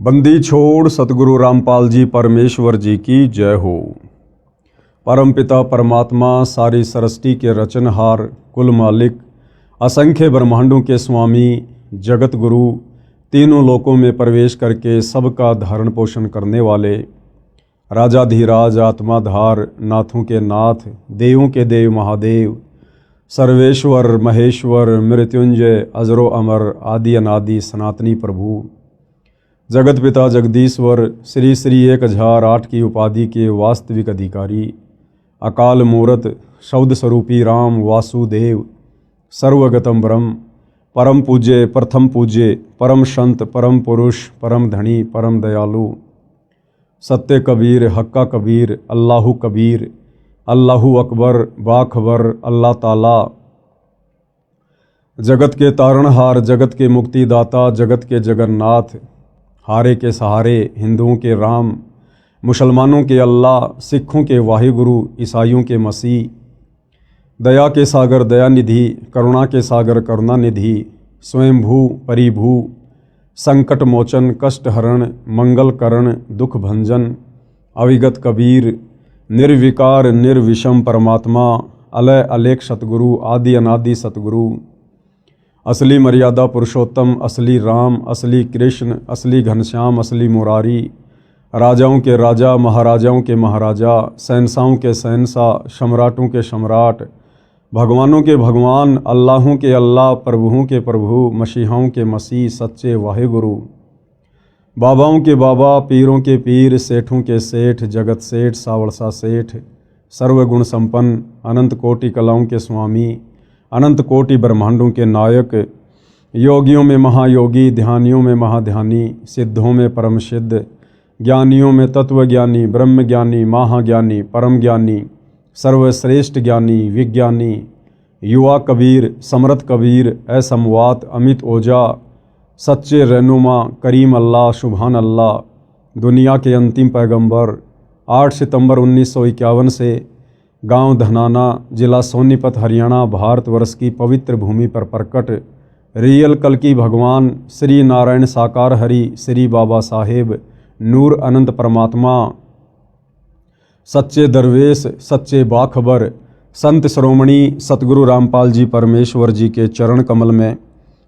बंदी छोड़ सतगुरु रामपाल जी परमेश्वर जी की जय हो। परमपिता परमात्मा सारी सृष्टि के रचनहार, कुल मालिक, असंख्य ब्रह्मांडों के स्वामी, जगत गुरु, तीनों लोकों में प्रवेश करके सबका धारण पोषण करने वाले, राजाधिराज, आत्माधार, नाथों के नाथ, देवों के देव महादेव, सर्वेश्वर महेश्वर, मृत्युंजय, अजरो अमर, आदि अनादि सनातनी प्रभु, जगत पिता जगदीश्वर, श्री श्री 1008 की उपाधि के वास्तविक अधिकारी, अकाल मूरत, शब्द स्वरूपी राम वासुदेव, सर्वगतम ब्रह्म, परम पूज्य, प्रथम पूज्य, परम संत, परम पुरुष, परम धनी, परम दयालु, सत्य कबीर, हक्का कबीर, अल्लाहु कबीर, अल्लाहु अकबर, बाखबर, अल्लाह ताला, जगत के तारणहार, जगत के मुक्तिदाता, जगत के जगन्नाथ, हारे के सहारे, हिंदुओं के राम, मुसलमानों के अल्लाह, सिखों के वाहिगुरु, ईसाइयों के मसीह, दया के सागर दयानिधि, करुणा के सागर करुणानिधि, स्वयंभू परिभू, संकट मोचन, कष्ट हरण, मंगल करण, दुख भंजन, अविगत कबीर, निर्विकार निर्विषम परमात्मा, अलय अलेख सतगुरु, आदि अनादि सतगुरु, असली मर्यादा पुरुषोत्तम, असली राम, असली कृष्ण, असली घनश्याम, असली मुरारी, राजाओं के राजा, महाराजाओं के महाराजा, शहंशाहों के शहंशाह, सम्राटों के सम्राट, भगवानों के भगवान, अल्लाहों के अल्लाह, प्रभुओं के प्रभु, मसीहाओं के मसीह, सच्चे वाहिगुरु, बाबाओं के बाबा, पीरों के पीर, सेठों के सेठ, जगत सेठ, सावड़सा सेठ, सर्वगुण संपन्न, अनंत कोटि कलाओं के स्वामी, अनंत कोटि ब्रह्मांडों के नायक, योगियों में महायोगी, ध्यानियों में महाध्यानी, सिद्धों में परम सिद्ध, ज्ञानियों में तत्वज्ञानी, ब्रह्म ज्ञानी, महाज्ञानी, परम ज्ञानी, सर्वश्रेष्ठ ज्ञानी, विज्ञानी, युवा कबीर, समर्थ कबीर, असमवात, अमित ओजा, सच्चे रहनुमा, करीम अल्लाह, सुभान अल्लाह, दुनिया के अंतिम पैगंबर, 8 सितंबर 1951 से गांव धनाना, जिला सोनीपत, हरियाणा, भारतवर्ष की पवित्र भूमि पर प्रकट रियल कल्कि भगवान श्री नारायण साकार हरि, श्री बाबा साहेब, नूर अनंत परमात्मा, सच्चे दरवेश, सच्चे बाखबर, संत श्रोमणी सतगुरु रामपाल जी परमेश्वर जी के चरण कमल में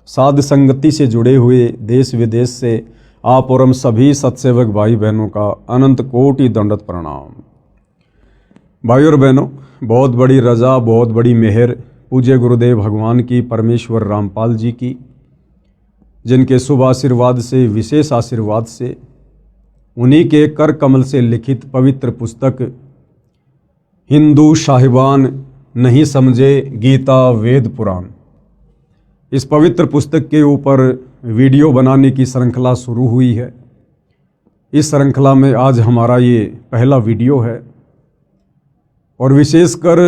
साध संगति से जुड़े हुए देश विदेश से आप और हम सभी सत्सेवक भाई बहनों का अनंत कोटि दंडवत प्रणाम। भाई और बहनों, बहुत बड़ी रजा, बहुत बड़ी मेहर पूज्य गुरुदेव भगवान की, परमेश्वर रामपाल जी की, जिनके शुभ आशीर्वाद से, विशेष आशीर्वाद से, उन्हीं के कर कमल से लिखित पवित्र पुस्तक हिंदू साहिबान नहीं समझे गीता वेद पुराण, इस पवित्र पुस्तक के ऊपर वीडियो बनाने की श्रृंखला शुरू हुई है। इस श्रृंखला में आज हमारा ये पहला वीडियो है और विशेषकर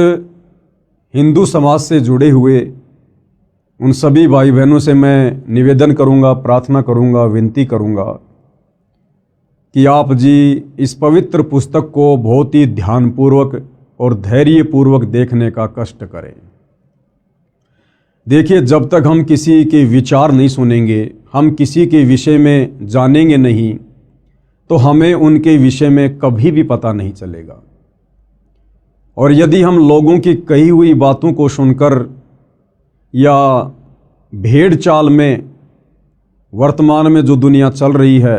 हिंदू समाज से जुड़े हुए उन सभी भाई बहनों से मैं निवेदन करूंगा, प्रार्थना करूंगा, विनती करूंगा कि आप जी इस पवित्र पुस्तक को बहुत ही ध्यानपूर्वक और धैर्यपूर्वक देखने का कष्ट करें। देखिए, जब तक हम किसी के विचार नहीं सुनेंगे, हम किसी के विषय में जानेंगे नहीं, तो हमें उनके विषय में कभी भी पता नहीं चलेगा। और यदि हम लोगों की कही हुई बातों को सुनकर या भेड़ चाल में वर्तमान में जो दुनिया चल रही है,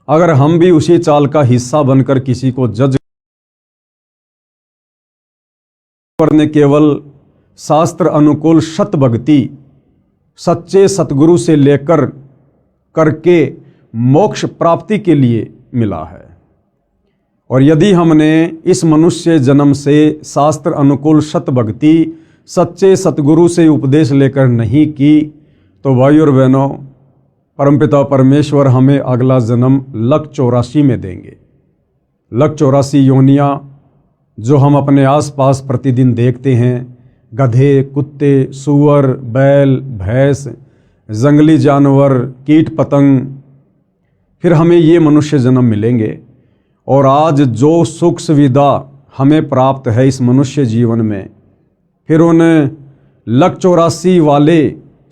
अगर हम भी उसी चाल का हिस्सा बनकर किसी को जज करने, केवल शास्त्र अनुकूल सत भक्ति सच्चे सतगुरु से लेकर करके मोक्ष प्राप्ति के लिए मिला है। और यदि हमने इस मनुष्य जन्म से शास्त्र अनुकूल सत भक्ति सच्चे सतगुरु से उपदेश लेकर नहीं की, तो भाई और बहनों, परमपिता परमेश्वर हमें अगला जन्म लक 84 में देंगे। लक 84 योनियाँ जो हम अपने आसपास प्रतिदिन देखते हैं, गधे, कुत्ते, सूअर, बैल, भैंस, जंगली जानवर, कीट पतंग, फिर हमें ये मनुष्य जन्म मिलेंगे। और आज जो सुख सुविधा हमें प्राप्त है इस मनुष्य जीवन में, फिर उन लक 84 वाले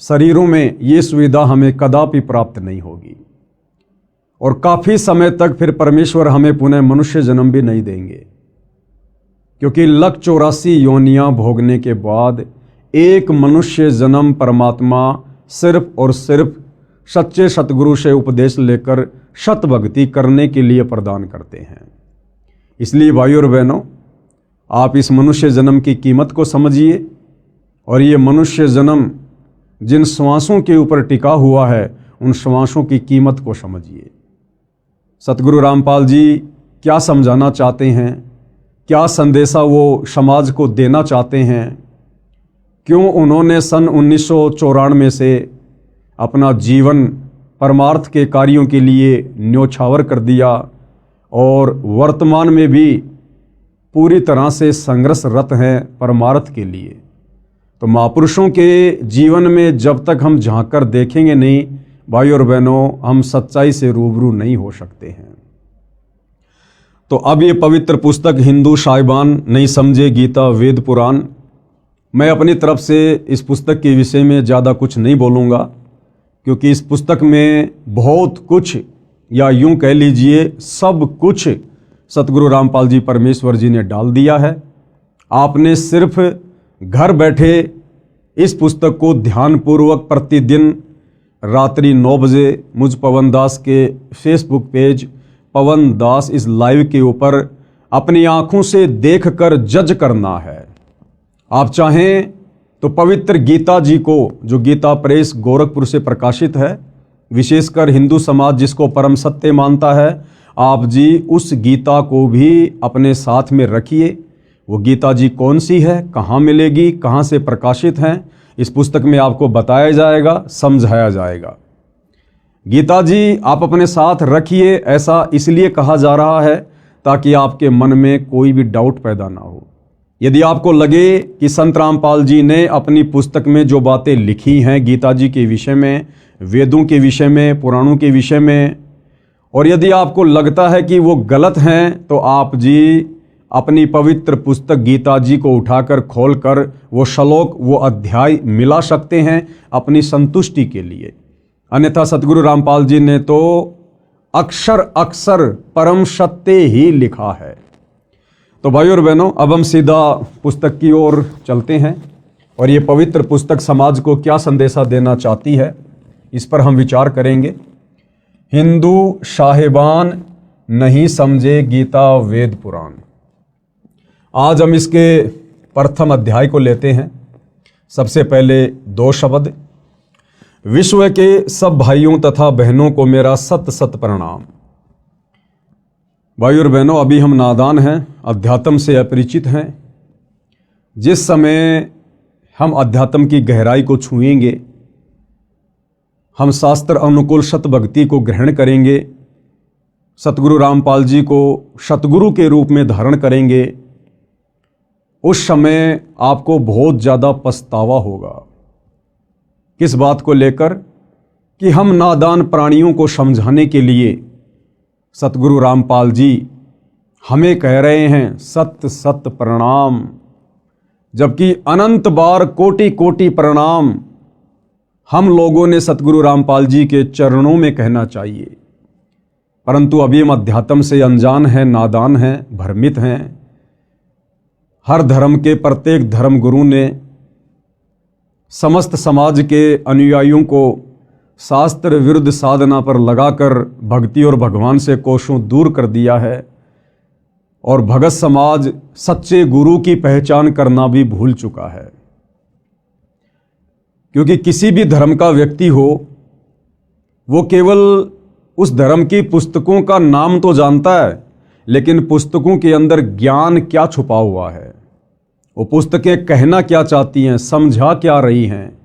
शरीरों में ये सुविधा हमें कदापि प्राप्त नहीं होगी। और काफ़ी समय तक फिर परमेश्वर हमें पुनः मनुष्य जन्म भी नहीं देंगे, क्योंकि 184 योनियां भोगने के बाद एक मनुष्य जन्म परमात्मा सिर्फ और सिर्फ सच्चे सतगुरु से उपदेश लेकर सत भक्ति करने के लिए प्रदान करते हैं। इसलिए भाइयों और बहनों, आप इस मनुष्य जन्म की कीमत को समझिए और ये मनुष्य जन्म जिन श्वासों के ऊपर टिका हुआ है उन श्वासों की कीमत को समझिए। सतगुरु रामपाल जी क्या समझाना चाहते हैं, क्या संदेशा वो समाज को देना चाहते हैं, क्यों उन्होंने सन 1994 से अपना जीवन परमार्थ के कार्यों के लिए न्योछावर कर दिया और वर्तमान में भी पूरी तरह से संघर्षरत हैं परमार्थ के लिए। तो महापुरुषों के जीवन में जब तक हम झांक कर देखेंगे नहीं भाई और बहनों, हम सच्चाई से रूबरू नहीं हो सकते हैं। तो अब ये पवित्र पुस्तक हिंदू साहिबान नहीं समझे गीता वेद पुराण, मैं अपनी तरफ से इस पुस्तक के विषय में ज़्यादा कुछ नहीं बोलूँगा, क्योंकि इस पुस्तक में बहुत कुछ, या यूं कह लीजिए सब कुछ सतगुरु रामपाल जी परमेश्वर जी ने डाल दिया है। आपने सिर्फ घर बैठे इस पुस्तक को ध्यानपूर्वक प्रतिदिन रात्रि 9 बजे मुझ पवन दास के फेसबुक पेज पवन दास इस लाइव के ऊपर अपनी आंखों से देखकर जज करना है। आप चाहें तो पवित्र गीता जी को, जो गीता प्रेस गोरखपुर से प्रकाशित है, विशेषकर हिंदू समाज जिसको परम सत्य मानता है, आप जी उस गीता को भी अपने साथ में रखिए। वो गीता जी कौन सी है, कहाँ मिलेगी, कहाँ से प्रकाशित हैं, इस पुस्तक में आपको बताया जाएगा, समझाया जाएगा। गीता जी आप अपने साथ रखिए, ऐसा इसलिए कहा जा रहा है ताकि आपके मन में कोई भी डाउट पैदा ना हो। यदि आपको लगे कि संत रामपाल जी ने अपनी पुस्तक में जो बातें लिखी हैं गीता जी के विषय में, वेदों के विषय में, पुराणों के विषय में, और यदि आपको लगता है कि वो गलत हैं, तो आप जी अपनी पवित्र पुस्तक गीता जी को उठाकर खोलकर वो श्लोक, वो अध्याय मिला सकते हैं अपनी संतुष्टि के लिए। अन्यथा सतगुरु रामपाल जी ने तो अक्षर अक्षर परम सत्य ही लिखा है। तो भाइयों और बहनों, अब हम सीधा पुस्तक की ओर चलते हैं और ये पवित्र पुस्तक समाज को क्या संदेशा देना चाहती है, इस पर हम विचार करेंगे। हिंदू साहिबान नहीं समझे गीता वेद पुराण। आज हम इसके प्रथम अध्याय को लेते हैं। सबसे पहले 2 शब्द। विश्व के सब भाइयों तथा बहनों को मेरा सत सत प्रणाम। भाई और बहनों, अभी हम नादान हैं, अध्यात्म से अपरिचित हैं। जिस समय हम अध्यात्म की गहराई को छुएंगे, हम शास्त्र अनुकूल सत भक्ति को ग्रहण करेंगे, सतगुरु रामपाल जी को सतगुरु के रूप में धारण करेंगे, उस समय आपको बहुत ज़्यादा पछतावा होगा। किस बात को लेकर? कि हम नादान प्राणियों को समझाने के लिए सतगुरु रामपाल जी हमें कह रहे हैं सत सत प्रणाम, जबकि अनंत बार कोटि कोटि प्रणाम हम लोगों ने सतगुरु रामपाल जी के चरणों में कहना चाहिए। परंतु अभी हम अध्यात्म से अनजान हैं, नादान हैं, भ्रमित हैं। हर धर्म के प्रत्येक धर्म गुरु ने समस्त समाज के अनुयायियों को शास्त्र विरुद्ध साधना पर लगाकर भक्ति और भगवान से कोसों दूर कर दिया है, और भगत समाज सच्चे गुरु की पहचान करना भी भूल चुका है। क्योंकि किसी भी धर्म का व्यक्ति हो, वो केवल उस धर्म की पुस्तकों का नाम तो जानता है, लेकिन पुस्तकों के अंदर ज्ञान क्या छुपा हुआ है, वो पुस्तकें कहना क्या चाहती हैं, समझा क्या रही हैं,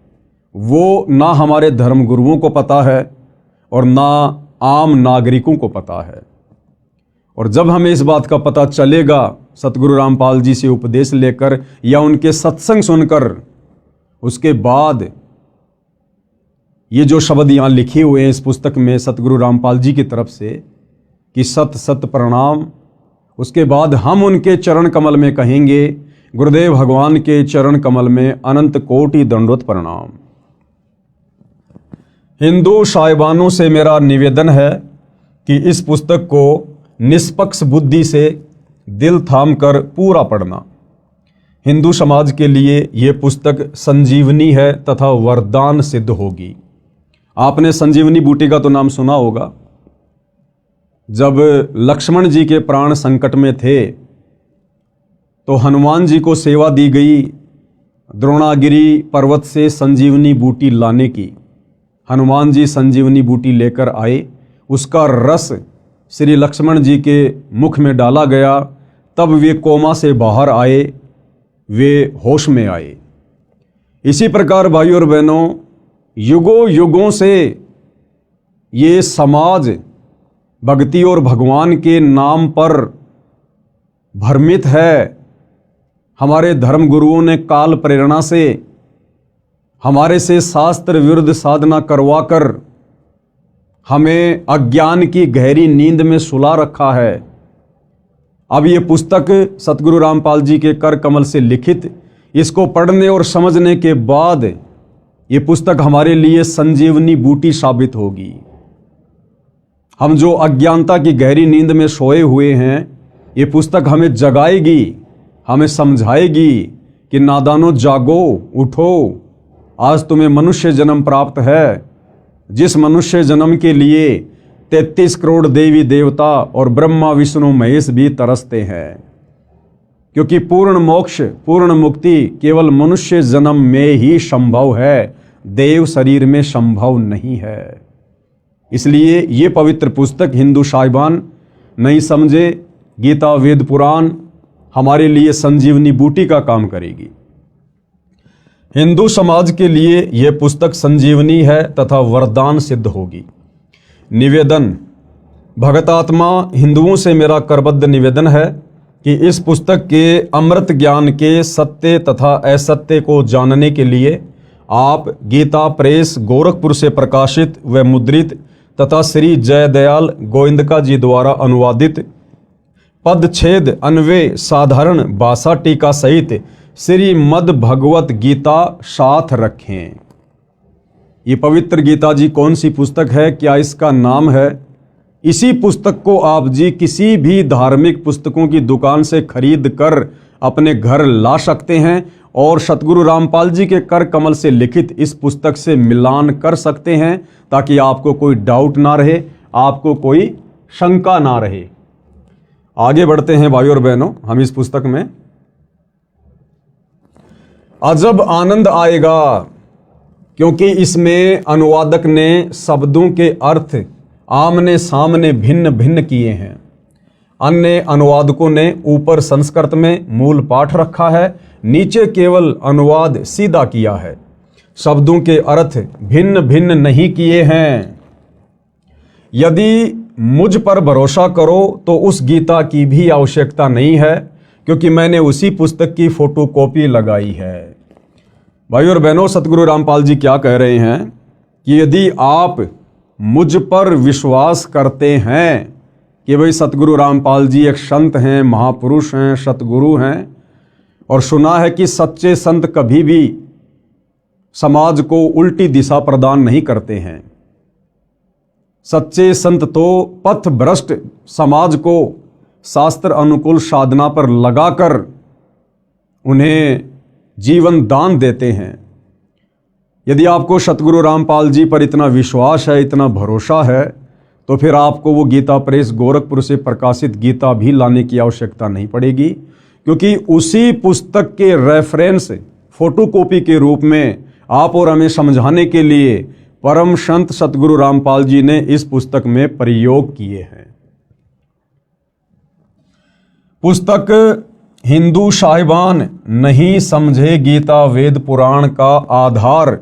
वो ना हमारे धर्म गुरुओं को पता है और ना आम नागरिकों को पता है। और जब हमें इस बात का पता चलेगा सतगुरु रामपाल जी से उपदेश लेकर या उनके सत्संग सुनकर, उसके बाद ये जो शब्द यहाँ लिखे हुए हैं इस पुस्तक में सतगुरु रामपाल जी की तरफ से कि सत सत प्रणाम, उसके बाद हम उनके चरण कमल में कहेंगे गुरुदेव भगवान के चरण कमल में अनंत कोटि दंडवत प्रणाम। हिंदू साहिबानों से मेरा निवेदन है कि इस पुस्तक को निष्पक्ष बुद्धि से दिल थाम कर पूरा पढ़ना। हिंदू समाज के लिए ये पुस्तक संजीवनी है तथा वरदान सिद्ध होगी। आपने संजीवनी बूटी का तो नाम सुना होगा। जब लक्ष्मण जी के प्राण संकट में थे तो हनुमान जी को सेवा दी गई द्रोणागिरी पर्वत से संजीवनी बूटी लाने की। हनुमान जी संजीवनी बूटी लेकर आए, उसका रस श्री लक्ष्मण जी के मुख में डाला गया, तब वे कोमा से बाहर आए, वे होश में आए। इसी प्रकार भाइयों और बहनों, युगों युगों से ये समाज भक्ति और भगवान के नाम पर भ्रमित है। हमारे धर्म गुरुओं ने काल प्रेरणा से हमारे से शास्त्र विरुद्ध साधना करवाकर हमें अज्ञान की गहरी नींद में सुला रखा है। अब ये पुस्तक सतगुरु रामपाल जी के कर कमल से लिखित, इसको पढ़ने और समझने के बाद ये पुस्तक हमारे लिए संजीवनी बूटी साबित होगी। हम जो अज्ञानता की गहरी नींद में सोए हुए हैं, ये पुस्तक हमें जगाएगी, हमें समझाएगी कि नादानो जागो, उठो, आज तुम्हें मनुष्य जन्म प्राप्त है, जिस मनुष्य जन्म के लिए 33 करोड़ देवी देवता और ब्रह्मा विष्णु महेश भी तरसते हैं। क्योंकि पूर्ण मोक्ष, पूर्ण मुक्ति केवल मनुष्य जन्म में ही संभव है, देव शरीर में संभव नहीं है। इसलिए ये पवित्र पुस्तक हिंदू साहिबान नहीं समझे, गीता वेद पुराण हमारे लिए संजीवनी बूटी का काम करेगी। हिंदू समाज के लिए यह पुस्तक संजीवनी है तथा वरदान सिद्ध होगी। निवेदन, भगतात्मा हिंदुओं से मेरा करबद्ध निवेदन है कि इस पुस्तक के अमृत ज्ञान के सत्य तथा असत्य को जानने के लिए आप गीता प्रेस गोरखपुर से प्रकाशित व मुद्रित तथा श्री जयदयाल गोविंदका जी द्वारा अनुवादित पदछेद अन्वय साधारण भाषा टीका सहित श्रीमद् भगवत गीता साथ रखें। ये पवित्र गीता जी कौन सी पुस्तक है, क्या इसका नाम है? इसी पुस्तक को आप जी किसी भी धार्मिक पुस्तकों की दुकान से खरीद कर अपने घर ला सकते हैं और सतगुरु रामपाल जी के कर कमल से लिखित इस पुस्तक से मिलान कर सकते हैं, ताकि आपको कोई डाउट ना रहे, आपको कोई शंका ना रहे। आगे बढ़ते हैं भाइयों और बहनों, हम इस पुस्तक में अजब आनंद आएगा, क्योंकि इसमें अनुवादक ने शब्दों के अर्थ आमने सामने भिन्न भिन्न किए हैं। अन्य अनुवादकों ने ऊपर संस्कृत में मूल पाठ रखा है, नीचे केवल अनुवाद सीधा किया है, शब्दों के अर्थ भिन्न भिन्न नहीं किए हैं। यदि मुझ पर भरोसा करो तो उस गीता की भी आवश्यकता नहीं है, क्योंकि मैंने उसी पुस्तक की फोटोकॉपी लगाई है। भाइयों और बहनों, सतगुरु रामपाल जी क्या कह रहे हैं कि यदि आप मुझ पर विश्वास करते हैं कि भाई सतगुरु रामपाल जी एक संत हैं, महापुरुष हैं, सतगुरु हैं, और सुना है कि सच्चे संत कभी भी समाज को उल्टी दिशा प्रदान नहीं करते हैं। सच्चे संत तो पथ भ्रष्ट समाज को शास्त्र अनुकूल साधना पर लगाकर उन्हें जीवन दान देते हैं। यदि आपको सतगुरु रामपाल जी पर इतना विश्वास है, इतना भरोसा है, तो फिर आपको वो गीता प्रेस गोरखपुर से प्रकाशित गीता भी लाने की आवश्यकता नहीं पड़ेगी, क्योंकि उसी पुस्तक के रेफरेंस फोटोकॉपी के रूप में आप और हमें समझाने के लिए परम संत सतगुरु रामपाल जी ने इस पुस्तक में प्रयोग किए हैं। पुस्तक हिंदू साहिबान नहीं समझे गीता वेद पुराण का आधार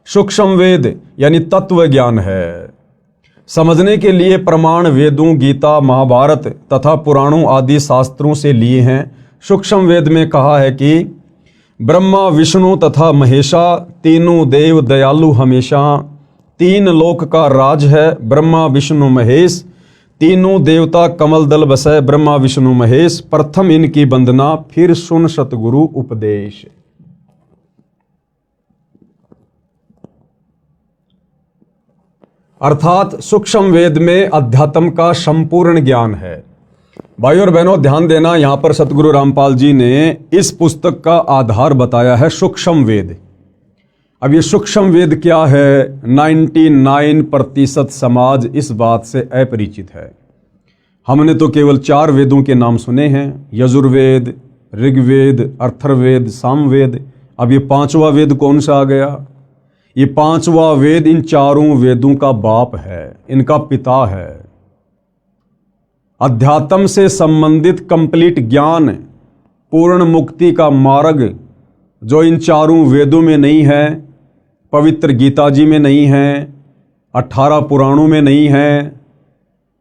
सूक्ष्म वेद यानी तत्व ज्ञान है। समझने के लिए प्रमाण वेदों, गीता, महाभारत तथा पुराणों आदि शास्त्रों से लिए हैं। सूक्ष्म वेद में कहा है कि ब्रह्मा विष्णु तथा महेशा तीनों देव दयालु हमेशा, तीन लोक का राज है ब्रह्मा विष्णु महेश, तीनों देवता कमल दल बसै ब्रह्मा विष्णु महेश, प्रथम इनकी वंदना फिर सुन सतगुरु उपदेश। अर्थात सूक्ष्म वेद में अध्यात्म का संपूर्ण ज्ञान है। भाई और बहनों, ध्यान देना, यहाँ पर सतगुरु रामपाल जी ने इस पुस्तक का आधार बताया है सूक्ष्म वेद। अब ये सूक्ष्म वेद क्या है, 99% समाज इस बात से अपरिचित है। हमने तो केवल 4 वेदों के नाम सुने हैं, यजुर्वेद, ऋग्वेद, अथर्ववेद, सामवेद। अब ये 5वां वेद कौन सा आ गया? ये 5वां वेद इन 4 वेदों का बाप है, इनका पिता है। अध्यात्म से संबंधित कंप्लीट ज्ञान, पूर्ण मुक्ति का मार्ग जो इन 4 वेदों में नहीं है, पवित्र गीता जी में नहीं है, 18 पुराणों में नहीं है,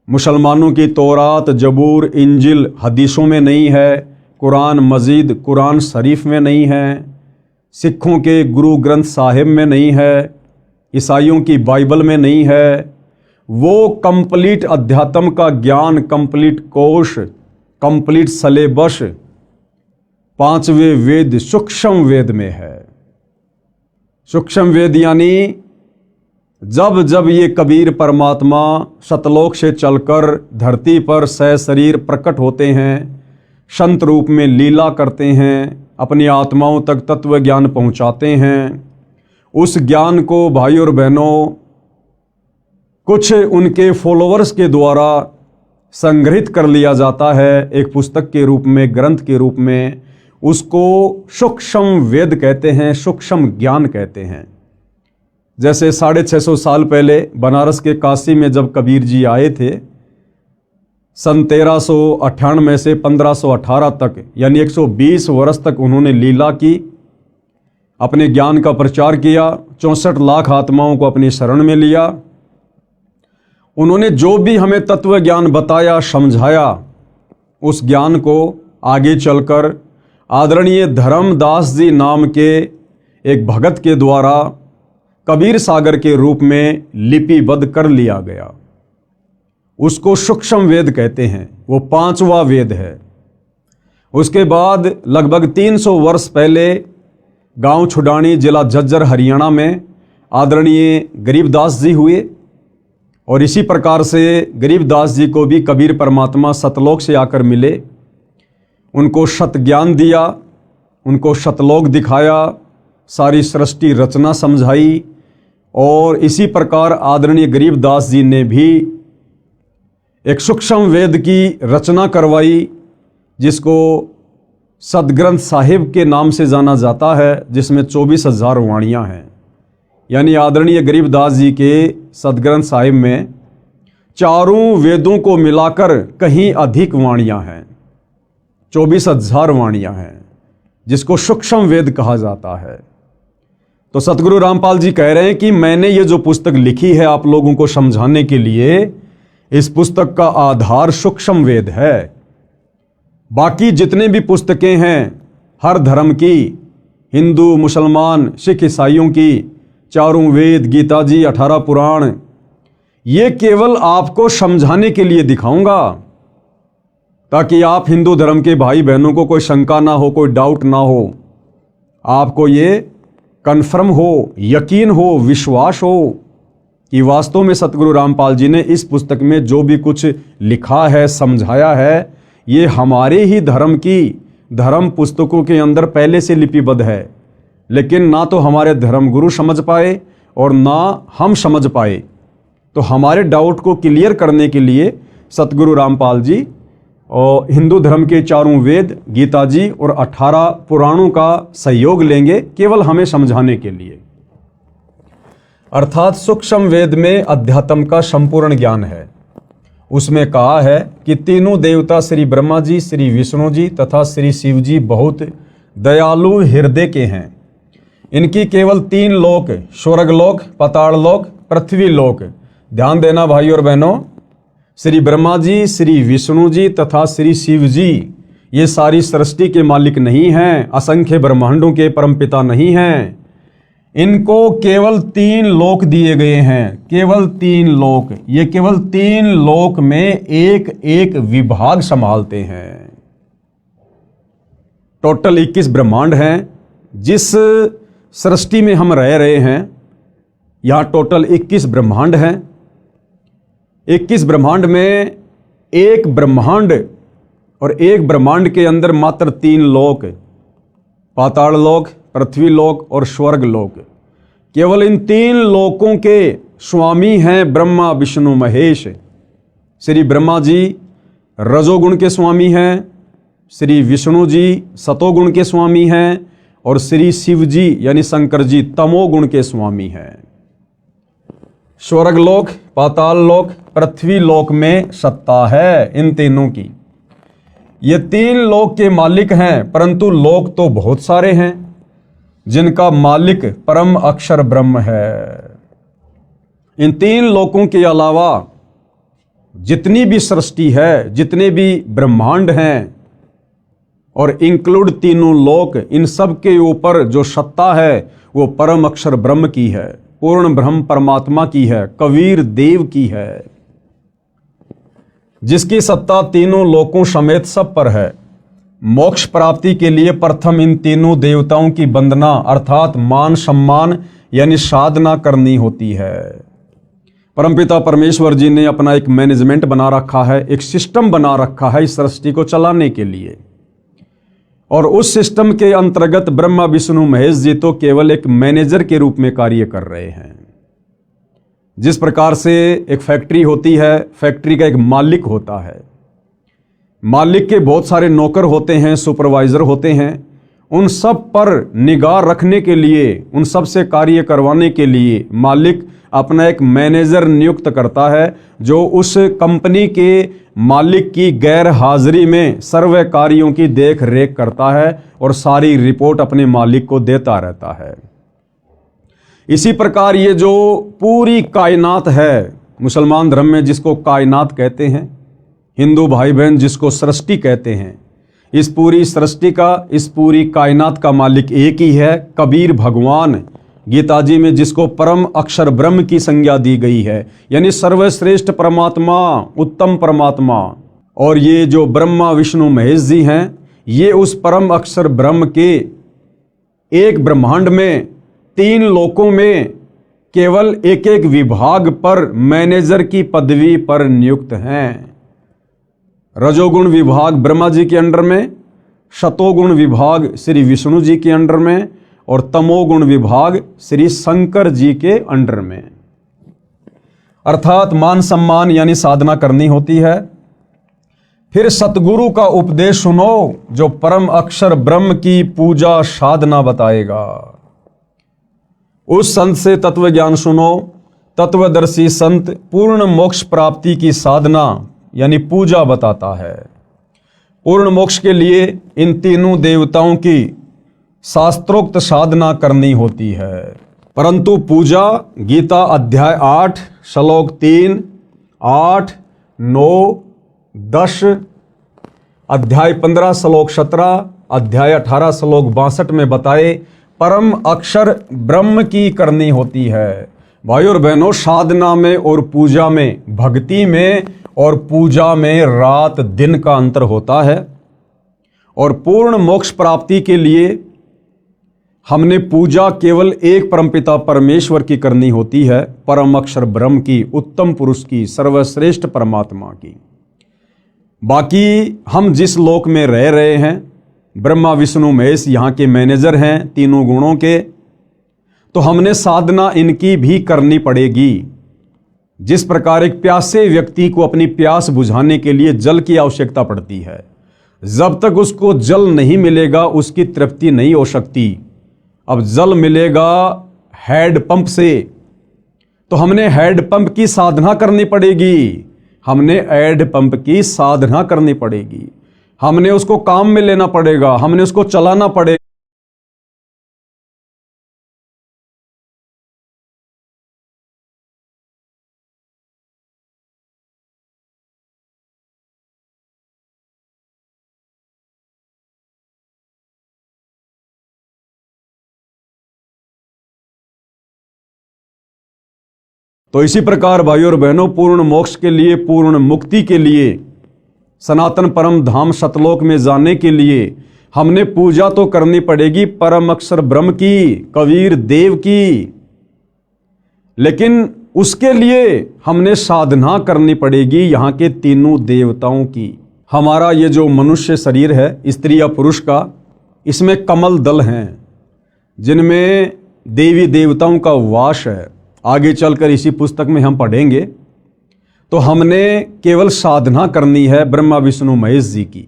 मुसलमानों की तौरात, जबूर, इंजिल, हदीसों में नहीं है, कुरान मजीद, कुरान शरीफ में नहीं है, सिखों के गुरु ग्रंथ साहिब में नहीं है, ईसाइयों की बाइबल में नहीं है, वो कंप्लीट अध्यात्म का ज्ञान, कंप्लीट कोश, कंप्लीट सलेबस 5वें वेद सूक्ष्म वेद में है। सूक्ष्म वेद यानी जब जब ये कबीर परमात्मा सतलोक से चलकर धरती पर सशरीर प्रकट होते हैं, संत रूप में लीला करते हैं, अपनी आत्माओं तक तत्व ज्ञान पहुंचाते हैं, उस ज्ञान को भाई और बहनों कुछ उनके फॉलोअर्स के द्वारा संग्रहित कर लिया जाता है एक पुस्तक के रूप में, ग्रंथ के रूप में। उसको सूक्ष्म वेद कहते हैं, सूक्ष्म ज्ञान कहते हैं। जैसे 650 साल पहले बनारस के काशी में जब कबीर जी आए थे, सन 1398 से 1518 तक, यानी 120 वर्ष तक उन्होंने लीला की, अपने ज्ञान का प्रचार किया, 64 लाख आत्माओं को अपनी शरण में लिया। उन्होंने जो भी हमें तत्व ज्ञान बताया, समझाया, उस ज्ञान को आगे चलकर आदरणीय धर्मदास जी नाम के एक भगत के द्वारा कबीर सागर के रूप में लिपिबद्ध कर लिया गया। उसको सूक्ष्म वेद कहते हैं, वो 5वां वेद है। उसके बाद लगभग 300 वर्ष पहले गांव छुडानी, जिला झज्जर, हरियाणा में आदरणीय गरीबदास जी हुए, और इसी प्रकार से गरीबदास जी को भी कबीर परमात्मा सतलोक से आकर मिले, उनको सत ज्ञान दिया, उनको सतलोक दिखाया, सारी सृष्टि रचना समझाई, और इसी प्रकार आदरणीय गरीबदास जी ने भी एक सूक्ष्म वेद की रचना करवाई, जिसको सदग्रंथ साहिब के नाम से जाना जाता है, जिसमें 24,000 वाणियाँ हैं। यानी आदरणीय गरीबदास जी के सदग्रंथ साहिब में 4 वेदों को मिलाकर कहीं अधिक वाणियाँ हैं, 24,000 वाणियाँ हैं, जिसको सूक्ष्म वेद कहा जाता है। तो सतगुरु रामपाल जी कह रहे हैं कि मैंने ये जो पुस्तक लिखी है आप लोगों को समझाने के लिए, इस पुस्तक का आधार सूक्ष्म वेद है। बाकी जितने भी पुस्तकें हैं हर धर्म की, हिंदू, मुसलमान, सिख, ईसाइयों की, 4 वेद, गीता जी, 18 पुराण, ये केवल आपको समझाने के लिए दिखाऊंगा, ताकि आप हिंदू धर्म के भाई बहनों को कोई शंका ना हो, कोई डाउट ना हो, आपको ये कन्फर्म हो, यकीन हो, विश्वास हो कि वास्तव में सतगुरु रामपाल जी ने इस पुस्तक में जो भी कुछ लिखा है, समझाया है, ये हमारे ही धर्म की धर्म पुस्तकों के अंदर पहले से लिपिबद्ध है। लेकिन ना तो हमारे धर्म गुरु समझ पाए और ना हम समझ पाए। तो हमारे डाउट को क्लियर करने के लिए सतगुरु रामपाल जी और हिंदू धर्म के 4 वेद, गीता जी और 18 पुराणों का सहयोग लेंगे, केवल हमें समझाने के लिए। अर्थात सूक्ष्म वेद में अध्यात्म का संपूर्ण ज्ञान है। उसमें कहा है कि तीनों देवता श्री ब्रह्मा जी, श्री विष्णु जी तथा श्री शिव जी बहुत दयालु हृदय के हैं। इनकी केवल 3 लोक, स्वर्गलोक, पाताललोक, पृथ्वी लोक। ध्यान देना भाई और बहनों, श्री ब्रह्मा जी, श्री विष्णु जी तथा श्री शिव जी ये सारी सृष्टि के मालिक नहीं हैं, असंख्य ब्रह्मांडों के परमपिता नहीं हैं। इनको केवल 3 लोक दिए गए हैं, केवल 3 लोक। ये केवल 3 लोक में एक एक विभाग संभालते हैं। टोटल 21 ब्रह्मांड हैं। जिस सृष्टि में हम रह रहे हैं, यहाँ टोटल 21 ब्रह्मांड हैं। 21 ब्रह्मांड में एक ब्रह्मांड और एक ब्रह्मांड के अंदर मात्र 3 लोक, पाताल लोक, पृथ्वी लोक और स्वर्ग लोक। केवल इन 3 लोकों के स्वामी हैं ब्रह्मा विष्णु महेश। श्री ब्रह्मा जी रजोगुण के स्वामी हैं, श्री विष्णु जी सतोगुण के स्वामी हैं और श्री शिव जी यानी शंकर जी तमोगुण के स्वामी हैं। स्वर्ग लोक, पाताल लोक, पृथ्वी लोक में सत्ता है इन तीनों की। ये 3 लोक के मालिक हैं, परंतु लोक तो बहुत सारे हैं जिनका मालिक परम अक्षर ब्रह्म है। इन 3 लोकों के अलावा जितनी भी सृष्टि है, जितने भी ब्रह्मांड हैं और इंक्लूड तीनों लोक, इन सब के ऊपर जो सत्ता है वो परम अक्षर ब्रह्म की है, पूर्ण ब्रह्म परमात्मा की है, कबीर देव की है, जिसकी सत्ता तीनों लोकों समेत सब पर है। मोक्ष प्राप्ति के लिए प्रथम इन तीनों देवताओं की वंदना अर्थात मान सम्मान यानी साधना करनी होती है। परमपिता परमेश्वर जी ने अपना एक मैनेजमेंट बना रखा है, एक सिस्टम बना रखा है इस सृष्टि को चलाने के लिए, और उस सिस्टम के अंतर्गत ब्रह्मा विष्णु महेश जी तो केवल एक मैनेजर के रूप में कार्य कर रहे हैं। जिस प्रकार से एक फैक्ट्री होती है, फैक्ट्री का एक मालिक होता है, मालिक के बहुत सारे नौकर होते हैं, सुपरवाइजर होते हैं, उन सब पर निगाह रखने के लिए, उन सब से कार्य करवाने के लिए मालिक अपना एक मैनेजर नियुक्त करता है, जो उस कंपनी के मालिक की गैर हाजिरी में सर्व कार्यों की देख रेख करता है और सारी रिपोर्ट अपने मालिक को देता रहता है। इसी प्रकार ये जो पूरी कायनात है, मुसलमान धर्म में जिसको कायनात कहते हैं, हिंदू भाई बहन जिसको सृष्टि कहते हैं, इस पूरी सृष्टि का, इस पूरी कायनात का मालिक एक ही है, कबीर भगवान। गीता जी में जिसको परम अक्षर ब्रह्म की संज्ञा दी गई है, यानी सर्वश्रेष्ठ परमात्मा, उत्तम परमात्मा। और ये जो ब्रह्मा विष्णु महेश जी हैं, ये उस परम अक्षर ब्रह्म के एक ब्रह्मांड में 3 लोकों में केवल एक एक विभाग पर मैनेजर की पदवी पर नियुक्त हैं। रजोगुण विभाग ब्रह्मा जी के अंडर में, शतोगुण विभाग श्री विष्णु जी के अंडर में और तमोगुण विभाग श्री शंकर जी के अंडर में। अर्थात मान सम्मान यानी साधना करनी होती है। फिर सतगुरु का उपदेश सुनो जो परम अक्षर ब्रह्म की पूजा साधना बताएगा। उस संत से तत्व ज्ञान सुनो। तत्वदर्शी संत पूर्ण मोक्ष प्राप्ति की साधना यानी पूजा बताता है। पूर्ण मोक्ष के लिए इन तीनों देवताओं की शास्त्रोक्त साधना करनी होती है। परंतु पूजा गीता अध्याय 8 श्लोक 3, 8, 9, 10, अध्याय 15 श्लोक 17, अध्याय 18 श्लोक 62 में बताए परम अक्षर ब्रह्म की करनी होती है। भाई और बहनों, साधना में और पूजा में, भक्ति में और पूजा में रात दिन का अंतर होता है। और पूर्ण मोक्ष प्राप्ति के लिए हमने पूजा केवल एक परमपिता परमेश्वर की करनी होती है, परम अक्षर ब्रह्म की, उत्तम पुरुष की, सर्वश्रेष्ठ परमात्मा की। बाकी हम जिस लोक में रह रहे हैं, ब्रह्मा विष्णु महेश यहाँ के मैनेजर हैं तीनों गुणों के, तो हमने साधना इनकी भी करनी पड़ेगी। जिस प्रकार एक प्यासे व्यक्ति को अपनी प्यास बुझाने के लिए जल की आवश्यकता पड़ती है, जब तक उसको जल नहीं मिलेगा उसकी तृप्ति नहीं हो सकती। अब जल मिलेगा हैंड पंप से, तो हमने हैंड पंप की साधना करनी पड़ेगी। हमने हैंड पंप की साधना करनी पड़ेगी। हमने उसको काम में लेना पड़ेगा, हमने उसको चलाना पड़ेगा। तो इसी प्रकार भाइयों और बहनों, पूर्ण मोक्ष के लिए, पूर्ण मुक्ति के लिए, सनातन परम धाम सतलोक में जाने के लिए हमने पूजा तो करनी पड़ेगी परम अक्षर ब्रह्म की, कबीर देव की। लेकिन उसके लिए हमने साधना करनी पड़ेगी यहाँ के तीनों देवताओं की। हमारा ये जो मनुष्य शरीर है, स्त्री या पुरुष का, इसमें कमल दल हैं जिनमें देवी देवताओं का वास है। आगे चलकर इसी पुस्तक में हम पढ़ेंगे। तो हमने केवल साधना करनी है ब्रह्मा विष्णु महेश जी की,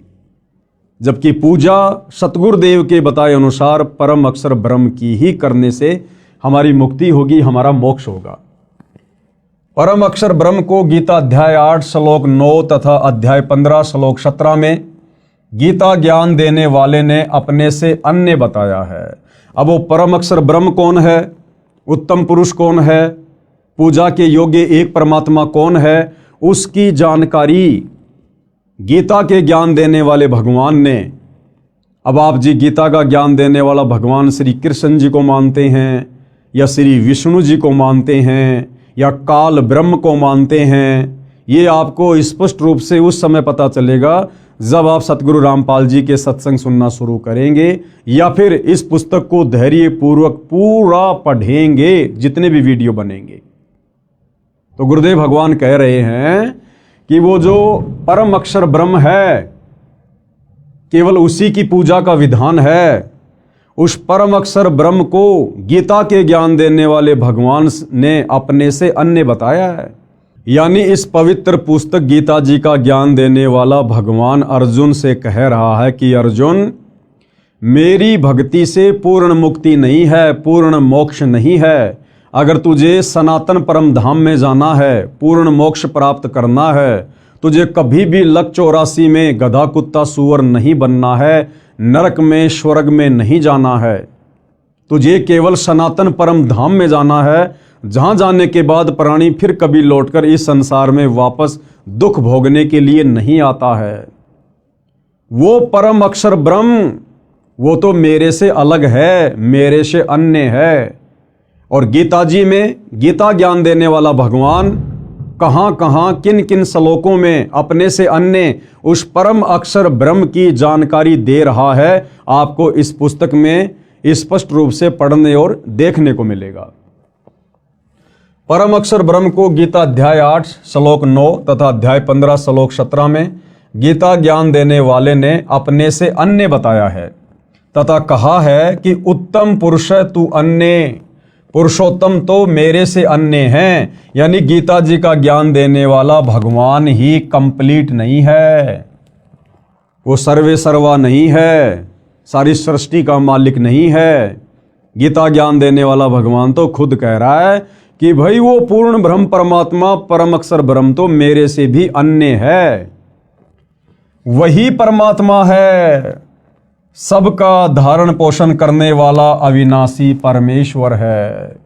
जबकि पूजा सतगुरुदेव के बताए अनुसार परम अक्षर ब्रह्म की ही करने से हमारी मुक्ति होगी, हमारा मोक्ष होगा। परम अक्षर ब्रह्म को गीता अध्याय 8 श्लोक 9 तथा अध्याय 15 श्लोक 17 में गीता ज्ञान देने वाले ने अपने से अन्य बताया है। अब वो परम अक्षर ब्रह्म कौन है, उत्तम पुरुष कौन है, पूजा के योग्य एक परमात्मा कौन है, उसकी जानकारी गीता के ज्ञान देने वाले भगवान ने। अब आप जी गीता का ज्ञान देने वाला भगवान श्री कृष्ण जी को मानते हैं या श्री विष्णु जी को मानते हैं या काल ब्रह्म को मानते हैं, ये आपको स्पष्ट रूप से उस समय पता चलेगा जब आप सतगुरु रामपाल जी के सत्संग सुनना शुरू करेंगे या फिर इस पुस्तक को धैर्य पूर्वक पूरा पढ़ेंगे, जितने भी वीडियो बनेंगे। तो गुरुदेव भगवान कह रहे हैं कि वो जो परम अक्षर ब्रह्म है, केवल उसी की पूजा का विधान है। उस परम अक्षर ब्रह्म को गीता के ज्ञान देने वाले भगवान ने अपने से अन्य बताया है। यानी इस पवित्र पुस्तक गीता जी का ज्ञान देने वाला भगवान अर्जुन से कह रहा है कि अर्जुन, मेरी भक्ति से पूर्ण मुक्ति नहीं है, पूर्ण मोक्ष नहीं है। अगर तुझे सनातन परम धाम में जाना है, पूर्ण मोक्ष प्राप्त करना है, तुझे कभी भी लक 84 में गधा कुत्ता सूअर नहीं बनना है, नरक में स्वर्ग में नहीं जाना है। तुझे केवल सनातन परम धाम में जाना है, जहां जाने के बाद प्राणी फिर कभी लौटकर इस संसार में वापस दुख भोगने के लिए नहीं आता है। वो परम अक्षर ब्रह्म, वो तो मेरे से अलग है, मेरे से अन्य है। और गीता जी में गीता ज्ञान देने वाला भगवान कहाँ कहाँ किन किन श्लोकों में अपने से अन्य उस परम अक्षर ब्रह्म की जानकारी दे रहा है, आपको इस पुस्तक में स्पष्ट रूप से पढ़ने और देखने को मिलेगा। परम अक्षर ब्रह्म को गीता अध्याय 8 श्लोक 9 तथा अध्याय 15 श्लोक 17 में गीता ज्ञान देने वाले ने अपने से अन्य बताया है तथा कहा है कि उत्तम पुरुष तू अन्य, पुरुषोत्तम तो मेरे से अन्य हैं। यानी गीता जी का ज्ञान देने वाला भगवान ही कंप्लीट नहीं है, वो सर्वे सर्वा नहीं है, सारी सृष्टि का मालिक नहीं है। गीता ज्ञान देने वाला भगवान तो खुद कह रहा है कि भाई वो पूर्ण ब्रह्म परमात्मा परम अक्षर ब्रह्म तो मेरे से भी अन्य है। वही परमात्मा है, सबका धारण पोषण करने वाला अविनाशी परमेश्वर है।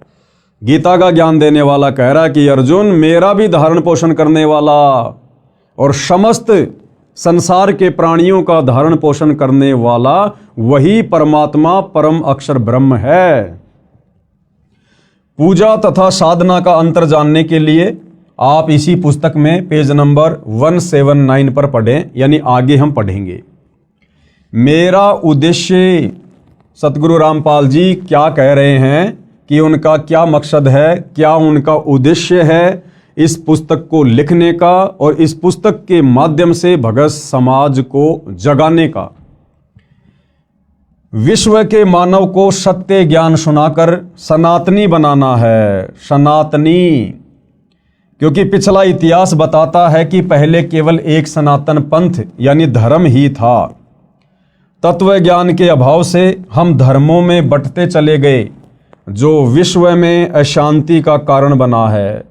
गीता का ज्ञान देने वाला कह रहा है कि अर्जुन, मेरा भी धारण पोषण करने वाला और समस्त संसार के प्राणियों का धारण पोषण करने वाला वही परमात्मा परम अक्षर ब्रह्म है। पूजा तथा साधना का अंतर जानने के लिए आप इसी पुस्तक में पेज नंबर 179 पर पढ़ें, यानी आगे हम पढ़ेंगे। मेरा उद्देश्य, सतगुरु रामपाल जी क्या कह रहे हैं कि उनका क्या मकसद है, क्या उनका उद्देश्य है इस पुस्तक को लिखने का और इस पुस्तक के माध्यम से भगत समाज को जगाने का। विश्व के मानव को सत्य ज्ञान सुनाकर सनातनी बनाना है, सनातनी। क्योंकि पिछला इतिहास बताता है कि पहले केवल एक सनातन पंथ यानी धर्म ही था। तत्व ज्ञान के अभाव से हम धर्मों में बंटते चले गए, जो विश्व में अशांति का कारण बना है।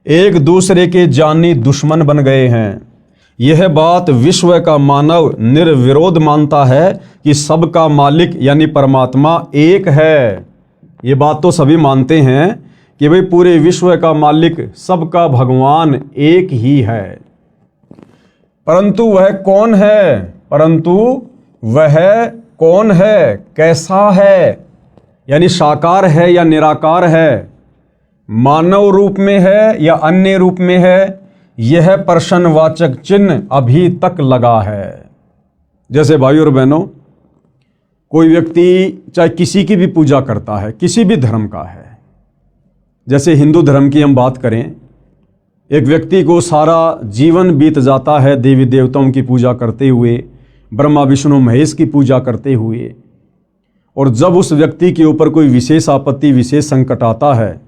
एक दूसरे के जानी दुश्मन बन गए हैं। यह बात विश्व का मानव निर्विरोध मानता है कि सबका मालिक यानी परमात्मा एक है। ये बात तो सभी मानते हैं कि भाई पूरे विश्व का मालिक सबका भगवान एक ही है। परंतु वह कौन है, कैसा है, यानी साकार है या निराकार है, मानव रूप में है या अन्य रूप में है, यह प्रश्नवाचक चिन्ह अभी तक लगा है। जैसे भाइयों और बहनों, कोई व्यक्ति चाहे किसी की भी पूजा करता है, किसी भी धर्म का है, जैसे हिंदू धर्म की हम बात करें, एक व्यक्ति को सारा जीवन बीत जाता है देवी देवताओं की पूजा करते हुए, ब्रह्मा विष्णु महेश की पूजा करते हुए, और जब उस व्यक्ति के ऊपर कोई विशेष आपत्ति, विशेष संकट आता है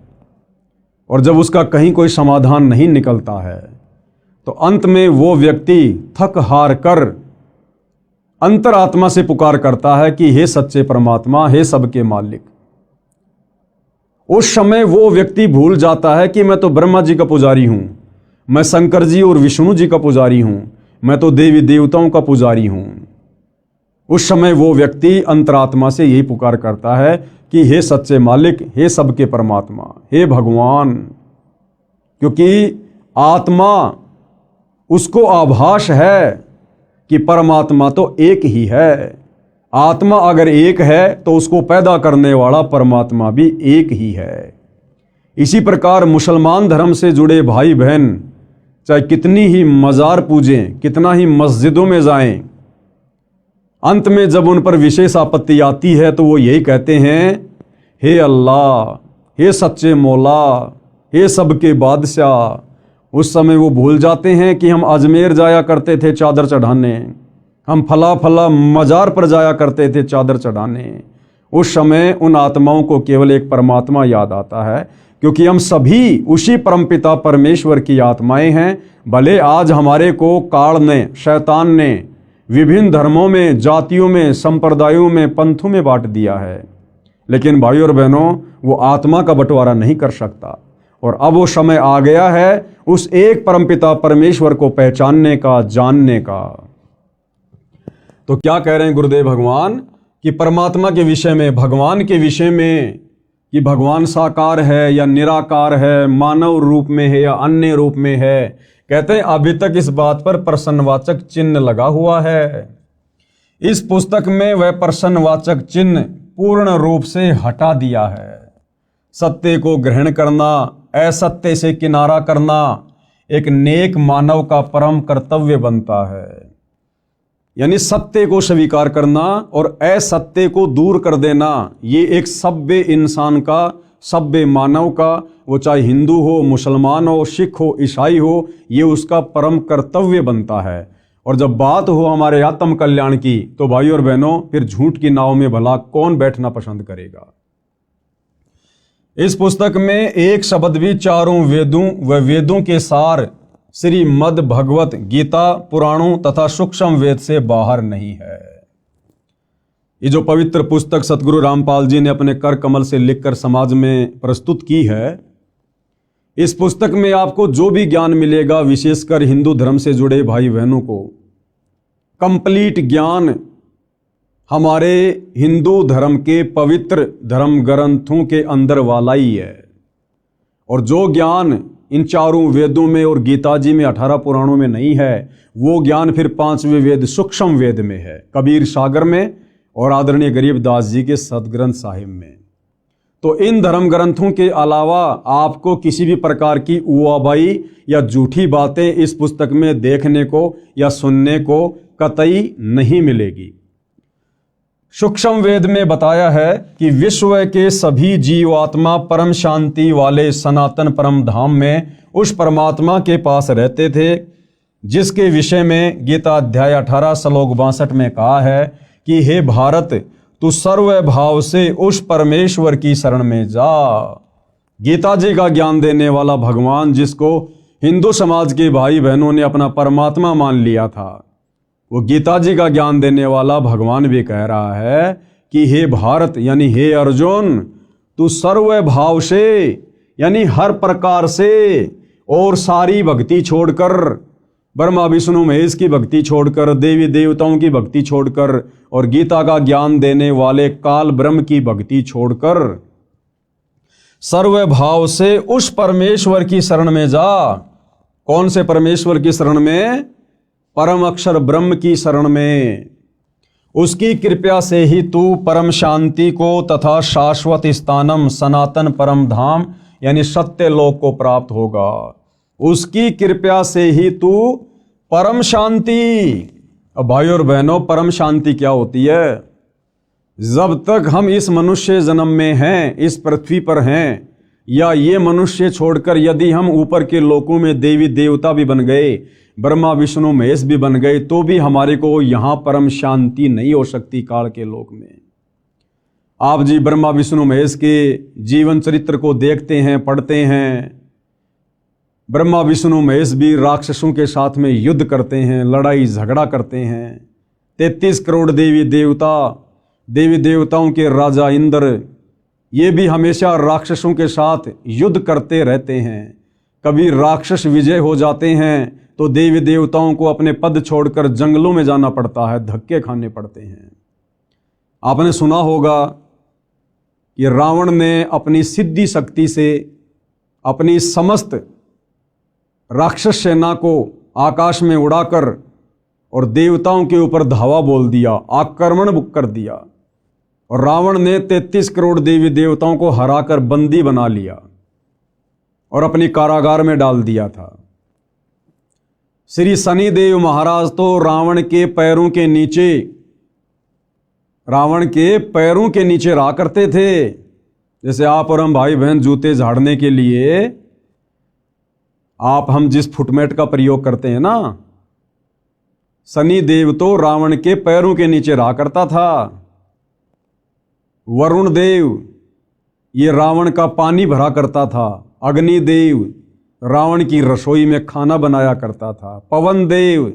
और जब उसका कहीं कोई समाधान नहीं निकलता है, तो अंत में वो व्यक्ति थक हार कर अंतरात्मा से पुकार करता है कि हे सच्चे परमात्मा, हे सबके मालिक। उस समय वो व्यक्ति भूल जाता है कि मैं तो ब्रह्मा जी का पुजारी हूं, मैं शंकर जी और विष्णु जी का पुजारी हूं, मैं तो देवी देवताओं का पुजारी हूं। उस समय वो व्यक्ति अंतरात्मा से यही पुकार करता है कि हे सच्चे मालिक, हे सबके परमात्मा, हे भगवान। क्योंकि आत्मा उसको आभास है कि परमात्मा तो एक ही है। आत्मा अगर एक है तो उसको पैदा करने वाला परमात्मा भी एक ही है। इसी प्रकार मुसलमान धर्म से जुड़े भाई बहन चाहे कितनी ही मज़ार पूजें, कितना ही मस्जिदों में जाएं, अंत में जब उन पर विशेष आपत्ति आती है तो वो यही कहते हैं, हे अल्लाह, हे सच्चे मौला, हे सबके बादशाह। उस समय वो भूल जाते हैं कि हम अजमेर जाया करते थे चादर चढ़ाने, हम फला फला मज़ार पर जाया करते थे चादर चढ़ाने। उस समय उन आत्माओं को केवल एक परमात्मा याद आता है, क्योंकि हम सभी उसी परमपिता परमेश्वर की आत्माएं हैं। भले आज हमारे को काल ने, शैतान ने विभिन्न धर्मों में, जातियों में, संप्रदायों में, पंथों में बांट दिया है, लेकिन भाइयों और बहनों, वो आत्मा का बंटवारा नहीं कर सकता। और अब वो समय आ गया है उस एक परमपिता परमेश्वर को पहचानने का, जानने का। तो क्या कह रहे हैं गुरुदेव भगवान कि परमात्मा के विषय में, भगवान के विषय में, कि भगवान साकार है या निराकार है, मानव रूप में है या अन्य रूप में है। कहते हैं अभी तक इस बात पर प्रश्नवाचक चिन्ह लगा हुआ है। इस पुस्तक में वह प्रश्नवाचक चिन्ह पूर्ण रूप से हटा दिया है। सत्य को ग्रहण करना, असत्य से किनारा करना एक नेक मानव का परम कर्तव्य बनता है। यानी सत्य को स्वीकार करना और असत्य को दूर कर देना, ये एक सभ्य इंसान का, सभ्य मानव का, वो चाहे हिंदू हो, मुसलमान हो, सिख हो, ईसाई हो, ये उसका परम कर्तव्य बनता है। और जब बात हो हमारे आत्म कल्याण की, तो भाइयों और बहनों, फिर झूठ की नाव में भला कौन बैठना पसंद करेगा। इस पुस्तक में एक शब्द भी चारों वेदों व वेदों के सार श्रीमद् भगवत गीता, पुराणों तथा सूक्ष्म वेद से बाहर नहीं है। ये जो पवित्र पुस्तक सतगुरु रामपाल जी ने अपने कर कमल से लिखकर समाज में प्रस्तुत की है, इस पुस्तक में आपको जो भी ज्ञान मिलेगा, विशेषकर हिंदू धर्म से जुड़े भाई बहनों को कंप्लीट ज्ञान हमारे हिंदू धर्म के पवित्र धर्म ग्रंथों के अंदर वाला ही है। और जो ज्ञान इन चारों वेदों में और गीता जी में 18 पुराणों में नहीं है, वो ज्ञान फिर 5वें वेद सूक्ष्म वेद में है, कबीर सागर में और आदरणीय गरीबदास जी के सदग्रंथ साहिब में। तो इन धर्म ग्रंथों के अलावा आपको किसी भी प्रकार की उवाबाई या झूठी बातें इस पुस्तक में देखने को या सुनने को कतई नहीं मिलेगी। सूक्ष्म वेद में बताया है कि विश्व के सभी जीवात्मा परम शांति वाले सनातन परम धाम में उस परमात्मा के पास रहते थे, जिसके विषय में गीता अध्याय 18 श्लोक 62 में कहा है कि हे भारत, तू सर्व भाव से उस परमेश्वर की शरण में जा। गीता जी का ज्ञान देने वाला भगवान, जिसको हिंदू समाज के भाई बहनों ने अपना परमात्मा मान लिया था, वो गीता जी का ज्ञान देने वाला भगवान भी कह रहा है कि हे भारत, यानी हे अर्जुन, तू सर्व भाव से, यानी हर प्रकार से, और सारी भक्ति छोड़कर, ब्रह्मा विष्णु महेश की भक्ति छोड़कर, देवी देवताओं की भक्ति छोड़कर, और गीता का ज्ञान देने वाले काल ब्रह्म की भक्ति छोड़कर सर्व भाव से उस परमेश्वर की शरण में जा। कौन से परमेश्वर की शरण में? परम अक्षर ब्रह्म की शरण में। उसकी कृपा से ही तू परम शांति को तथा शाश्वत स्थानम सनातन परम धाम यानी सत्य लोक को प्राप्त होगा। उसकी कृपा से ही तू परम शांति। अब भाइयों और बहनों, परम शांति क्या होती है? जब तक हम इस मनुष्य जन्म में हैं, इस पृथ्वी पर हैं, या ये मनुष्य छोड़कर यदि हम ऊपर के लोकों में देवी देवता भी बन गए, ब्रह्मा विष्णु महेश भी बन गए, तो भी हमारे को यहाँ परम शांति नहीं हो सकती काल के लोक में। आप जी ब्रह्मा विष्णु महेश के जीवन चरित्र को देखते हैं, पढ़ते हैं। ब्रह्मा विष्णु महेश भी राक्षसों के साथ में युद्ध करते हैं, लड़ाई झगड़ा करते हैं। 33 करोड़ देवी देवताओं के राजा इंद्र, ये भी हमेशा राक्षसों के साथ युद्ध करते रहते हैं। कभी राक्षस विजय हो जाते हैं तो देवी देवताओं को अपने पद छोड़कर जंगलों में जाना पड़ता है, धक्के खाने पड़ते हैं। आपने सुना होगा कि रावण ने अपनी सिद्धि शक्ति से अपनी समस्त राक्षस सेना को आकाश में उड़ाकर और देवताओं के ऊपर धावा बोल दिया, आक्रमण कर दिया, और रावण ने 33 करोड़ देवी देवताओं को हराकर बंदी बना लिया और अपनी कारागार में डाल दिया था। श्री शनिदेव महाराज तो रावण के पैरों के नीचे रहा करते थे। जैसे आप और हम भाई बहन जूते झाड़ने के लिए हम जिस फुटमेट का प्रयोग करते हैं ना, शनिदेव तो रावण के पैरों के नीचे रहा करता था। वरुण देव ये रावण का पानी भरा करता था। अग्निदेव रावण की रसोई में खाना बनाया करता था। पवन देव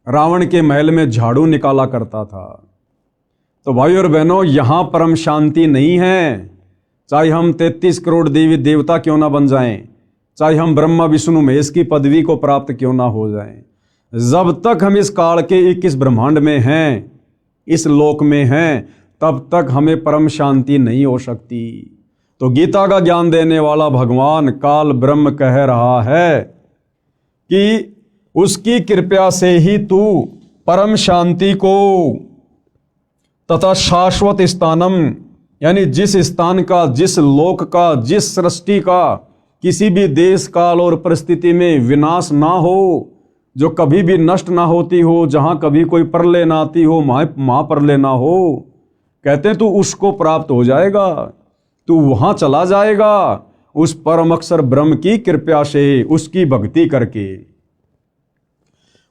रावण के महल में झाड़ू निकाला करता था। तो भाई और बहनों, यहां परम शांति नहीं है। चाहे हम 33 करोड़ देवी देवता क्यों ना बन जाएं, चाहे हम ब्रह्मा विष्णु महेश की पदवी को प्राप्त क्यों ना हो जाएं, जब तक हम इस काल के 21 ब्रह्मांड में हैं, इस लोक में हैं, तब तक हमें परम शांति नहीं हो सकती। तो गीता का ज्ञान देने वाला भगवान काल ब्रह्म कह रहा है कि उसकी कृपा से ही तू परम शांति को तथा शाश्वत स्थानम, यानी जिस स्थान का, जिस लोक का, जिस सृष्टि का किसी भी देश काल और परिस्थिति में विनाश ना हो, जो कभी भी नष्ट ना होती हो, जहां कभी कोई प्रलय ना आती हो, महाप्रलय ना हो, कहते हैं तू उसको प्राप्त हो जाएगा, तू वहां चला जाएगा उस परम अक्षर ब्रह्म की कृपा से, उसकी भक्ति करके।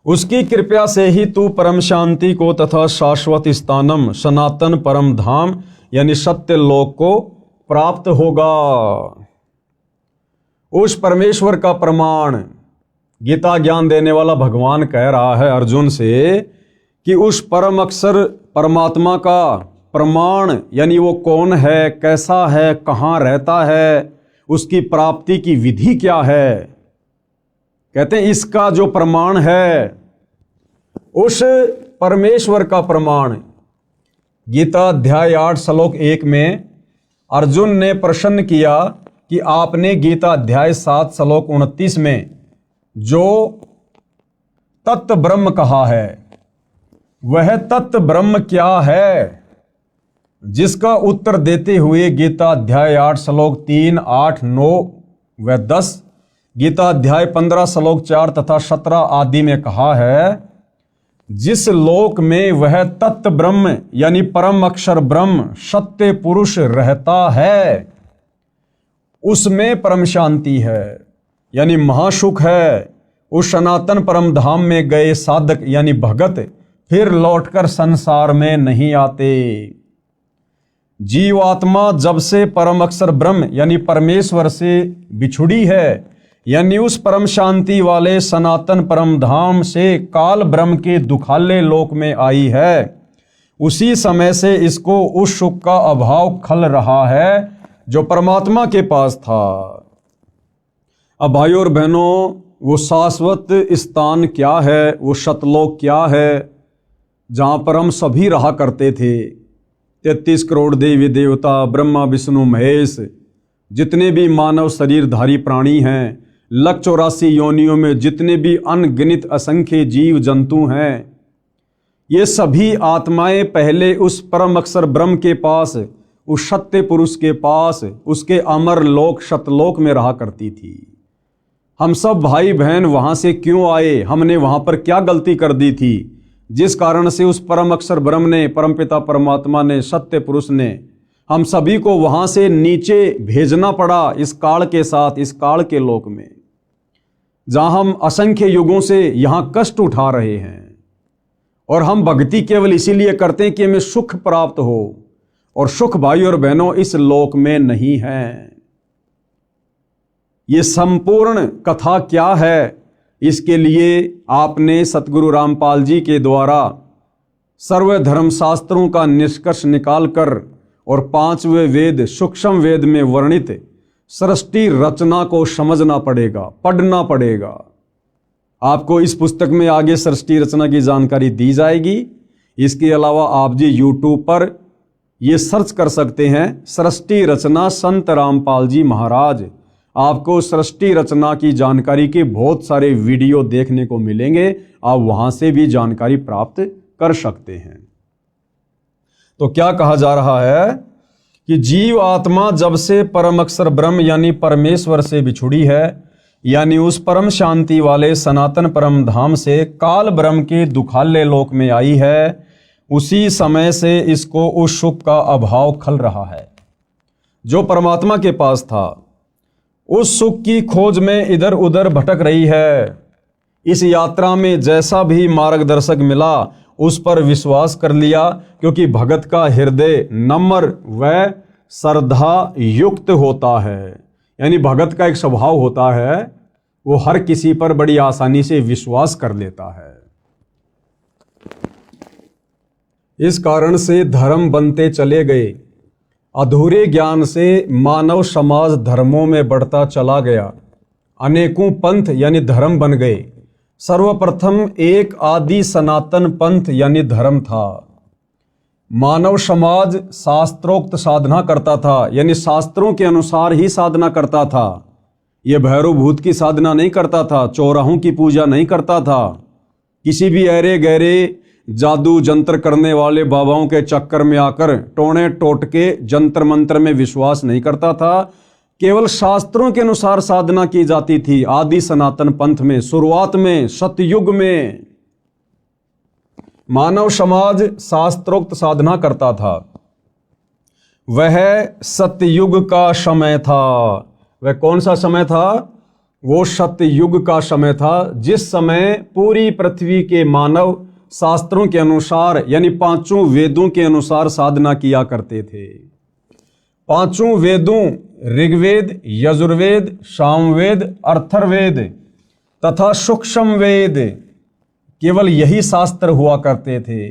उसकी कृपा से ही तू परम शांति को तथा शाश्वत स्थानम, सनातन परम धाम यानी सत्य लोक को प्राप्त होगा। उस परमेश्वर का प्रमाण गीता ज्ञान देने वाला भगवान कह रहा है अर्जुन से कि उस परम अक्षर परमात्मा का प्रमाण, यानी वो कौन है, कैसा है, कहाँ रहता है, उसकी प्राप्ति की विधि क्या है। कहते हैं इसका जो प्रमाण है, उस परमेश्वर का प्रमाण, गीता अध्याय 8 श्लोक 1 में अर्जुन ने प्रश्न किया कि आपने गीता अध्याय 7 श्लोक 29 में जो तत्व ब्रह्म कहा है, वह तत्व ब्रह्म क्या है? जिसका उत्तर देते हुए गीता अध्याय 8 श्लोक 3, 8, 9 व 10, गीता अध्याय 15 श्लोक 4 तथा 17 आदि में कहा है, जिस लोक में वह तत्व ब्रह्म यानी परम अक्षर ब्रह्म सत्य पुरुष रहता है, उसमें परम शांति है, यानी महासुख है। उस सनातन परम धाम में गए साधक यानी भगत फिर लौटकर संसार में नहीं आते। जीवात्मा जब से परम अक्षर ब्रह्म यानी परमेश्वर से बिछुड़ी है, यानी उस परम शांति वाले सनातन परम धाम से काल ब्रह्म के दुखाले लोक में आई है, उसी समय से इसको उस सुख का अभाव खल रहा है जो परमात्मा के पास था। अब भाइयों और बहनों, वो शाश्वत स्थान क्या है, वो सतलोक क्या है, जहाँ पर हम सभी रहा करते थे। 33 करोड़ देवी देवता, ब्रह्मा विष्णु महेश, जितने भी मानव शरीरधारी प्राणी हैं, 184 योनियों में जितने भी अनगिनत असंख्य जीव जंतु हैं, ये सभी आत्माएं पहले उस परम अक्षर ब्रह्म के पास, उस सत्य पुरुष के पास, उसके अमर लोक सतलोक में रहा करती थी। हम सब भाई बहन वहां से क्यों आए, हमने वहां पर क्या गलती कर दी थी, जिस कारण से उस परम अक्षर ब्रह्म ने, परमपिता परमात्मा ने, सत्य पुरुष ने हम सभी को वहां से नीचे भेजना पड़ा इस काल के साथ, इस काल के लोक में, जहां हम असंख्य युगों से यहां कष्ट उठा रहे हैं। और हम भक्ति केवल इसीलिए करते हैं कि हमें सुख प्राप्त हो, और सुख भाई और बहनों इस लोक में नहीं है। ये संपूर्ण कथा क्या है, इसके लिए आपने सतगुरु रामपाल जी के द्वारा सर्वधर्म शास्त्रों का निष्कर्ष निकालकर और 5वें वेद सूक्ष्म वेद में वर्णित सृष्टि रचना को समझना पड़ेगा, पढ़ना पड़ेगा। आपको इस पुस्तक में आगे सृष्टि रचना की जानकारी दी जाएगी। इसके अलावा आप जी YouTube पर ये सर्च कर सकते हैं, सृष्टि रचना संत रामपाल जी महाराज। आपको सृष्टि रचना की जानकारी के बहुत सारे वीडियो देखने को मिलेंगे, आप वहां से भी जानकारी प्राप्त कर सकते हैं। तो क्या कहा जा रहा है कि जीव आत्मा जब से परम अक्षर ब्रह्म यानी परमेश्वर से बिछुड़ी है, यानी उस परम शांति वाले सनातन परम धाम से काल ब्रह्म के दुखाले लोक में आई है, उसी समय से इसको उस सुख का अभाव खल रहा है जो परमात्मा के पास था। उस सुख की खोज में इधर उधर भटक रही है। इस यात्रा में जैसा भी मार्गदर्शक मिला उस पर विश्वास कर लिया, क्योंकि भगत का हृदय नम्र व श्रद्धा युक्त होता है। यानी भगत का एक स्वभाव होता है, वो हर किसी पर बड़ी आसानी से विश्वास कर लेता है। इस कारण से धर्म बनते चले गए। अधूरे ज्ञान से मानव समाज धर्मों में बढ़ता चला गया। अनेकों पंथ यानी धर्म बन गए। सर्वप्रथम एक आदि सनातन पंथ यानी धर्म था। मानव समाज शास्त्रोक्त साधना करता था, यानी शास्त्रों के अनुसार ही साधना करता था। यह भैरव भूत की साधना नहीं करता था, चौराहों की पूजा नहीं करता था, किसी भी ऐरे गहरे जादू जंत्र करने वाले बाबाओं के चक्कर में आकर टोने टोटके जंत्र मंत्र में विश्वास नहीं करता था। केवल शास्त्रों के अनुसार साधना की जाती थी। आदि सनातन पंथ में शुरुआत में सतयुग में मानव समाज शास्त्रोक्त साधना करता था। वह सतयुग का समय था। वह कौन सा समय था? वो सतयुग का समय था, जिस समय पूरी पृथ्वी के मानव शास्त्रों के अनुसार यानी पांचों वेदों के अनुसार साधना किया करते थे। पांचों वेदों ऋग्वेद, यजुर्वेद, सामवेद, अथर्ववेद तथा सूक्ष्म वेद, केवल यही शास्त्र हुआ करते थे।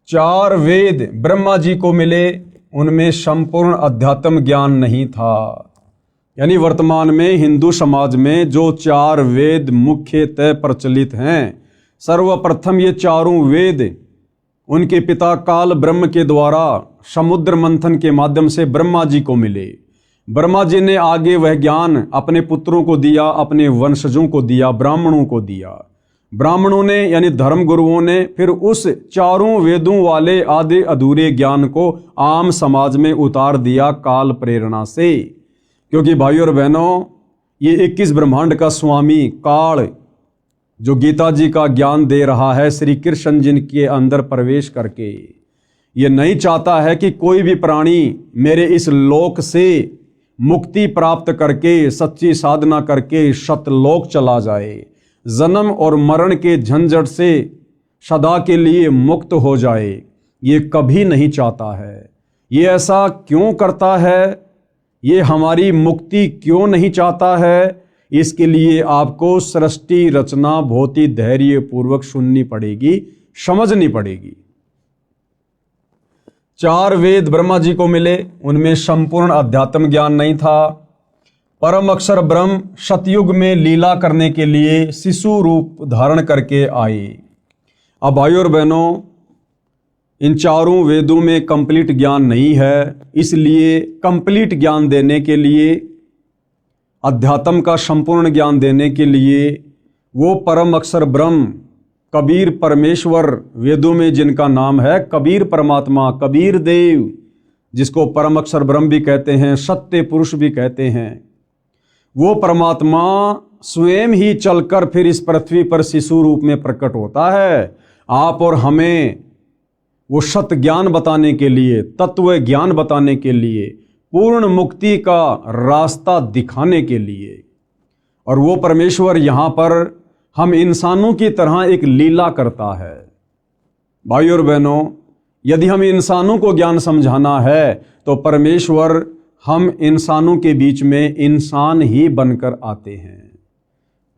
4 वेद ब्रह्मा जी को मिले, उनमें संपूर्ण अध्यात्म ज्ञान नहीं था। यानी वर्तमान में हिंदू समाज में जो 4 वेद मुख्यतः प्रचलित हैं, सर्वप्रथम ये चारों वेद उनके पिता काल ब्रह्म के द्वारा समुद्र मंथन के माध्यम से ब्रह्मा जी को मिले। ब्रह्मा जी ने आगे वह ज्ञान अपने पुत्रों को दिया, अपने वंशजों को दिया, ब्राह्मणों को दिया। ब्राह्मणों ने यानी धर्म गुरुओं ने फिर उस चारों वेदों वाले आधे अधूरे ज्ञान को आम समाज में उतार दिया काल प्रेरणा से। क्योंकि भाइयों और बहनों, ये 21 ब्रह्मांड का स्वामी काल जो गीता जी का ज्ञान दे रहा है श्री कृष्ण जी के अंदर प्रवेश करके, ये नहीं चाहता है कि कोई भी प्राणी मेरे इस लोक से मुक्ति प्राप्त करके सच्ची साधना करके सतलोक चला जाए, जन्म और मरण के झंझट से सदा के लिए मुक्त हो जाए। ये कभी नहीं चाहता है। ये ऐसा क्यों करता है? ये हमारी मुक्ति क्यों नहीं चाहता है? इसके लिए आपको सृष्टि रचना बहुत ही धैर्य पूर्वक सुननी पड़ेगी, समझनी पड़ेगी। 4 वेद ब्रह्मा जी को मिले, उनमें संपूर्ण अध्यात्म ज्ञान नहीं था। परम अक्षर ब्रह्म सतयुग में लीला करने के लिए शिशु रूप धारण करके आए। अब भाइयों और बहनों, इन चारों वेदों में कंप्लीट ज्ञान नहीं है, इसलिए कंप्लीट ज्ञान देने के लिए, अध्यात्म का संपूर्ण ज्ञान देने के लिए वो परम अक्षर ब्रह्म कबीर परमेश्वर, वेदों में जिनका नाम है कबीर परमात्मा, कबीर देव, जिसको परम अक्षर ब्रह्म भी कहते हैं, सत्य पुरुष भी कहते हैं, वो परमात्मा स्वयं ही चलकर फिर इस पृथ्वी पर शिशु रूप में प्रकट होता है। आप और हमें वो सत्य ज्ञान बताने के लिए, तत्व ज्ञान बताने के लिए, पूर्ण मुक्ति का रास्ता दिखाने के लिए। और वो परमेश्वर यहाँ पर हम इंसानों की तरह एक लीला करता है। भाइयों और बहनों, यदि हम इंसानों को ज्ञान समझाना है तो परमेश्वर हम इंसानों के बीच में इंसान ही बनकर आते हैं।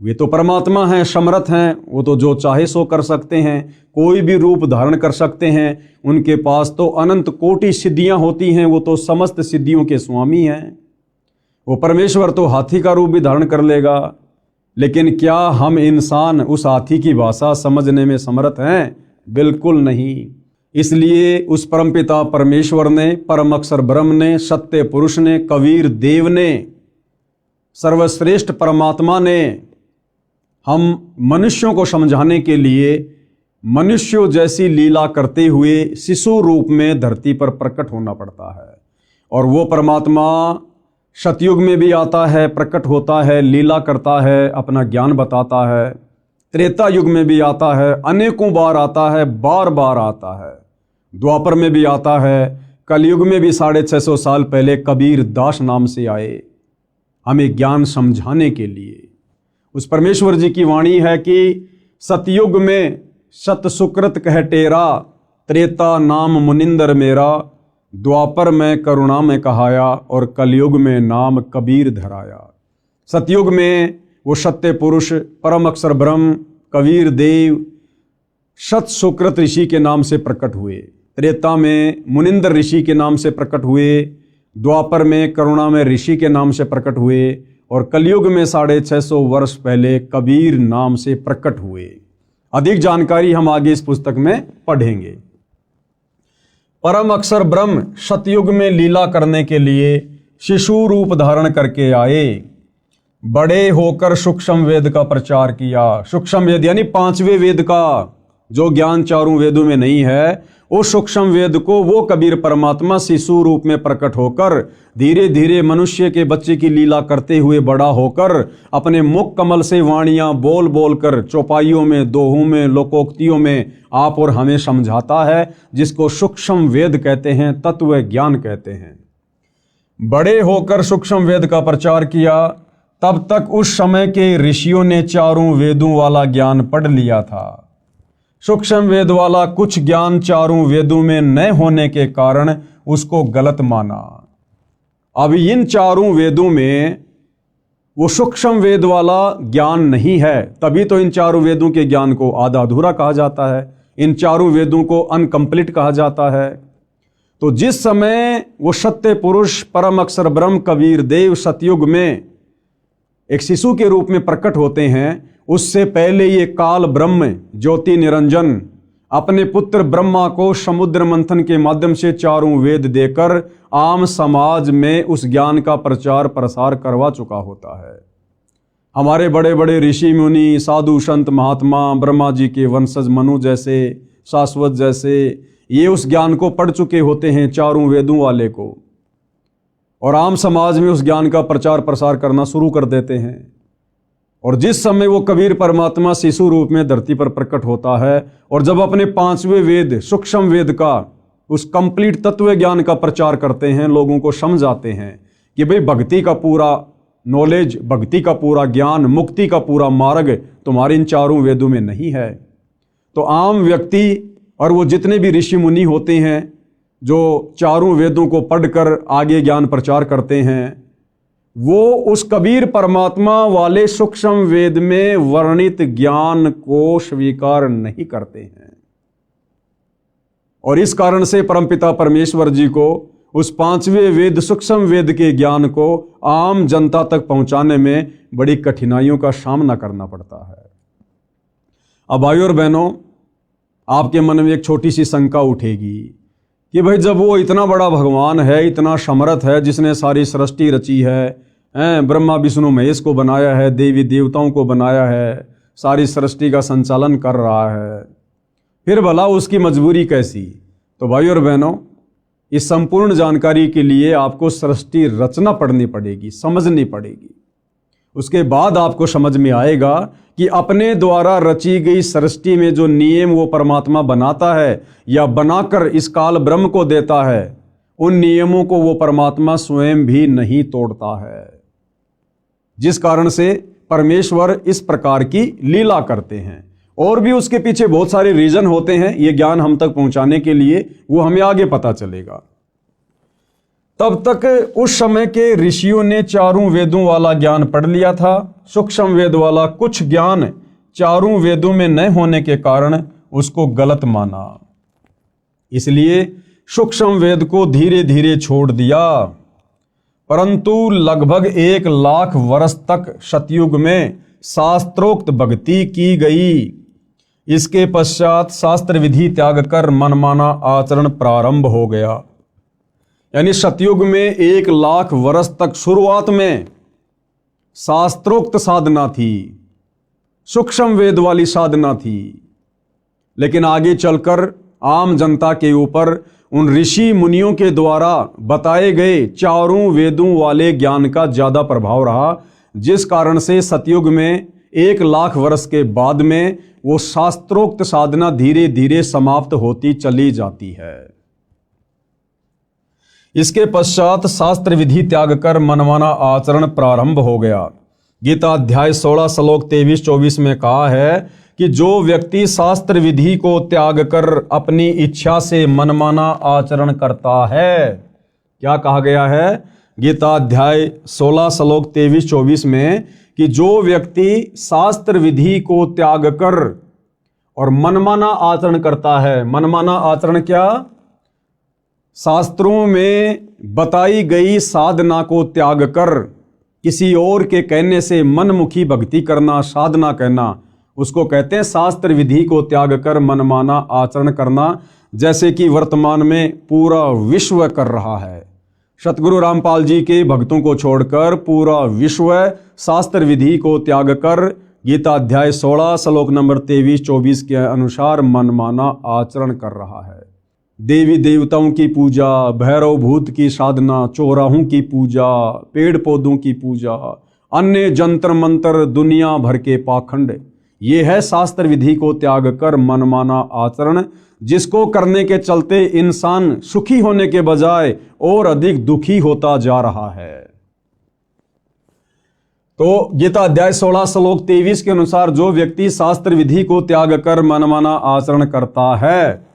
वे तो परमात्मा हैं, समर्थ हैं, वो तो जो चाहे सो कर सकते हैं, कोई भी रूप धारण कर सकते हैं। उनके पास तो अनंत कोटि सिद्धियां होती हैं, वो तो समस्त सिद्धियों के स्वामी हैं। वो परमेश्वर तो हाथी का रूप भी धारण कर लेगा, लेकिन क्या हम इंसान उस हाथी की भाषा समझने में समर्थ हैं? बिल्कुल नहीं। इसलिए उस परमपिता परमेश्वर ने, परम अक्षर ब्रह्म ने, सत्य पुरुष ने, कबीर देव ने, सर्वश्रेष्ठ परमात्मा ने हम मनुष्यों को समझाने के लिए मनुष्यों जैसी लीला करते हुए शिशु रूप में धरती पर प्रकट होना पड़ता है। और वो परमात्मा सतयुग में भी आता है, प्रकट होता है, लीला करता है, अपना ज्ञान बताता है। त्रेता युग में भी आता है, अनेकों बार आता है, बार बार आता है। द्वापर में भी आता है, कलयुग में भी 650 साल पहले कबीर दास नाम से आए हमें ज्ञान समझाने के लिए। उस परमेश्वर जी की वाणी है कि सतयुग में सत सुकृत कह टेरा, त्रेता नाम मुनिंदर मेरा, द्वापर में करुणा में कहाया और कलयुग में नाम कबीर धराया। सतयुग में वो सत्य पुरुष परम अक्षर ब्रह्म कबीर देव सत सुकृत ऋषि के नाम से प्रकट हुए, त्रेता में मुनिंदर ऋषि के नाम से प्रकट हुए, द्वापर में करुणा में ऋषि के नाम से प्रकट हुए और कलयुग में 650 वर्ष पहले कबीर नाम से प्रकट हुए। अधिक जानकारी हम आगे इस पुस्तक में पढ़ेंगे। परम अक्षर ब्रह्म सतयुग में लीला करने के लिए शिशु रूप धारण करके आए, बड़े होकर सूक्ष्म वेद का प्रचार किया। सूक्ष्म वेद यानी 5वें वेद का जो ज्ञान चारों वेदों में नहीं है, उस सूक्ष्म वेद को वो कबीर परमात्मा शिशु रूप में प्रकट होकर धीरे धीरे मनुष्य के बच्चे की लीला करते हुए बड़ा होकर अपने मुख कमल से वाणियां बोल बोल कर चौपाइयों में, दोहों में, लोकोक्तियों में आप और हमें समझाता है, जिसको सूक्ष्म वेद कहते हैं, तत्व ज्ञान कहते हैं। बड़े होकर सूक्ष्म वेद का प्रचार किया। तब तक उस समय के ऋषियों ने चारों वेदों वाला ज्ञान पढ़ लिया था। सूक्ष्म वेद वाला कुछ ज्ञान चारों वेदों में न होने के कारण उसको गलत माना। अब इन चारों वेदों में वो सूक्ष्म वेद वाला ज्ञान नहीं है, तभी तो इन चारों वेदों के ज्ञान को आधा अधूरा कहा जाता है, इन चारों वेदों को अनकंप्लीट कहा जाता है। तो जिस समय वो सत्य पुरुष परम अक्षर ब्रह्म कबीर देव सतयुग में एक शिशु के रूप में प्रकट होते हैं, उससे पहले ये काल ब्रह्म ज्योति निरंजन अपने पुत्र ब्रह्मा को समुद्र मंथन के माध्यम से चारों वेद देकर आम समाज में उस ज्ञान का प्रचार प्रसार करवा चुका होता है। हमारे बड़े बड़े ऋषि मुनि, साधु संत महात्मा, ब्रह्मा जी के वंशज मनु जैसे, शाश्वत जैसे, ये उस ज्ञान को पढ़ चुके होते हैं, चारों वेदों वाले को, और आम समाज में उस ज्ञान का प्रचार प्रसार करना शुरू कर देते हैं। और जिस समय वो कबीर परमात्मा शिशु रूप में धरती पर प्रकट होता है और जब अपने 5वें वेद सूक्ष्म वेद का उस कंप्लीट तत्व ज्ञान का प्रचार करते हैं, लोगों को समझाते हैं कि भाई भक्ति का पूरा नॉलेज, भक्ति का पूरा ज्ञान, मुक्ति का पूरा मार्ग तुम्हारे इन चारों वेदों में नहीं है। तो आम व्यक्ति और वो जितने भी ऋषि मुनि होते हैं जो चारों वेदों को पढ़कर आगे ज्ञान प्रचार करते हैं, वो उस कबीर परमात्मा वाले सूक्ष्म वेद में वर्णित ज्ञान को स्वीकार नहीं करते हैं। और इस कारण से परमपिता परमेश्वर जी को उस 5वें वेद सूक्ष्म वेद के ज्ञान को आम जनता तक पहुंचाने में बड़ी कठिनाइयों का सामना करना पड़ता है। अब भाइयों और बहनों, आपके मन में एक छोटी सी शंका उठेगी कि भाई जब वो इतना बड़ा भगवान है, इतना समर्थ है, जिसने सारी सृष्टि रची है, ब्रह्मा विष्णु महेश को बनाया है, देवी देवताओं को बनाया है, सारी सृष्टि का संचालन कर रहा है, फिर भला उसकी मजबूरी कैसी? तो भाइयों और बहनों, इस संपूर्ण जानकारी के लिए आपको सृष्टि रचना पढ़नी पड़ेगी, समझनी पड़ेगी। उसके बाद आपको समझ में आएगा कि अपने द्वारा रची गई सृष्टि में जो नियम वो परमात्मा बनाता है या बनाकर इस काल ब्रह्म को देता है, उन नियमों को वो परमात्मा स्वयं भी नहीं तोड़ता है, जिस कारण से परमेश्वर इस प्रकार की लीला करते हैं। और भी उसके पीछे बहुत सारे रीजन होते हैं, ये ज्ञान हम तक पहुंचाने के लिए, वो हमें आगे पता चलेगा। तब तक उस समय के ऋषियों ने चारों वेदों वाला ज्ञान पढ़ लिया था। सूक्ष्म वेद वाला कुछ ज्ञान चारों वेदों में न होने के कारण उसको गलत माना, इसलिए सूक्ष्म वेद को धीरे धीरे छोड़ दिया। परंतु लगभग 1 लाख वर्ष तक सतयुग में शास्त्रोक्त भक्ति की गई। इसके पश्चात शास्त्र विधि त्याग कर मनमाना आचरण प्रारंभ हो गया। यानी सतयुग में 1 लाख वर्ष तक शुरुआत में शास्त्रोक्त साधना थी, सूक्ष्म वेद वाली साधना थी, लेकिन आगे चलकर आम जनता के ऊपर उन ऋषि मुनियों के द्वारा बताए गए चारों वेदों वाले ज्ञान का ज्यादा प्रभाव रहा, जिस कारण से सतयुग में 1 लाख वर्ष के बाद में वो शास्त्रोक्त साधना धीरे धीरे समाप्त होती चली जाती है। इसके पश्चात शास्त्र विधि त्याग कर मनमाना आचरण प्रारंभ हो गया। गीता अध्याय 16 श्लोक 23-24 में कहा है कि जो व्यक्ति शास्त्र विधि को त्याग कर अपनी इच्छा से मनमाना आचरण करता है, क्या कहा गया है गीता अध्याय 16 श्लोक 23-24 में, कि जो व्यक्ति शास्त्र विधि को त्याग कर और मनमाना आचरण करता है। मनमाना आचरण क्या? शास्त्रों में बताई गई साधना को त्याग कर किसी और के कहने से मनमुखी भक्ति करना, साधना कहना, उसको कहते हैं शास्त्र विधि को त्याग कर मनमाना आचरण करना, जैसे कि वर्तमान में पूरा विश्व कर रहा है। सतगुरु रामपाल जी के भक्तों को छोड़कर पूरा विश्व शास्त्र विधि को त्याग कर गीता अध्याय 16 श्लोक नंबर 23-24 के अनुसार मनमाना आचरण कर रहा है। देवी देवताओं की पूजा, भैरव भूत की साधना, चौराहों की पूजा, पेड़ पौधों की पूजा, अन्य जंतर मंत्र, दुनिया भर के पाखंड, ये है शास्त्र विधि को त्याग कर मनमाना आचरण, जिसको करने के चलते इंसान सुखी होने के बजाय और अधिक दुखी होता जा रहा है। तो गीता अध्याय 16 श्लोक 23 के अनुसार जो व्यक्ति शास्त्र विधि को त्याग कर मनमाना आचरण करता है,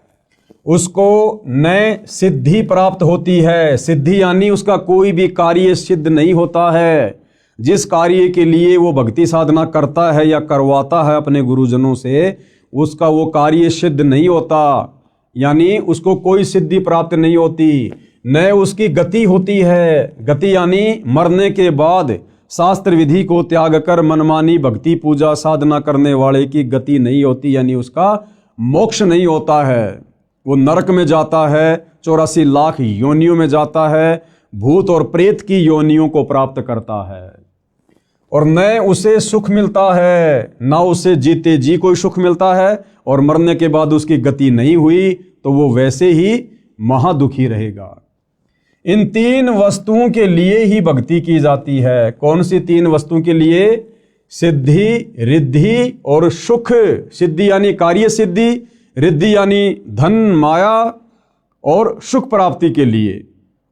उसको नए सिद्धि प्राप्त होती है। सिद्धि यानी उसका कोई भी कार्य सिद्ध नहीं होता है। जिस कार्य के लिए वो भक्ति साधना करता है या करवाता है अपने गुरुजनों से, उसका वो कार्य सिद्ध नहीं होता, यानी उसको कोई सिद्धि प्राप्त नहीं होती, न उसकी गति होती है। गति यानी मरने के बाद शास्त्र विधि को त्याग कर मनमानी भक्ति पूजा साधना करने वाले की गति नहीं होती, यानी उसका मोक्ष नहीं होता है। वो नरक में जाता है, 84 लाख योनियों में जाता है, भूत और प्रेत की योनियों को प्राप्त करता है, और न उसे सुख मिलता है, ना उसे जीते जी कोई सुख मिलता है, और मरने के बाद उसकी गति नहीं हुई तो वो वैसे ही महादुखी रहेगा। इन 3 वस्तुओं के लिए ही भक्ति की जाती है। कौन सी 3 वस्तुओं के लिए? सिद्धि, रिद्धि और सुख। सिद्धि यानी कार्य सिद्धि, रिद्धि यानी धन माया और सुख प्राप्ति के लिए।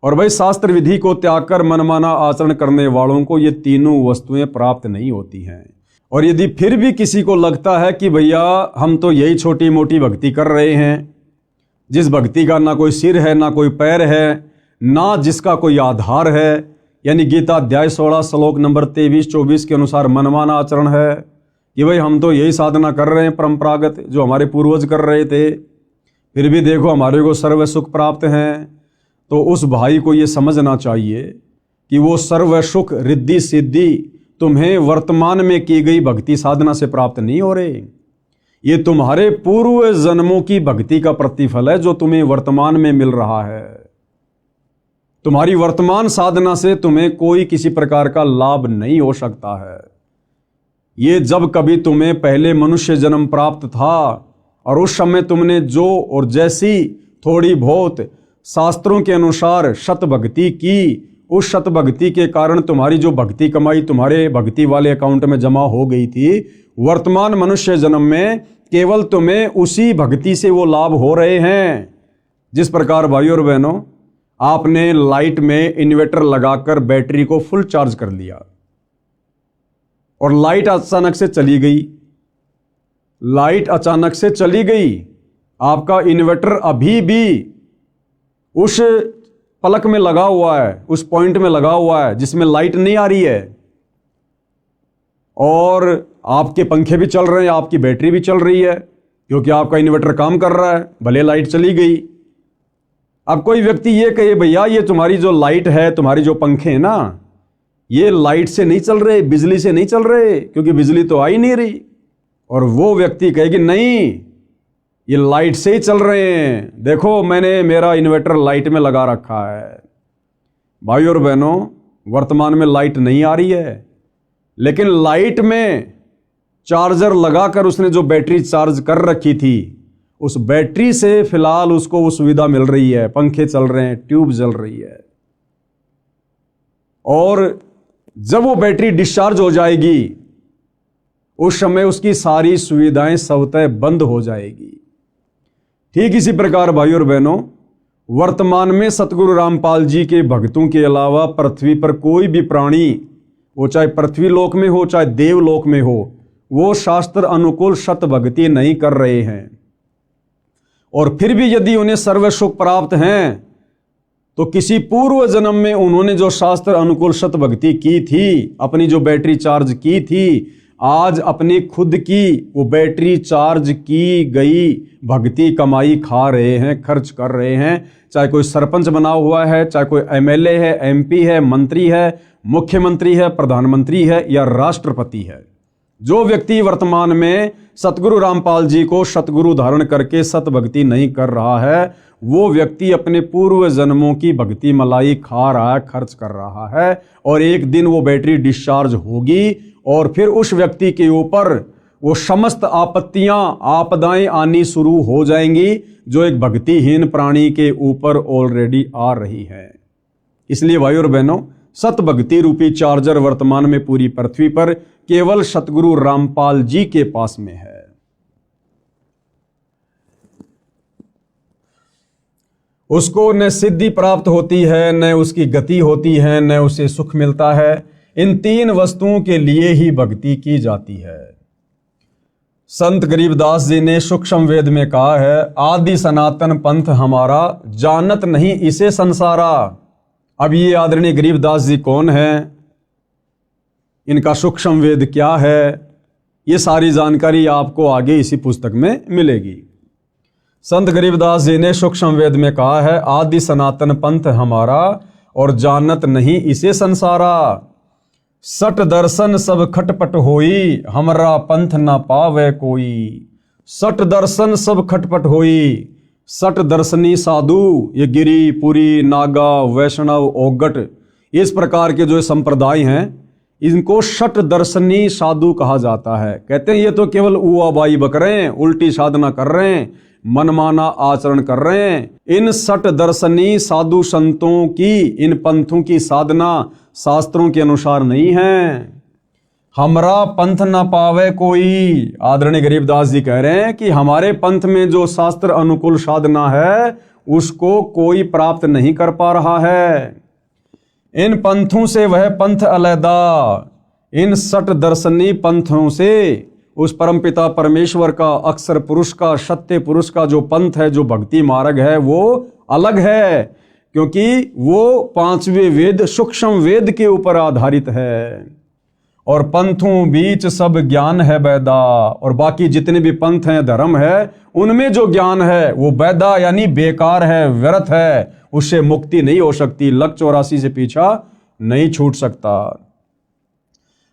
और भाई शास्त्र विधि को त्याग कर मनमाना आचरण करने वालों को ये तीनों वस्तुएं प्राप्त नहीं होती हैं। और यदि फिर भी किसी को लगता है कि भैया हम तो यही छोटी मोटी भक्ति कर रहे हैं, जिस भक्ति का ना कोई सिर है, ना कोई पैर है, ना जिसका कोई आधार है, यानी गीता अध्याय 16 श्लोक नंबर 23-24 के अनुसार मनमाना आचरण है कि भाई हम तो यही साधना कर रहे हैं परंपरागत जो हमारे पूर्वज कर रहे थे, फिर भी देखो हमारे को सर्व सुख प्राप्त हैं, तो उस भाई को ये समझना चाहिए कि वो सर्व सुख रिद्धि सिद्धि तुम्हें वर्तमान में की गई भक्ति साधना से प्राप्त नहीं हो रहे। ये तुम्हारे पूर्व जन्मों की भक्ति का प्रतिफल है जो तुम्हें वर्तमान में मिल रहा है। तुम्हारी वर्तमान साधना से तुम्हें कोई किसी प्रकार का लाभ नहीं हो सकता है। ये जब कभी तुम्हें पहले मनुष्य जन्म प्राप्त था और उस समय तुमने जो और जैसी थोड़ी बहुत शास्त्रों के अनुसार सत भक्ति की, उस सत भक्ति के कारण तुम्हारी जो भक्ति कमाई तुम्हारे भक्ति वाले अकाउंट में जमा हो गई थी, वर्तमान मनुष्य जन्म में केवल तुम्हें उसी भक्ति से वो लाभ हो रहे हैं। जिस प्रकार भाइयों और बहनों, आपने लाइट में इन्वर्टर लगाकर बैटरी को फुल चार्ज कर लिया और लाइट अचानक से चली गई, लाइट अचानक से चली गई, आपका इन्वर्टर अभी भी उस पलक में लगा हुआ है, उस पॉइंट में लगा हुआ है जिसमें लाइट नहीं आ रही है, और आपके पंखे भी चल रहे हैं, आपकी बैटरी भी चल रही है, क्योंकि आपका इन्वर्टर काम कर रहा है, भले लाइट चली गई। अब कोई व्यक्ति ये कहे भैया ये तुम्हारी जो लाइट है, तुम्हारी जो पंखे हैं ना, ये लाइट से नहीं चल रहे, बिजली से नहीं चल रहे, क्योंकि बिजली तो आ ही नहीं रही। और वो व्यक्ति कहेगी नहीं, ये लाइट से ही चल रहे हैं, देखो मैंने मेरा इन्वर्टर लाइट में लगा रखा है। भाइयों और बहनों, वर्तमान में लाइट नहीं आ रही है, लेकिन लाइट में चार्जर लगाकर उसने जो बैटरी चार्ज कर रखी थी, उस बैटरी से फिलहाल उसको वो सुविधा मिल रही है, पंखे चल रहे हैं, ट्यूब जल रही है। और जब वो बैटरी डिस्चार्ज हो जाएगी, उस समय उसकी सारी सुविधाएं स्वतः बंद हो जाएगी। ठीक इसी प्रकार भाइयों और बहनों, वर्तमान में सतगुरु रामपाल जी के भक्तों के अलावा पृथ्वी पर कोई भी प्राणी, वो चाहे पृथ्वी लोक में हो चाहे देवलोक में हो, वो शास्त्र अनुकूल सत भक्ति नहीं कर रहे हैं। और फिर भी यदि उन्हें सर्व सुख प्राप्त हैं, तो किसी पूर्व जन्म में उन्होंने जो शास्त्र अनुकूल सत भक्ति की थी, अपनी जो बैटरी चार्ज की थी, आज अपनी खुद की वो बैटरी चार्ज की गई भक्ति कमाई खा रहे हैं, खर्च कर रहे हैं। चाहे कोई सरपंच बना हुआ है, चाहे कोई एमएलए है, एमपी है, मंत्री है, मुख्यमंत्री है, प्रधानमंत्री है या राष्ट्रपति है, जो व्यक्ति वर्तमान में सतगुरु रामपाल जी को सतगुरु धारण करके सत भक्ति नहीं कर रहा है, वो व्यक्ति अपने पूर्व जन्मों की भक्ति मलाई खा रहा है, खर्च कर रहा है। और एक दिन वो बैटरी डिस्चार्ज होगी और फिर उस व्यक्ति के ऊपर वो समस्त आपत्तियां, आपदाएं आनी शुरू हो जाएंगी, जो एक भक्तिहीन प्राणी के ऊपर ऑलरेडी आ रही है। इसलिए भाइयों और बहनों, सत भक्ति रूपी चार्जर वर्तमान में पूरी पृथ्वी पर केवल सतगुरु रामपाल जी के पास में है। उसको न सिद्धि प्राप्त होती है, न उसकी गति होती है, न उसे सुख मिलता है। इन तीन वस्तुओं के लिए ही भक्ति की जाती है। संत गरीबदास जी ने सूक्ष्म वेद में कहा है, आदि सनातन पंथ हमारा, जानत नहीं इसे संसारा। अब ये आदरणीय गरीबदास जी कौन है, इनका सूक्ष्म वेद क्या है, ये सारी जानकारी आपको आगे इसी पुस्तक में मिलेगी। संत गरीबदास जी ने सूक्ष्म वेद में कहा है, आदि सनातन पंथ हमारा और जानत नहीं इसे संसारा। सट दर्शन सब खटपट होई, हमरा पंथ ना पावे कोई। सट दर्शन सब खटपट होई, सट दर्शनी साधु, ये गिरी, पुरी, नागा, वैष्णव, ओगट, इस प्रकार के जो संप्रदाय हैं, इनको सट दर्शनी साधु कहा जाता है। कहते हैं ये तो केवल उआबाई बक रहे हैं, उल्टी साधना कर रहे हैं, मनमाना आचरण कर रहे हैं। इन सट दर्शनी साधु संतों की, इन पंथों की साधना शास्त्रों के अनुसार नहीं है। हमरा पंथ ना पावे कोई। आदरणीय गरीबदास जी कह रहे हैं कि हमारे पंथ में जो शास्त्र अनुकूल साधना है, उसको कोई प्राप्त नहीं कर पा रहा है। इन पंथों से वह पंथ अलैदा, इन सट दर्शनी पंथों से उस परमपिता परमेश्वर का, अक्षर पुरुष का, सत्य पुरुष का जो पंथ है, जो भक्ति मार्ग है, वो अलग है, क्योंकि वो पांचवें वेद सूक्ष्म वेद के ऊपर आधारित है। और पंथों बीच सब ज्ञान है बैदा, और बाकी जितने भी पंथ हैं, धर्म है, उनमें जो ज्ञान है वो बैदा यानी बेकार है, व्यर्थ है, उससे मुक्ति नहीं हो सकती, लक 84 से पीछा नहीं छूट सकता।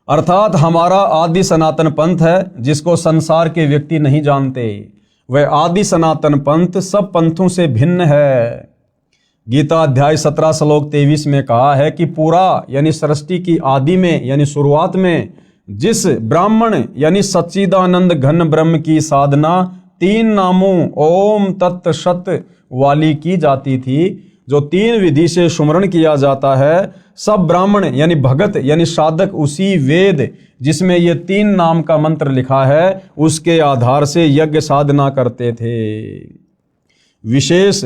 अर्थात हमारा आदि सनातन पंथ है, जिसको संसार के व्यक्ति नहीं जानते। वह आदि सनातन पंथ सब पंथों से भिन्न है। गीता अध्याय 17 श्लोक 23 में कहा है कि पूरा यानी सृष्टि की आदि में यानी शुरुआत में जिस ब्राह्मण यानी सच्चिदानंद घन ब्रह्म की साधना 3 नामों ओम तत् सत वाली की जाती थी, जो 3 विधि से सुमरण किया जाता है, सब ब्राह्मण यानी भगत यानी साधक उसी वेद जिसमें ये 3 नाम का मंत्र लिखा है उसके आधार से यज्ञ साधना करते थे। विशेष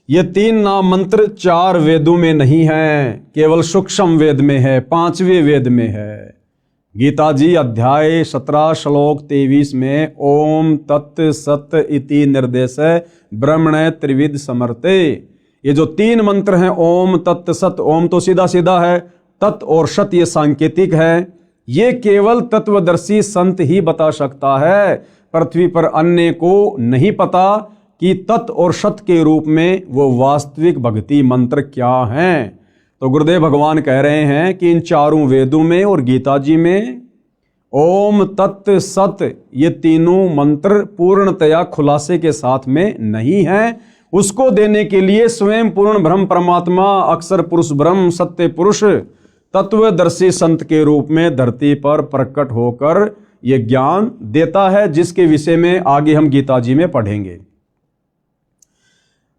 ये 3 नाम मंत्र 4 वेदों में नहीं है, केवल सूक्ष्म वेद में है, 5वें वेद में है। गीता जी अध्याय 17 श्लोक 23 में ओम तत् सत इति निर्देश ब्रह्मण त्रिविध समर्थे, ये जो 3 मंत्र हैं ओम तत् सत, ओम तो सीधा सीधा है, तत् और सत ये सांकेतिक है। ये केवल तत्वदर्शी संत ही बता सकता है, पृथ्वी पर अन्य को नहीं पता कि तत् और सत के रूप में वो वास्तविक भक्ति मंत्र क्या हैं। तो गुरुदेव भगवान कह रहे हैं कि इन 4 वेदों में और गीता जी में ओम तत् सत ये तीनों मंत्र पूर्णतया खुलासे के साथ में नहीं है। उसको देने के लिए स्वयं पूर्ण ब्रह्म परमात्मा अक्षर पुरुष ब्रह्म सत्य पुरुष तत्वदर्शी संत के रूप में धरती पर प्रकट होकर ये ज्ञान देता है, जिसके विषय में आगे हम गीता जी में पढ़ेंगे।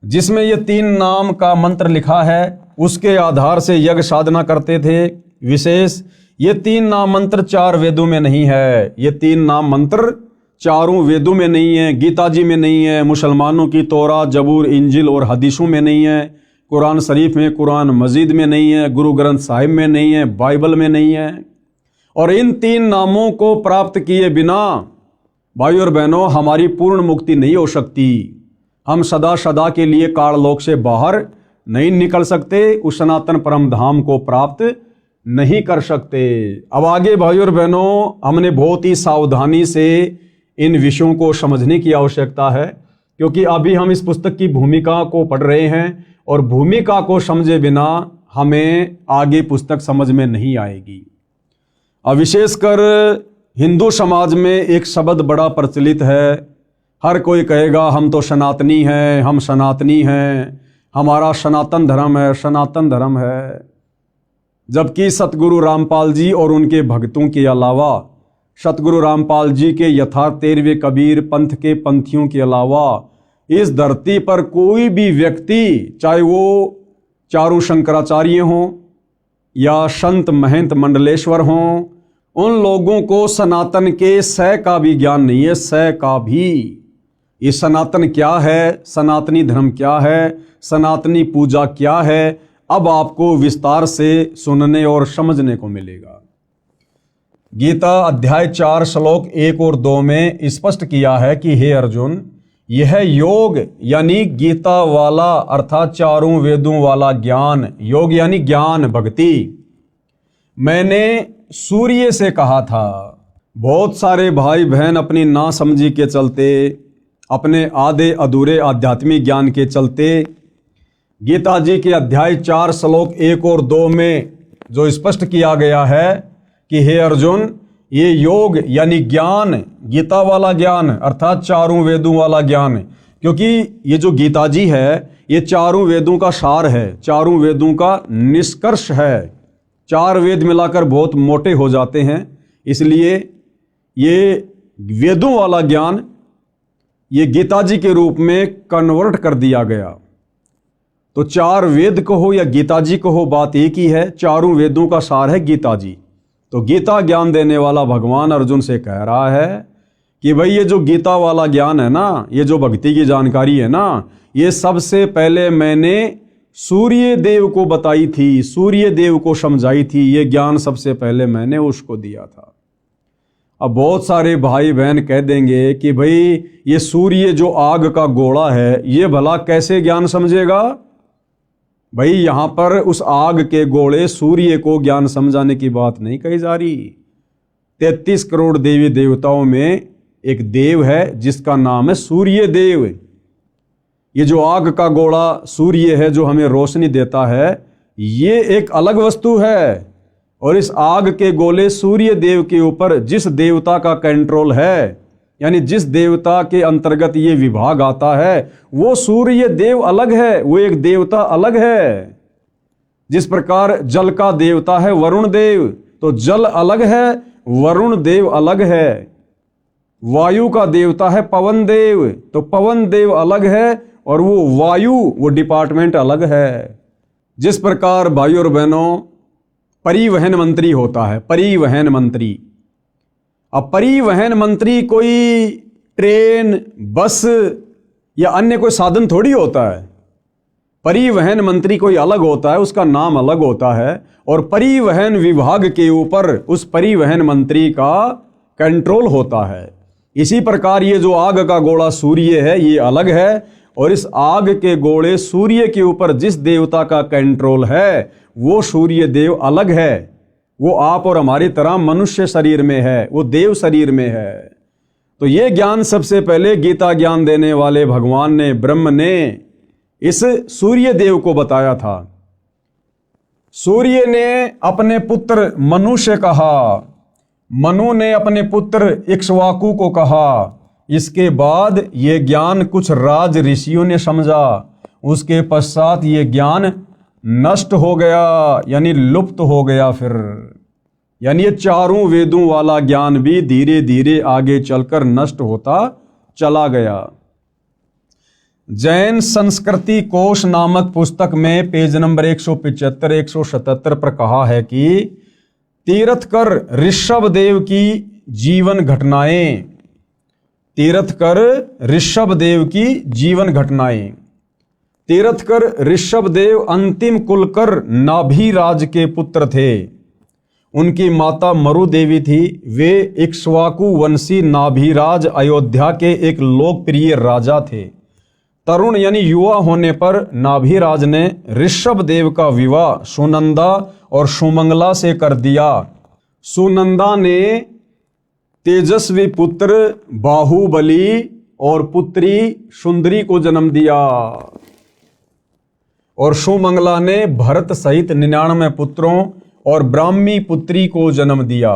जिसमें ये 3 नाम का मंत्र लिखा है उसके आधार से यज्ञ साधना करते थे। विशेष ये 3 नाम मंत्र 4 वेदों में नहीं है, ये 3 नाम मंत्र 4 वेदों में नहीं है, गीता जी में नहीं है, मुसलमानों की तौरा जबूर इंजिल और हदीसों में नहीं है, कुरान शरीफ में, कुरान मजीद में नहीं है, गुरु ग्रंथ साहिब में नहीं है, बाइबल में नहीं है। और इन 3 नामों को प्राप्त किए बिना भाई और बहनों हमारी पूर्ण मुक्ति नहीं हो सकती। हम सदा सदा के लिए काललोक से बाहर नहीं निकल सकते, उस सनातन परम धाम को प्राप्त नहीं कर सकते। अब आगे भाई और बहनों हमने बहुत ही सावधानी से इन विषयों को समझने की आवश्यकता है, क्योंकि अभी हम इस पुस्तक की भूमिका को पढ़ रहे हैं और भूमिका को समझे बिना हमें आगे पुस्तक समझ में नहीं आएगी। अब विशेषकर हिंदू समाज में एक शब्द बड़ा प्रचलित है, हर कोई कहेगा हम तो सनातनी हैं, हम सनातनी हैं, हमारा सनातन धर्म है, सनातन धर्म है। जबकि सतगुरु रामपाल जी और उनके भक्तों के अलावा, सतगुरु रामपाल जी के यथार्थ 13वें कबीर पंथ के पंथियों के अलावा इस धरती पर कोई भी व्यक्ति, चाहे वो चारों शंकराचार्य हों या संत महंत मंडलेश्वर हों, उन लोगों को सनातन के स का भी ज्ञान नहीं है, स का भी। ये सनातन क्या है, सनातनी धर्म क्या है, सनातनी पूजा क्या है, अब आपको विस्तार से सुनने और समझने को मिलेगा। गीता अध्याय 4 श्लोक 1 और 2 में स्पष्ट किया है कि हे अर्जुन, यह योग यानी गीता वाला अर्थात 4 वेदों वाला ज्ञान, योग यानी ज्ञान भक्ति, मैंने सूर्य से कहा था। बहुत सारे भाई बहन अपनी नासमझी के चलते, अपने आधे अधूरे आध्यात्मिक ज्ञान के चलते गीता जी के अध्याय 4 श्लोक 1 और 2 में जो स्पष्ट किया गया है कि हे अर्जुन, ये योग यानी ज्ञान, गीता वाला ज्ञान अर्थात 4 वेदों वाला ज्ञान, क्योंकि ये जो गीता जी है ये 4 वेदों का सार है, 4 वेदों का निष्कर्ष है। 4 वेद मिलाकर बहुत मोटे हो जाते हैं, इसलिए ये वेदों वाला ज्ञान ये गीता जी के रूप में कन्वर्ट कर दिया गया। तो 4 वेद कहो या गीता जी कहो, बात एक ही है, 4 वेदों का सार है गीता जी। तो गीता ज्ञान देने वाला भगवान अर्जुन से कह रहा है कि भाई ये जो गीता वाला ज्ञान है ना, ये जो भक्ति की जानकारी है ना, ये सबसे पहले मैंने सूर्य देव को बताई थी, सूर्य देव को समझाई थी, ये ज्ञान सबसे पहले मैंने उसको दिया था। अब बहुत सारे भाई बहन कह देंगे कि भाई ये सूर्य जो आग का गोला है ये भला कैसे ज्ञान समझेगा। भाई यहां पर उस आग के गोले सूर्य को ज्ञान समझाने की बात नहीं कही जा रही। 33 करोड़ देवी देवताओं में एक देव है जिसका नाम है सूर्य देव। ये जो आग का गोला सूर्य है जो हमें रोशनी देता है, ये एक अलग वस्तु है। और इस आग के गोले सूर्य देव के ऊपर जिस देवता का कंट्रोल है, यानी जिस देवता के अंतर्गत ये विभाग आता है, वो सूर्य देव अलग है, वो एक देवता अलग है। जिस प्रकार जल का देवता है वरुण देव, तो जल अलग है, वरुण देव अलग है। वायु का देवता है पवन देव, तो पवन देव अलग है, और वो वायु, वो डिपार्टमेंट अलग है। जिस प्रकार भाई और बहनों परिवहन मंत्री होता है, परिवहन मंत्री, अब परिवहन मंत्री कोई ट्रेन, बस या अन्य कोई साधन थोड़ी होता है। परिवहन मंत्री कोई अलग होता है, उसका नाम अलग होता है, और परिवहन विभाग के ऊपर उस परिवहन मंत्री का कंट्रोल होता है। इसी प्रकार ये जो आग का गोला सूर्य है, ये अलग है, और इस आग के गोले सूर्य के ऊपर जिस देवता का कंट्रोल है वो सूर्य देव अलग है। वो आप और हमारी तरह मनुष्य शरीर में है, वो देव शरीर में है। तो ये ज्ञान सबसे पहले गीता ज्ञान देने वाले भगवान ने, ब्रह्म ने इस सूर्य देव को बताया था। सूर्य ने अपने पुत्र मनु से कहा, मनु ने अपने पुत्र इक्ष्वाकु को कहा। इसके बाद ये ज्ञान कुछ राज ऋषियों ने समझा, उसके पश्चात ये ज्ञान नष्ट हो गया, यानी लुप्त हो गया। फिर यानी ये चारों वेदों वाला ज्ञान भी धीरे धीरे आगे चलकर नष्ट होता चला गया। जैन संस्कृति कोश नामक पुस्तक में पेज नंबर 175 177 पर कहा है कि तीर्थकर ऋषभदेव की जीवन घटनाएं, तीर्थकर ऋषभदेव की जीवन घटनाएं। तीर्थकर ऋषभदेव अंतिम कुलकर नाभिराज के पुत्र थे। उनकी माता मरु देवी थी। वे इक्ष्वाकु वंशी नाभिराज अयोध्या के एक लोकप्रिय राजा थे। तरुण यानी युवा होने पर नाभिराज ने ऋषभदेव का विवाह सुनंदा और सुमंगला से कर दिया। सुनंदा ने तेजस्वी पुत्र बाहुबली और पुत्री सुंदरी को जन्म दिया, और सुमंगला ने भरत सहित 99 पुत्रों और ब्राह्मी पुत्री को जन्म दिया।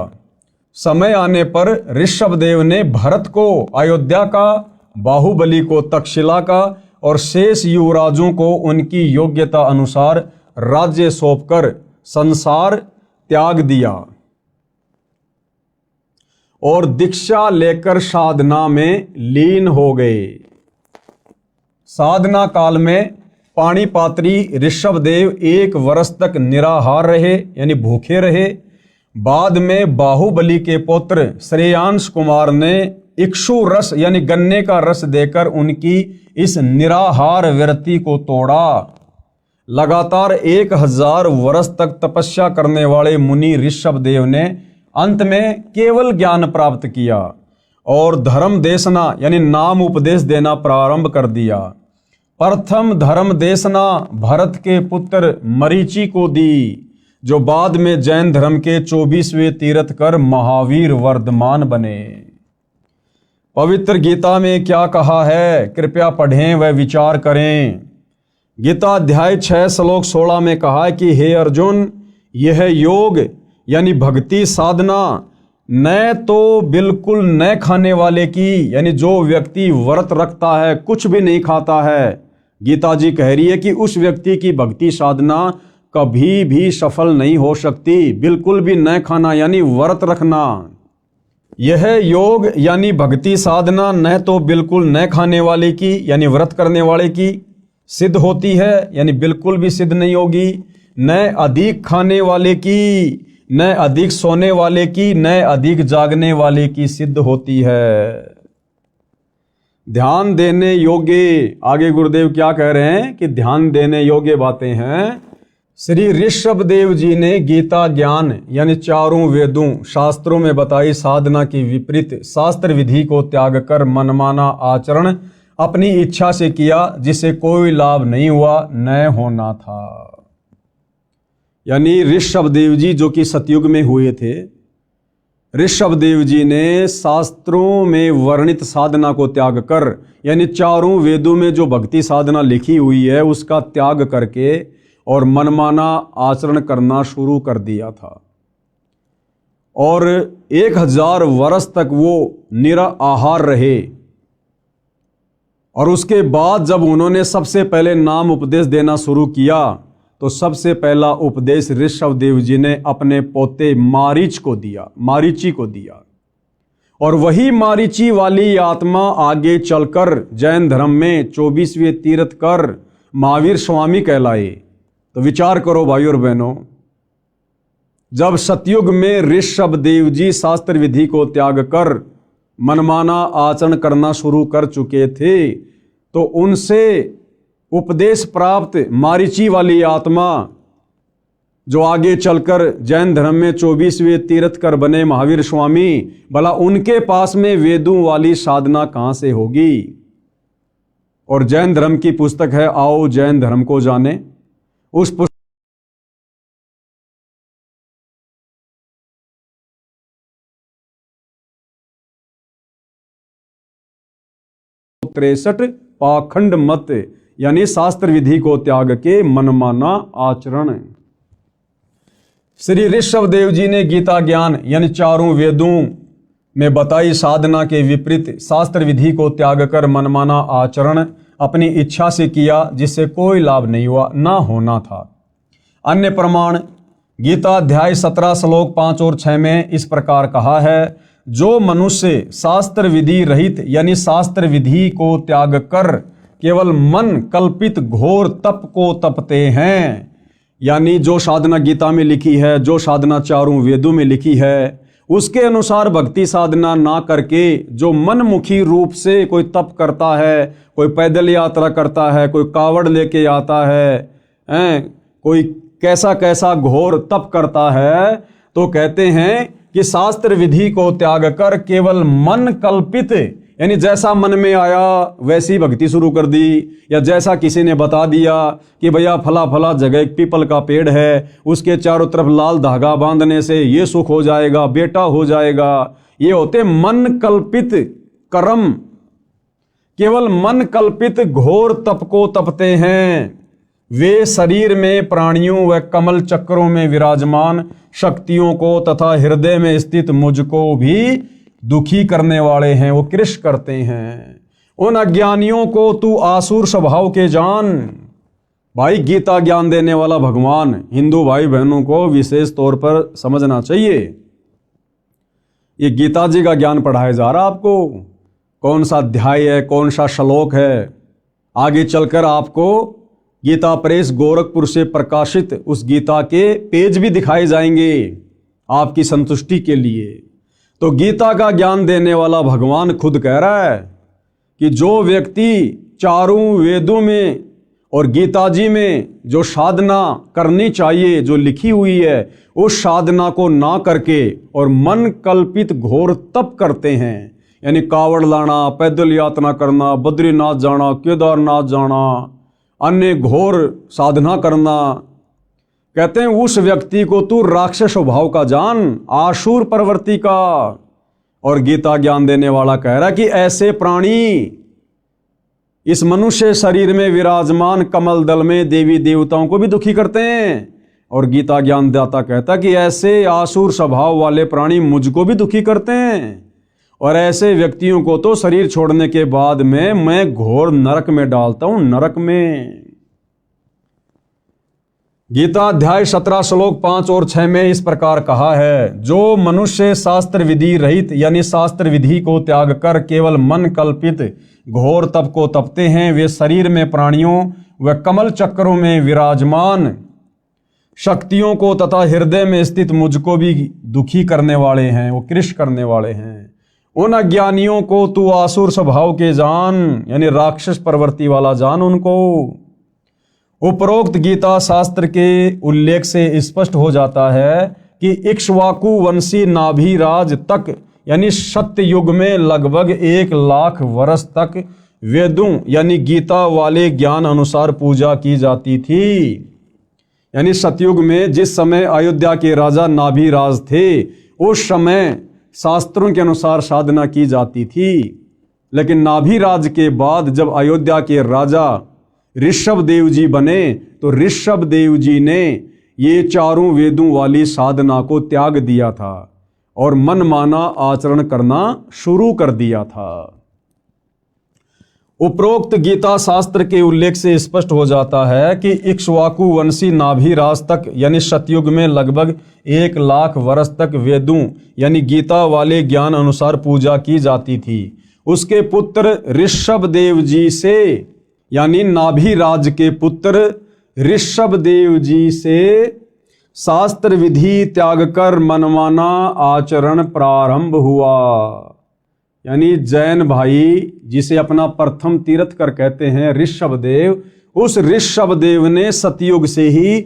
समय आने पर ऋषभदेव ने भरत को अयोध्या का, बाहुबली को तक्षशिला का और शेष युवराजों को उनकी योग्यता अनुसार राज्य सौंपकर संसार त्याग दिया और दीक्षा लेकर साधना में लीन हो गए। साधना काल में पाणिपात्री ऋषभदेव 1 वर्ष तक निराहार रहे, यानी भूखे रहे। बाद में बाहुबली के पुत्र श्रेयांश कुमार ने इक्षु रस यानी गन्ने का रस देकर उनकी इस निराहार व्रति को तोड़ा। लगातार 1000 वर्ष तक तपस्या करने वाले मुनि ऋषभदेव ने अंत में केवल ज्ञान प्राप्त किया और धर्म देशना यानी नाम उपदेश देना प्रारंभ कर दिया। प्रथम धर्म देशना भरत के पुत्र मरीचि को दी, जो बाद में जैन धर्म के 24वें तीर्थकर महावीर वर्धमान बने। पवित्र गीता में क्या कहा है, कृपया पढ़ें व विचार करें। गीता अध्याय 6 श्लोक 16 में कहा है कि हे अर्जुन, यह योग यानी भक्ति साधना न तो बिल्कुल न खाने वाले की, यानी जो व्यक्ति व्रत रखता है, कुछ भी नहीं खाता है, गीता जी कह रही है कि उस व्यक्ति की भक्ति साधना कभी भी सफल नहीं हो सकती। बिल्कुल भी न खाना यानी व्रत रखना। यह योग यानी भक्ति साधना न तो बिल्कुल न खाने वाले की यानी व्रत करने वाले की सिद्ध होती है, यानी बिल्कुल भी सिद्ध नहीं होगी, न अधिक खाने वाले की, न अधिक सोने वाले की, न अधिक जागने वाले की सिद्ध होती है। ध्यान देने योग्य, आगे गुरुदेव क्या कह रहे हैं कि ध्यान देने योग्य बातें हैं। श्री ऋषभदेव जी ने गीता ज्ञान यानी चारों वेदों शास्त्रों में बताई साधना की विपरीत शास्त्र विधि को त्याग कर मनमाना आचरण अपनी इच्छा से किया, जिसे कोई लाभ नहीं हुआ, न होना था। यानी ऋषभदेव जी जो कि सतयुग में हुए थे, ऋषभदेव जी ने शास्त्रों में वर्णित साधना को त्याग कर, यानी चारों वेदों में जो भक्ति साधना लिखी हुई है उसका त्याग करके और मनमाना आचरण करना शुरू कर दिया था। और 1000 वर्ष तक वो निराहार रहे। और उसके बाद जब उन्होंने सबसे पहले नाम उपदेश देना शुरू किया तो सबसे पहला उपदेश ऋषभदेव जी ने अपने पोते मारीच को दिया, मारीची को दिया। और वही मारीची वाली आत्मा आगे चलकर जैन धर्म में 24वें तीर्थकर महावीर स्वामी कहलाए। तो विचार करो भाई और बहनों, जब सतयुग में ऋषभ देव जी शास्त्र विधि को त्याग कर मनमाना आचरण करना शुरू कर चुके थे, तो उनसे उपदेश प्राप्त मारीची वाली आत्मा जो आगे चलकर जैन धर्म में 24वें तीर्थकर बने महावीर स्वामी, भला उनके पास में वेदों वाली साधना कहां से होगी। और जैन धर्म की पुस्तक है आओ जैन धर्म को जाने, उस पुस्तक 63 पाखंड मत यानी शास्त्र विधि को त्याग के मनमाना आचरण। श्री ऋषभ देव जी ने गीता ज्ञान यानी चारों वेदों में बताई साधना के विपरीत शास्त्र विधि को त्याग कर मनमाना आचरण अपनी इच्छा से किया, जिससे कोई लाभ नहीं हुआ, ना होना था। अन्य प्रमाण गीता अध्याय 17 श्लोक 5 और 6 में इस प्रकार कहा है, जो मनुष्य शास्त्र विधि रहित यानी शास्त्र विधि को त्याग कर केवल मन कल्पित घोर तप को तपते हैं, यानी जो साधना गीता में लिखी है, जो साधना चारों वेदों में लिखी है, उसके अनुसार भक्ति साधना ना करके जो मनमुखी रूप से कोई तप करता है, कोई पैदल यात्रा करता है, कोई कावड़ लेके आता है, कोई कैसा कैसा घोर तप करता है, तो कहते हैं कि शास्त्र विधि को त्याग कर केवल मन कल्पित यानी जैसा मन में आया वैसी भक्ति शुरू कर दी, या जैसा किसी ने बता दिया कि भैया फला फला जगह एक पीपल का पेड़ है, उसके चारों तरफ लाल धागा बांधने से ये सुख हो जाएगा, बेटा हो जाएगा। ये होते मन कल्पित कर्म, केवल मन कल्पित घोर तप को तपते हैं। वे शरीर में प्राणियों व कमल चक्रों में विराजमान शक्तियों को तथा हृदय में स्थित मुझको भी दुखी करने वाले हैं, वो कृष करते हैं। उन अज्ञानियों को तू आसुर स्वभाव के जान। भाई गीता ज्ञान देने वाला भगवान हिंदू भाई बहनों को विशेष तौर पर समझना चाहिए। ये गीता जी का ज्ञान पढ़ाया जा रहा आपको, कौन सा अध्याय है, कौन सा श्लोक है। आगे चलकर आपको गीता प्रेस गोरखपुर से प्रकाशित उस गीता के पेज भी दिखाए जाएंगे आपकी संतुष्टि के लिए। तो गीता का ज्ञान देने वाला भगवान खुद कह रहा है कि जो व्यक्ति चारों वेदों में और गीता जी में जो साधना करनी चाहिए, जो लिखी हुई है, उस साधना को ना करके और मन कल्पित घोर तप करते हैं, यानी कावड़ लाना, पैदल यात्रा करना, बद्रीनाथ जाना, केदारनाथ जाना, अन्य घोर साधना करना, कहते हैं उस व्यक्ति को तू राक्षस स्वभाव का जान, आसुर प्रवृत्ति का। और गीता ज्ञान देने वाला कह रहा है कि ऐसे प्राणी इस मनुष्य शरीर में विराजमान कमल दल में देवी देवताओं को भी दुखी करते हैं। और गीता ज्ञान दाता कहता कि ऐसे आसुर स्वभाव वाले प्राणी मुझको भी दुखी करते हैं, और ऐसे व्यक्तियों को तो शरीर छोड़ने के बाद में मैं घोर नरक में डालता हूं, नरक में। गीता अध्याय 17 श्लोक 5 और 6 में इस प्रकार कहा है, जो मनुष्य शास्त्र विधि रहित यानी शास्त्र विधि को त्याग कर केवल मन कल्पित घोर तप को तपते हैं, वे शरीर में प्राणियों व कमल चक्रों में विराजमान शक्तियों को तथा हृदय में स्थित मुझको भी दुखी करने वाले हैं, वो कृष करने वाले हैं। उन अज्ञानियों को तू आसुर स्वभाव के जान, यानी राक्षस प्रवृत्ति वाला जान उनको। उपरोक्त गीता शास्त्र के उल्लेख से स्पष्ट हो जाता है कि इक्ष्वाकु वंशी नाभिराज तक यानी सत्य युग में लगभग 1 लाख वर्ष तक वेदों यानी गीता वाले ज्ञान अनुसार पूजा की जाती थी। यानी सतयुग में जिस समय अयोध्या के राजा नाभिराज थे, उस समय शास्त्रों के अनुसार साधना की जाती थी। लेकिन नाभिराज के बाद जब अयोध्या के राजा ऋषभ देव जी बने, तो ऋषभ देव जी ने ये चारों वेदों वाली साधना को त्याग दिया था और मनमाना आचरण करना शुरू कर दिया था। उपरोक्त गीता शास्त्र के उल्लेख से स्पष्ट हो जाता है कि इक्ष्वाकु वंशी नाभिराज तक यानी सतयुग में लगभग 1,00,000 वर्ष तक वेदों यानी गीता वाले ज्ञान अनुसार पूजा की जाती थी। उसके पुत्र ऋषभदेव जी से यानी नाभिराज के पुत्र ऋषभदेव जी से शास्त्र विधि त्याग कर मनमाना आचरण प्रारंभ हुआ। यानी जैन भाई जिसे अपना प्रथम तीर्थकर कहते हैं ऋषभदेव, उस ऋषभदेव ने सतयुग से ही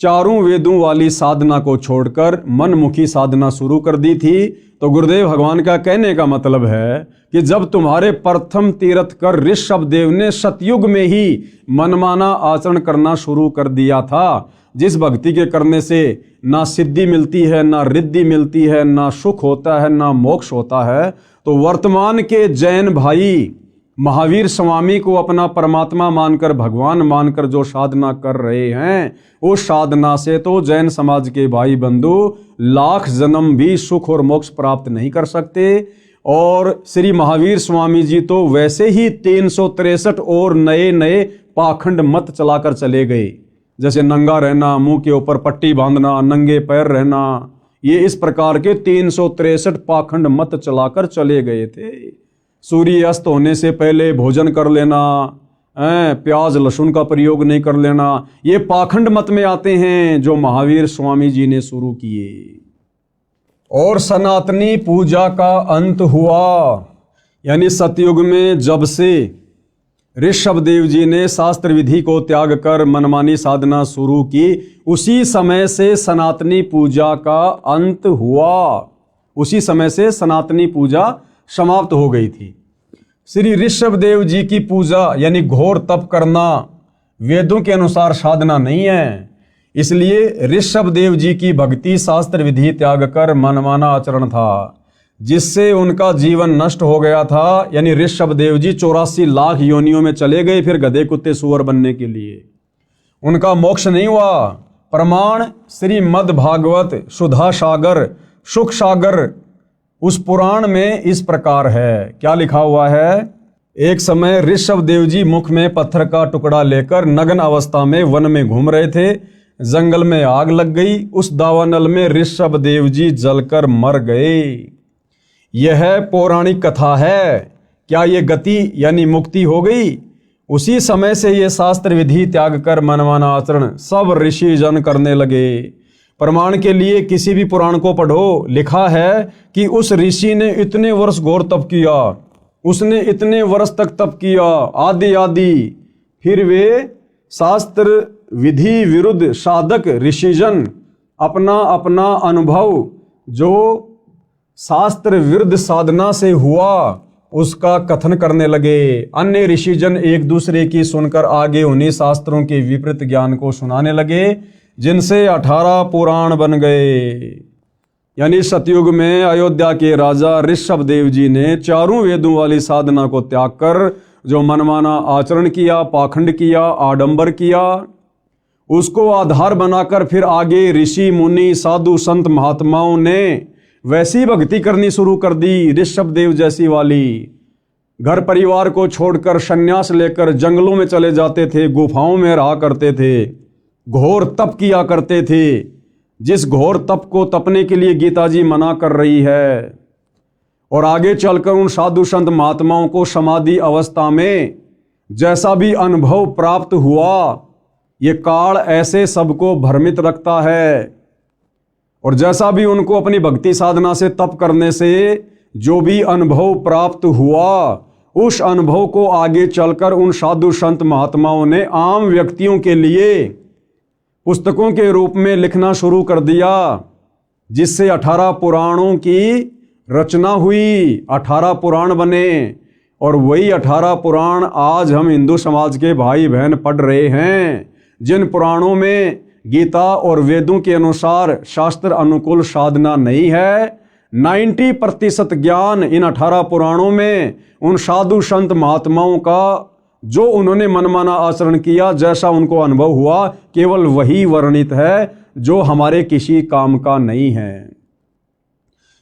चारों वेदों वाली साधना को छोड़कर मनमुखी साधना शुरू कर दी थी। तो गुरुदेव भगवान का कहने का मतलब है कि जब तुम्हारे प्रथम तीर्थकर ऋषभदेव ने सतयुग में ही मनमाना आचरण करना शुरू कर दिया था, जिस भक्ति के करने से ना सिद्धि मिलती है, ना रिद्धि मिलती है, ना सुख होता है, ना मोक्ष होता है, तो वर्तमान के जैन भाई महावीर स्वामी को अपना परमात्मा मानकर, भगवान मानकर जो साधना कर रहे हैं, उस साधना से तो जैन समाज के भाई बंधु लाख जन्म भी सुख और मोक्ष प्राप्त नहीं कर सकते। और श्री महावीर स्वामी जी तो वैसे ही 363 और नए नए पाखंड मत चलाकर चले गए, जैसे नंगा रहना, मुंह के ऊपर पट्टी बांधना, नंगे पैर रहना, ये इस प्रकार के 363 पाखंड मत चलाकर चले गए थे। सूर्य अस्त होने से पहले भोजन कर लेना, प्याज लहसुन का प्रयोग नहीं कर लेना, ये पाखंड मत में आते हैं जो महावीर स्वामी जी ने शुरू किए। और सनातनी पूजा का अंत हुआ, यानी सतयुग में जब से ऋषभदेव जी ने शास्त्र विधि को त्याग कर मनमानी साधना शुरू की, उसी समय से सनातनी पूजा का अंत हुआ, उसी समय से सनातनी पूजा समाप्त हो गई थी। श्री ऋषभदेव जी की पूजा यानी घोर तप करना वेदों के अनुसार साधना नहीं है, इसलिए ऋषभदेव जी की भक्ति शास्त्र विधि त्याग कर मनमाना आचरण था, जिससे उनका जीवन नष्ट हो गया था। यानी ऋषभदेव जी 84 लाख योनियों में चले गए फिर गधे कुत्ते सुअर बनने के लिए, उनका मोक्ष नहीं हुआ। प्रमाण श्रीमद् भागवत सुधा सागर सुख सागर उस पुराण में इस प्रकार है। क्या लिखा हुआ है? एक समय ऋषभदेव जी मुख में पत्थर का टुकड़ा लेकर नग्न अवस्था में वन में घूम रहे थे। जंगल में आग लग गई, उस दावानल में ऋषभदेव जी जलकर मर गए। यह पौराणिक कथा है। क्या ये गति यानी मुक्ति हो गई? उसी समय से ये शास्त्र विधि त्याग कर मनमाना आचरण सब ऋषि जन करने लगे। प्रमाण के लिए किसी भी पुराण को पढ़ो, लिखा है कि उस ऋषि ने इतने वर्ष घोर तप किया, उसने इतने वर्ष तक तप किया आदि आदि, फिर वे शास्त्र विधि विरुद्ध साधक ऋषिजन अपना अपना अनुभव जो शास्त्र विरुद्ध साधना से हुआ उसका कथन करने लगे। अन्य ऋषिजन एक दूसरे की सुनकर आगे उन्हीं शास्त्रों के विपरीत ज्ञान को सुनाने लगे, जिनसे 18 पुराण बन गए। यानी सतयुग में अयोध्या के राजा ऋषभदेव जी ने चारों वेदों वाली साधना को त्याग कर जो मनमाना आचरण किया, पाखंड किया, आडंबर किया, उसको आधार बनाकर फिर आगे ऋषि मुनि साधु संत महात्माओं ने वैसी भक्ति करनी शुरू कर दी ऋषभदेव जैसी वाली। घर परिवार को छोड़कर संन्यास लेकर जंगलों में चले जाते थे, गुफाओं में रहा करते थे, घोर तप किया करते थे, जिस घोर तप को तपने के लिए गीता जी मना कर रही है। और आगे चलकर उन साधु संत महात्माओं को समाधि अवस्था में जैसा भी अनुभव प्राप्त हुआ, ये काल ऐसे सबको भ्रमित रखता है। और जैसा भी उनको अपनी भक्ति साधना से तप करने से जो भी अनुभव प्राप्त हुआ, उस अनुभव को आगे चलकर उन साधु संत महात्माओं ने आम व्यक्तियों के लिए पुस्तकों के रूप में लिखना शुरू कर दिया, जिससे 18 पुराणों की रचना हुई, 18 पुराण बने। और वही 18 पुराण आज हम हिंदू समाज के भाई बहन पढ़ रहे हैं, जिन पुराणों में गीता और वेदों के अनुसार शास्त्र अनुकूल साधना नहीं है। 90% ज्ञान इन 18 पुराणों में उन साधु संत महात्माओं का जो उन्होंने मनमाना आचरण किया, जैसा उनको अनुभव हुआ, केवल वही वर्णित है जो हमारे किसी काम का नहीं है।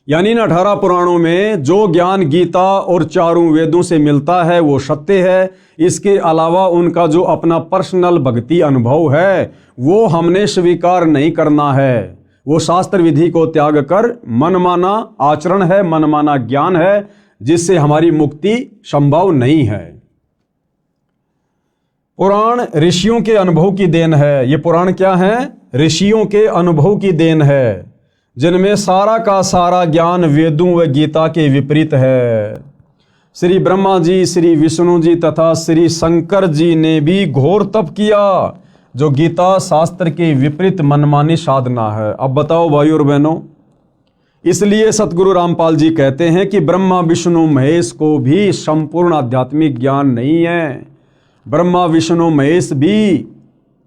यानी इन 18 पुराणों में जो ज्ञान गीता और चारों वेदों से मिलता है वो सत्य है। इसके अलावा उनका जो अपना पर्सनल भक्ति अनुभव है वो हमने स्वीकार नहीं करना है। वो शास्त्र विधि को त्याग कर मनमाना आचरण है, मनमाना ज्ञान है, जिससे हमारी मुक्ति संभव नहीं है। पुराण ऋषियों के अनुभव की देन है। ये पुराण क्या है? ऋषियों के अनुभव की देन है, जिनमें सारा का सारा ज्ञान वेदों व गीता के विपरीत है। श्री ब्रह्मा जी, श्री विष्णु जी तथा श्री शंकर जी ने भी घोर तप किया, जो गीता शास्त्र के विपरीत मनमानी साधना है। अब बताओ भाइयों और बहनों, इसलिए सतगुरु रामपाल जी कहते हैं कि ब्रह्मा विष्णु महेश को भी संपूर्ण आध्यात्मिक ज्ञान नहीं है। ब्रह्मा विष्णु महेश भी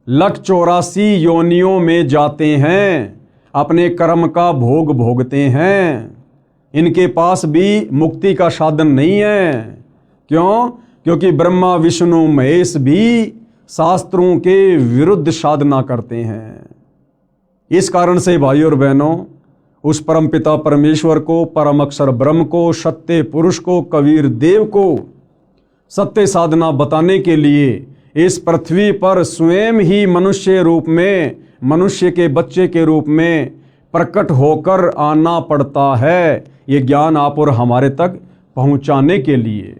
184 योनियों में जाते हैं, अपने कर्म का भोग भोगते हैं। इनके पास भी मुक्ति का साधन नहीं है। क्यों? क्योंकि ब्रह्मा विष्णु महेश भी शास्त्रों के विरुद्ध साधना करते हैं। इस कारण से भाइयों और बहनों, उस परमपिता परमेश्वर को, परम अक्षर ब्रह्म को, सत्य पुरुष को, कबीर देव को सत्य साधना बताने के लिए इस पृथ्वी पर स्वयं ही मनुष्य रूप में, मनुष्य के बच्चे के रूप में प्रकट होकर आना पड़ता है, ये ज्ञान आप और हमारे तक पहुंचाने के लिए।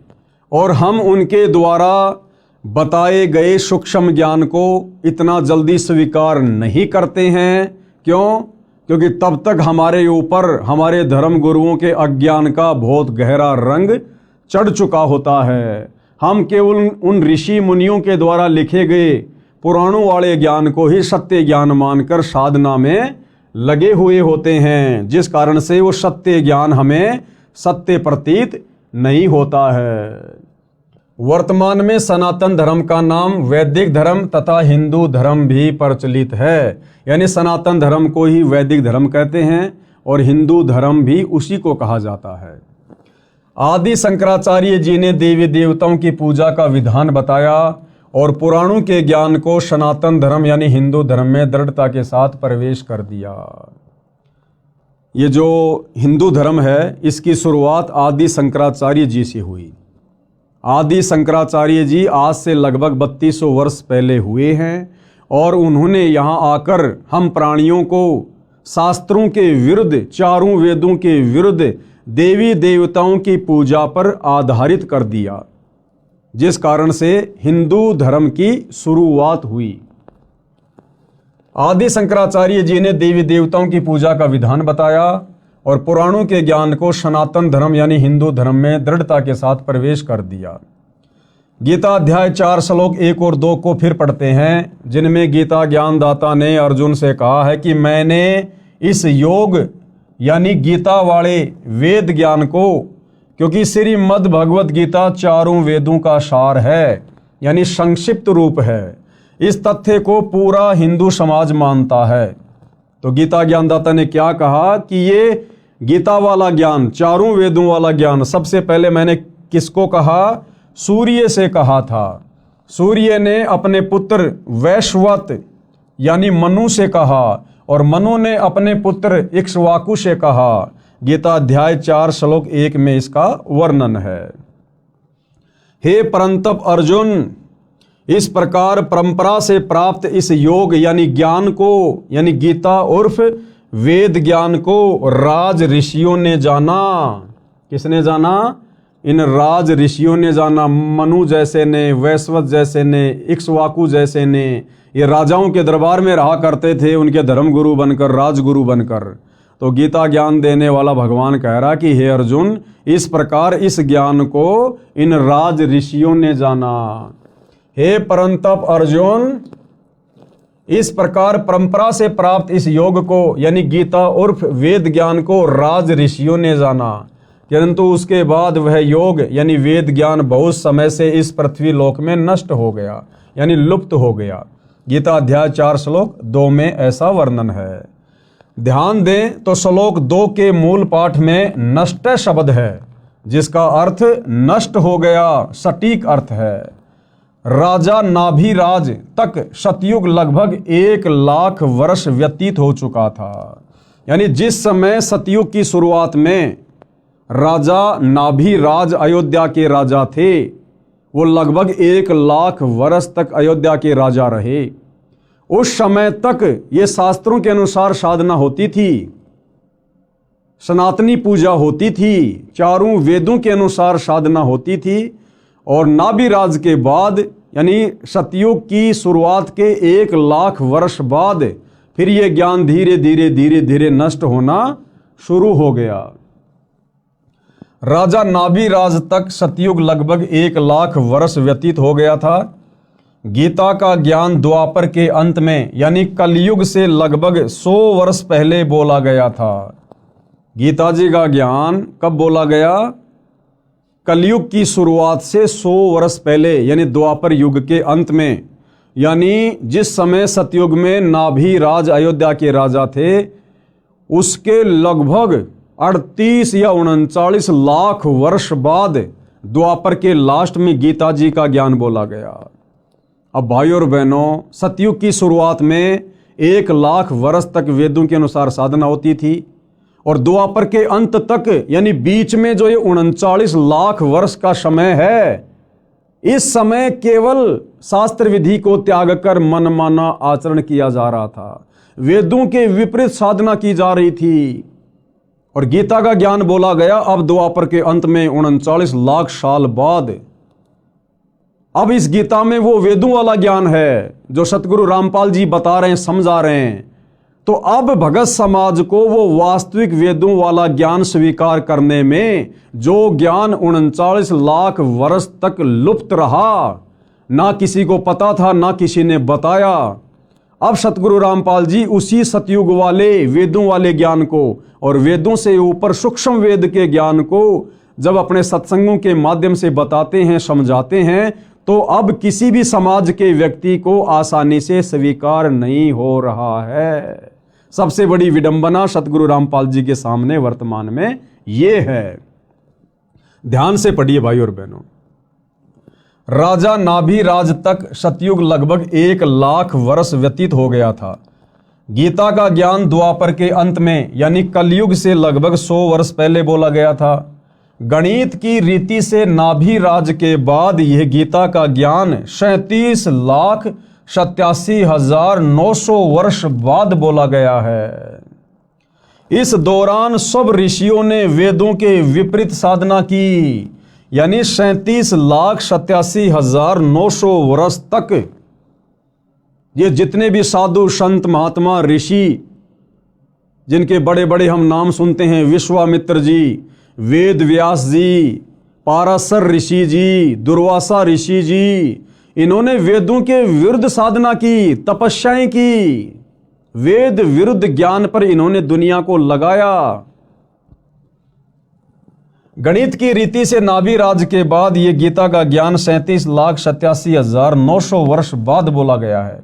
और हम उनके द्वारा बताए गए सूक्ष्म ज्ञान को इतना जल्दी स्वीकार नहीं करते हैं। क्यों? क्योंकि तब तक हमारे ऊपर हमारे धर्म गुरुओं के अज्ञान का बहुत गहरा रंग चढ़ चुका होता है। हम केवल उन ऋषि मुनियों के द्वारा लिखे गए पुराणों वाले ज्ञान को ही सत्य ज्ञान मानकर साधना में लगे हुए होते हैं, जिस कारण से वो सत्य ज्ञान हमें सत्य प्रतीत नहीं होता है। वर्तमान में सनातन धर्म का नाम वैदिक धर्म तथा हिंदू धर्म भी प्रचलित है। यानी सनातन धर्म को ही वैदिक धर्म कहते हैं और हिंदू धर्म भी उसी को कहा जाता है। आदि शंकराचार्य जी ने देवी देवताओं की पूजा का विधान बताया और पुराणों के ज्ञान को सनातन धर्म यानी हिंदू धर्म में दृढ़ता के साथ प्रवेश कर दिया। ये जो हिंदू धर्म है, इसकी शुरुआत आदि शंकराचार्य जी से हुई। आदि शंकराचार्य जी आज से लगभग 3200 वर्ष पहले हुए हैं और उन्होंने यहाँ आकर हम प्राणियों को शास्त्रों के विरुद्ध, चारों वेदों के विरुद्ध देवी देवताओं की पूजा पर आधारित कर दिया, जिस कारण से हिंदू धर्म की शुरुआत हुई। आदि शंकराचार्य जी ने देवी देवताओं की पूजा का विधान बताया और पुराणों के ज्ञान को सनातन धर्म यानी हिंदू धर्म में दृढ़ता के साथ प्रवेश कर दिया। गीता अध्याय 4 श्लोक 1 और 2 को फिर पढ़ते हैं, जिनमें गीता ज्ञानदाता ने अर्जुन से कहा है कि मैंने इस योग यानी गीता वाले वेद ज्ञान को, क्योंकि श्रीमद् भगवत गीता चारों वेदों का सार है यानी संक्षिप्त रूप है, इस तथ्य को पूरा हिंदू समाज मानता है। तो गीता ज्ञानदाता ने क्या कहा कि ये गीता वाला ज्ञान, चारों वेदों वाला ज्ञान सबसे पहले मैंने किसको कहा? सूर्य से कहा था। सूर्य ने अपने पुत्र वैश्वत यानी मनु से कहा और मनु ने अपने पुत्र इक्ष्वाकु से कहा। गीता अध्याय 4 श्लोक 1 में इसका वर्णन है। हे परंतप अर्जुन, इस प्रकार परंपरा से प्राप्त इस योग यानी ज्ञान को यानी गीता उर्फ वेद ज्ञान को राज ऋषियों ने जाना। किसने जाना? इन राज ऋषियों ने जाना। मनु जैसे ने, वैश्वत जैसे ने, इक्ष्वाकु जैसे ने, ये राजाओं के दरबार में रहा करते थे, उनके धर्मगुरु बनकर, राजगुरु बनकर। तो गीता ज्ञान देने वाला भगवान कह रहा कि हे अर्जुन, इस प्रकार इस ज्ञान को इन राज ऋषियों ने जाना। हे परंतप अर्जुन, इस प्रकार परंपरा से प्राप्त इस योग को यानी गीता उर्फ वेद ज्ञान को राज ऋषियों ने जाना, किंतु उसके बाद वह योग यानी वेद ज्ञान बहुत समय से इस पृथ्वी लोक में नष्ट हो गया यानी लुप्त हो गया। गीता अध्याय 4 श्लोक 2 में ऐसा वर्णन है। ध्यान दें तो श्लोक 2 के मूल पाठ में नष्ट शब्द है, जिसका अर्थ नष्ट हो गया सटीक अर्थ है। राजा नाभिराज तक सतयुग लगभग 1 लाख वर्ष व्यतीत हो चुका था। यानी जिस समय सतयुग की शुरुआत में राजा नाभिराज अयोध्या के राजा थे, वो लगभग 1,00,000 वर्ष तक अयोध्या के राजा रहे। उस समय तक ये शास्त्रों के अनुसार साधना होती थी, सनातनी पूजा होती थी, चारों वेदों के अनुसार साधना होती थी। और नाभिराज के बाद यानी सतयुग की शुरुआत के 1,00,000 वर्ष बाद फिर ये ज्ञान धीरे धीरे नष्ट होना शुरू हो गया। राजा नाभिराज तक सतयुग लगभग 1,00,000 वर्ष व्यतीत हो गया था। गीता का ज्ञान द्वापर के अंत में यानी कलयुग से लगभग 100 वर्ष पहले बोला गया था। गीता जी का ज्ञान कब बोला गया? कलयुग की शुरुआत से 100 वर्ष पहले यानी द्वापर युग के अंत में, यानी जिस समय सतयुग में नाभिराज अयोध्या के राजा थे उसके लगभग 38 या 39 लाख वर्ष बाद द्वापर के लास्ट में गीता जी का ज्ञान बोला गया। अब भाइयों और बहनों, सतयुग की शुरुआत में 1,00,000 वर्ष तक वेदों के अनुसार साधना होती थी और द्वापर के अंत तक यानी बीच में जो ये 39 लाख वर्ष का समय है, इस समय केवल शास्त्र विधि को त्याग कर मनमाना आचरण किया जा रहा था, वेदों के विपरीत साधना की जा रही थी। और गीता का ज्ञान बोला गया अब द्वापर के अंत में 39 लाख साल बाद। अब इस गीता में वो वेदों वाला ज्ञान है जो सतगुरु रामपाल जी बता रहे हैं, समझा रहे हैं। तो अब भगत समाज को वो वास्तविक वेदों वाला ज्ञान स्वीकार करने में जो ज्ञान 39 लाख वर्ष तक लुप्त रहा, ना किसी को पता था ना किसी ने बताया, अब सतगुरु रामपाल जी उसी सतयुग वाले वेदों वाले ज्ञान को और वेदों से ऊपर सूक्ष्म वेद के ज्ञान को जब अपने सत्संगों के माध्यम से बताते हैं, समझाते हैं, तो अब किसी भी समाज के व्यक्ति को आसानी से स्वीकार नहीं हो रहा है। सबसे बड़ी विडंबना सतगुरु रामपाल जी के सामने वर्तमान में ये है। ध्यान से पढ़िए भाई और बहनों। राजा नाभिराज तक सतयुग लगभग 1,00,000 वर्ष व्यतीत हो गया था। गीता का ज्ञान द्वापर के अंत में यानी कलयुग से लगभग 100 वर्ष पहले बोला गया था। गणित की रीति से नाभिराज के बाद यह गीता का ज्ञान 37,87,900 वर्ष बाद बोला गया है। इस दौरान सब ऋषियों ने वेदों के विपरीत साधना की, यानी 37,87,900 वर्ष तक ये जितने भी साधु संत महात्मा ऋषि जिनके बड़े बड़े हम नाम सुनते हैं, विश्वामित्र जी, वेद व्यास जी, पाराशर ऋषि जी, दुर्वासा ऋषि जी, इन्होंने वेदों के विरुद्ध साधना की, तपस्याएं की, वेद विरुद्ध ज्ञान पर इन्होंने दुनिया को लगाया। गणित की रीति से नाभिराज के बाद यह गीता का ज्ञान 37,87,900 वर्ष बाद बोला गया है।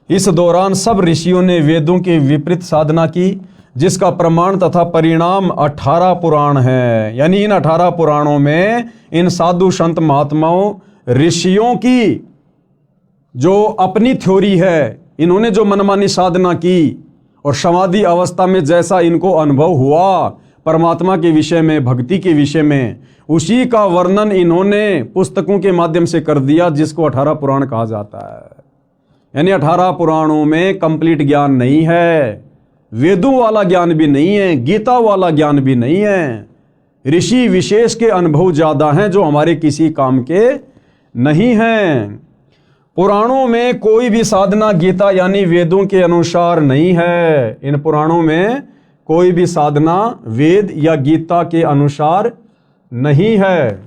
इस दौरान सब ऋषियों ने वेदों के विपरीत साधना की, जिसका प्रमाण तथा परिणाम 18 पुराण है। यानी इन 18 पुराणों में इन साधु संत महात्माओं ऋषियों की जो अपनी थ्योरी है, इन्होंने जो मनमानी साधना की और समाधि अवस्था में जैसा इनको अनुभव हुआ परमात्मा के विषय में, भक्ति के विषय में, उसी का वर्णन इन्होंने पुस्तकों के माध्यम से कर दिया, जिसको 18 पुराण कहा जाता है। यानी 18 पुराणों में कंप्लीट ज्ञान नहीं है, वेदों वाला ज्ञान भी नहीं है, गीता वाला ज्ञान भी नहीं है। ऋषि विशेष के अनुभव ज्यादा हैं जो हमारे किसी काम के नहीं हैं। पुराणों में कोई भी साधना गीता यानी वेदों के अनुसार नहीं है। इन पुराणों में कोई भी साधना वेद या गीता के अनुसार नहीं है।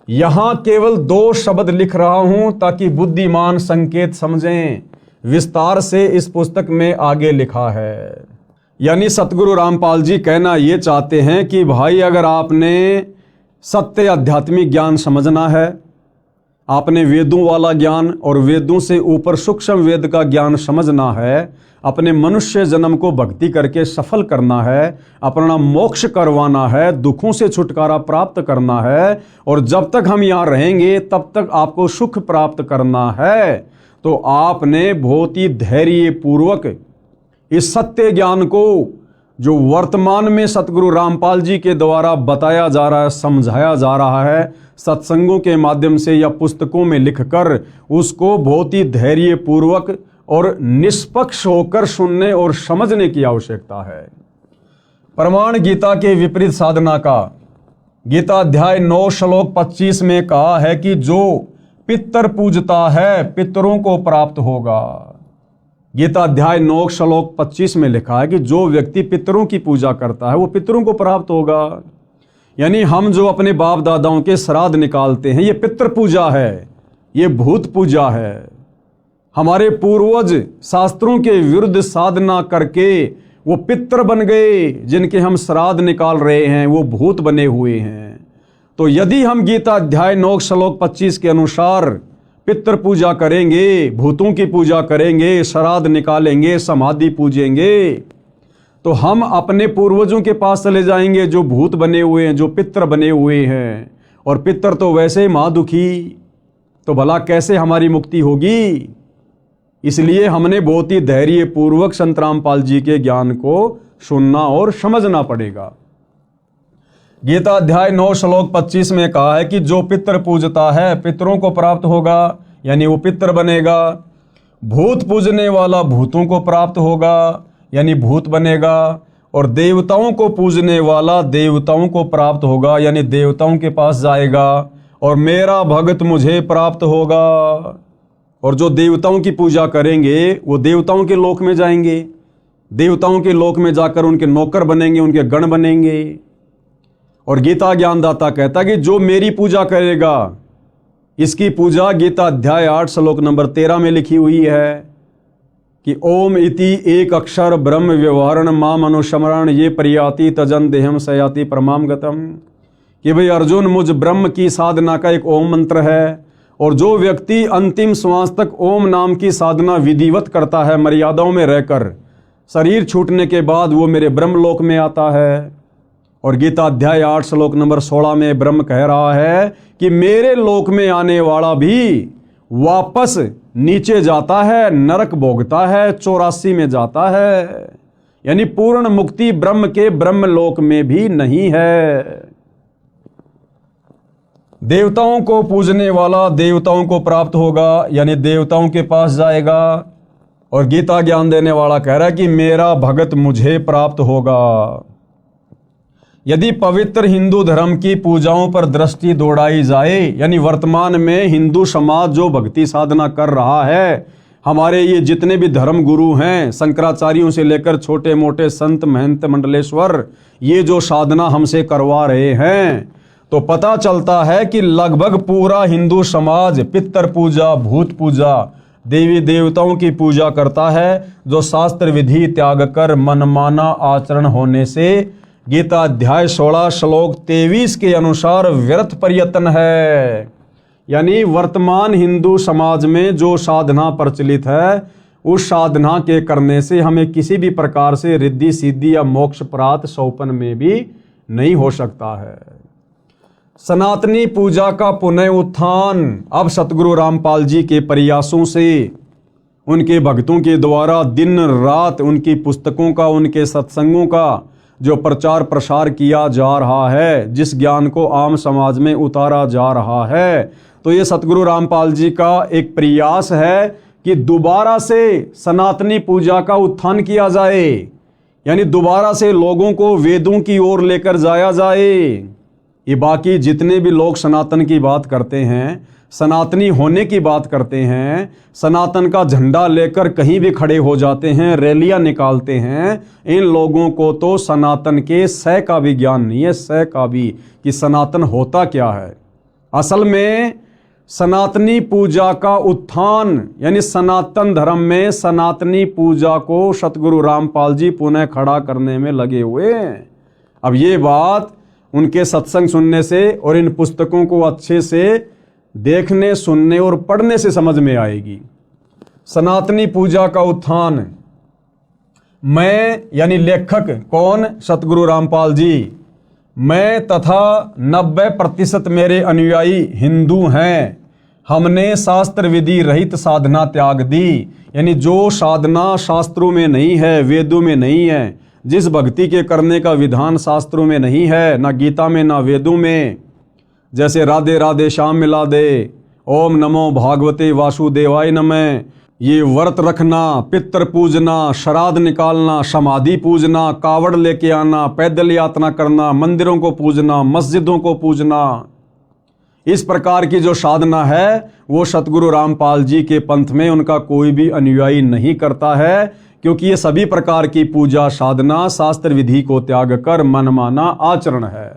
यहां केवल 2 शब्द लिख रहा हूं ताकि बुद्धिमान संकेत समझें। विस्तार से इस पुस्तक में आगे लिखा है। यानी सतगुरु रामपाल जी कहना ये चाहते हैं कि भाई, अगर आपने सत्य आध्यात्मिक ज्ञान समझना है, आपने वेदों वाला ज्ञान और वेदों से ऊपर सूक्ष्म वेद का ज्ञान समझना है, अपने मनुष्य जन्म को भक्ति करके सफल करना है, अपना मोक्ष करवाना है, दुखों से छुटकारा प्राप्त करना है, और जब तक हम यहाँ रहेंगे तब तक आपको सुख प्राप्त करना है, तो आपने बहुत ही धैर्य पूर्वक इस सत्य ज्ञान को जो वर्तमान में सतगुरु रामपाल जी के द्वारा बताया जा रहा है, समझाया जा रहा है सत्संगों के माध्यम से या पुस्तकों में लिखकर, उसको बहुत ही धैर्यपूर्वक और निष्पक्ष होकर सुनने और समझने की आवश्यकता है। प्रमाण गीता के विपरीत साधना का गीता अध्याय 9 श्लोक 25 में कहा है कि जो पितर पूजता है पितरों को प्राप्त होगा। गीता अध्याय 9 श्लोक 25 में लिखा है कि जो व्यक्ति पितरों की पूजा करता है वो पितरों को प्राप्त होगा। यानी हम जो अपने बाप दादाओं के श्राद्ध निकालते हैं, ये पितृ पूजा है, ये भूत पूजा है। हमारे पूर्वज शास्त्रों के विरुद्ध साधना करके वो पितृ बन गए, जिनके हम श्राद्ध निकाल रहे हैं वो भूत बने हुए हैं। तो यदि हम गीता अध्याय 9 श्लोक 25 के अनुसार पितृ पूजा करेंगे, भूतों की पूजा करेंगे, श्राद्ध निकालेंगे, समाधि पूजेंगे, तो हम अपने पूर्वजों के पास चले जाएंगे जो भूत बने हुए हैं, जो पितृ बने हुए हैं। और पितृ तो वैसे महादुखी, तो भला कैसे हमारी मुक्ति होगी। इसलिए हमने बहुत ही धैर्यपूर्वक संत रामपाल जी के ज्ञान को सुनना और समझना पड़ेगा। गीता अध्याय 9 श्लोक 25 में कहा है कि जो पितृ पूजता है पितरों को प्राप्त होगा, यानी वो पितृ बनेगा। भूत पूजने वाला भूतों को प्राप्त होगा, यानी भूत बनेगा। और देवताओं को पूजने वाला देवताओं को प्राप्त होगा, यानी देवताओं के पास जाएगा। और मेरा भगत मुझे प्राप्त होगा। और जो देवताओं की पूजा करेंगे वो देवताओं के लोक में जाएंगे, देवताओं के लोक में जाकर उनके नौकर बनेंगे, उनके गण बनेंगे। और गीता ज्ञानदाता कहता है कि जो मेरी पूजा करेगा, इसकी पूजा गीता अध्याय 8 श्लोक नंबर 13 में लिखी हुई है कि ओम इति एक अक्षर ब्रह्म व्यवहारण माम अनुस्मरण ये प्रयाति तजन देहम सयाति परमाम गतम। कि भाई अर्जुन, मुझ ब्रह्म की साधना का एक ओम मंत्र है, और जो व्यक्ति अंतिम श्वास तक ओम नाम की साधना विधिवत करता है मर्यादाओं में रहकर, शरीर छूटने के बाद वो मेरे ब्रह्मलोक में आता है। और गीता अध्याय 8 श्लोक नंबर 16 में ब्रह्म कह रहा है कि मेरे लोक में आने वाला भी वापस नीचे जाता है, नरक भोगता है, 84 में जाता है। यानी पूर्ण मुक्ति ब्रह्म के ब्रह्मलोक में भी नहीं है। देवताओं को पूजने वाला देवताओं को प्राप्त होगा, यानी देवताओं के पास जाएगा। और गीता ज्ञान देने वाला कह रहा है कि मेरा भगत मुझे प्राप्त होगा। यदि पवित्र हिंदू धर्म की पूजाओं पर दृष्टि दौड़ाई जाए, यानी वर्तमान में हिंदू समाज जो भक्ति साधना कर रहा है, हमारे ये जितने भी धर्म गुरु हैं, शंकराचार्यों से लेकर छोटे मोटे संत महंत मंडलेश्वर, ये जो साधना हमसे करवा रहे हैं, तो पता चलता है कि लगभग पूरा हिंदू समाज पितृ पूजा, भूत पूजा, देवी देवताओं की पूजा करता है, जो शास्त्र विधि त्याग कर मनमाना आचरण होने से गीता अध्याय 16 श्लोक 23 के अनुसार व्यर्थ प्रयत्न है। यानी वर्तमान हिंदू समाज में जो साधना प्रचलित है, उस साधना के करने से हमें किसी भी प्रकार से रिद्धि सिद्धि या मोक्ष प्राप्त सौपन में भी नहीं हो सकता है। सनातनी पूजा का पुनः उत्थान अब सतगुरु रामपाल जी के प्रयासों से, उनके भक्तों के द्वारा दिन रात उनकी पुस्तकों का, उनके सत्संगों का जो प्रचार प्रसार किया जा रहा है, जिस ज्ञान को आम समाज में उतारा जा रहा है, तो ये सतगुरु रामपाल जी का एक प्रयास है कि दोबारा से सनातनी पूजा का उत्थान किया जाए। यानी दोबारा से लोगों को वेदों की ओर लेकर जाया जाए। ये बाकी जितने भी लोग सनातन की बात करते हैं, सनातनी होने की बात करते हैं, सनातन का झंडा लेकर कहीं भी खड़े हो जाते हैं, रैलियां निकालते हैं, इन लोगों को तो सनातन के सह का भी ज्ञान नहीं है, सह का भी, कि सनातन होता क्या है। असल में सनातनी पूजा का उत्थान, यानी सनातन धर्म में सनातनी पूजा को सतगुरु रामपाल जी पुनः खड़ा करने में लगे हुए हैं। अब ये बात उनके सत्संग सुनने से और इन पुस्तकों को अच्छे से देखने, सुनने और पढ़ने से समझ में आएगी। सनातनी पूजा का उत्थान, मैं यानी लेखक कौन? सतगुरु रामपाल जी। मैं तथा 90% मेरे अनुयायी हिंदू हैं। हमने शास्त्र विधि रहित साधना त्याग दी, यानी जो साधना शास्त्रों में नहीं है, वेदों में नहीं है, जिस भक्ति के करने का विधान शास्त्रों में नहीं है, ना गीता में ना वेदों में, जैसे राधे राधे श्याम मिला दे, ओम नमो भागवते वासुदेवाय नमः, ये व्रत रखना, पितृ पूजना, श्राद्ध निकालना, समाधि पूजना, कावड़ लेके आना, पैदल यात्रा करना, मंदिरों को पूजना, मस्जिदों को पूजना, इस प्रकार की जो साधना है वो सतगुरु रामपाल जी के पंथ में उनका कोई भी अनुयायी नहीं करता है, क्योंकि ये सभी प्रकार की पूजा साधना शास्त्र विधि को त्याग कर मनमाना आचरण है।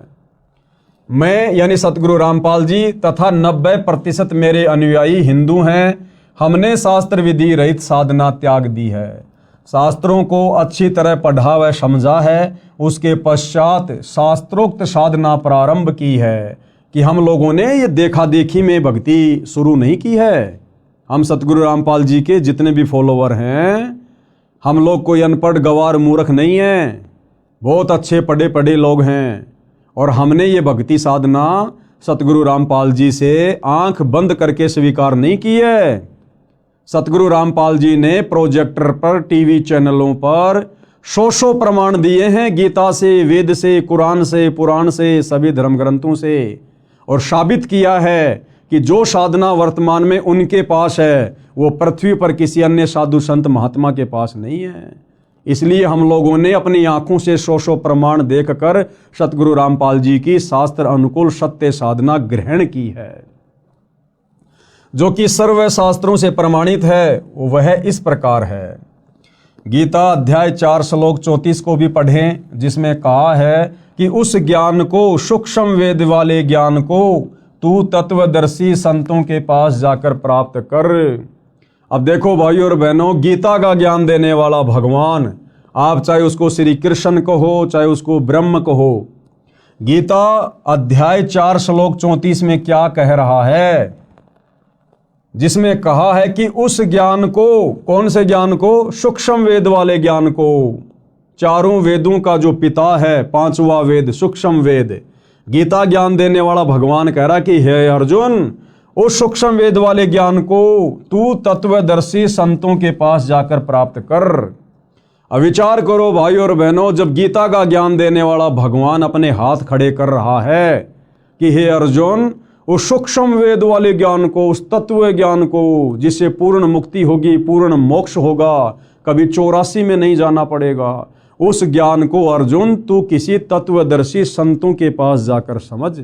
मैं यानी सतगुरु रामपाल जी तथा 90% मेरे अनुयायी हिंदू हैं। हमने शास्त्र विधि रहित साधना त्याग दी है, शास्त्रों को अच्छी तरह पढ़ा व समझा है, उसके पश्चात शास्त्रोक्त साधना प्रारंभ की है। कि हम लोगों ने ये देखा देखी में भक्ति शुरू नहीं की है। हम सतगुरु रामपाल जी के जितने भी फॉलोवर हैं, हम लोग कोई अनपढ़ गवार मूर्ख नहीं हैं, बहुत अच्छे पढ़े पढ़े लोग हैं। और हमने ये भक्ति साधना सतगुरु रामपाल जी से आंख बंद करके स्वीकार नहीं की है। सतगुरु रामपाल जी ने प्रोजेक्टर पर, टीवी चैनलों पर सौ प्रमाण दिए हैं, गीता से, वेद से, कुरान से, पुराण से, सभी धर्म ग्रंथों से, और साबित किया है कि जो साधना वर्तमान में उनके पास है वो पृथ्वी पर किसी अन्य साधु संत महात्मा के पास नहीं है। इसलिए हम लोगों ने अपनी आंखों से सौ प्रमाण देखकर सतगुरु रामपाल जी की शास्त्र अनुकूल सत्य साधना ग्रहण की है, जो कि सर्व शास्त्रों से प्रमाणित है। वह इस प्रकार है। गीता अध्याय 4 श्लोक 34 को भी पढ़ें, जिसमें कहा है कि उस ज्ञान को, सूक्ष्म वेद वाले ज्ञान को तू तत्वदर्शी संतों के पास जाकर प्राप्त कर। अब देखो भाई और बहनों, गीता का ज्ञान देने वाला भगवान, आप चाहे उसको श्री कृष्ण कहो, चाहे उसको ब्रह्म कहो, गीता अध्याय 4 श्लोक 34 में क्या कह रहा है, जिसमें कहा है कि उस ज्ञान को, कौन से ज्ञान को, सूक्ष्म वेद वाले ज्ञान को, चारों वेदों का जो पिता है, 5वां वेद सूक्ष्म वेद, गीता ज्ञान देने वाला भगवान कह रहा कि हे अर्जुन, उस सूक्ष्म वेद वाले ज्ञान को तू तत्वदर्शी संतों के पास जाकर प्राप्त कर। अब विचार करो भाई और बहनों, जब गीता का ज्ञान देने वाला भगवान अपने हाथ खड़े कर रहा है कि हे अर्जुन, उस सूक्ष्म वेद वाले ज्ञान को, उस तत्व ज्ञान को, जिससे पूर्ण मुक्ति होगी, पूर्ण मोक्ष होगा, कभी 84 में नहीं जाना पड़ेगा, उस ज्ञान को अर्जुन तू किसी तत्वदर्शी संतों के पास जाकर समझ।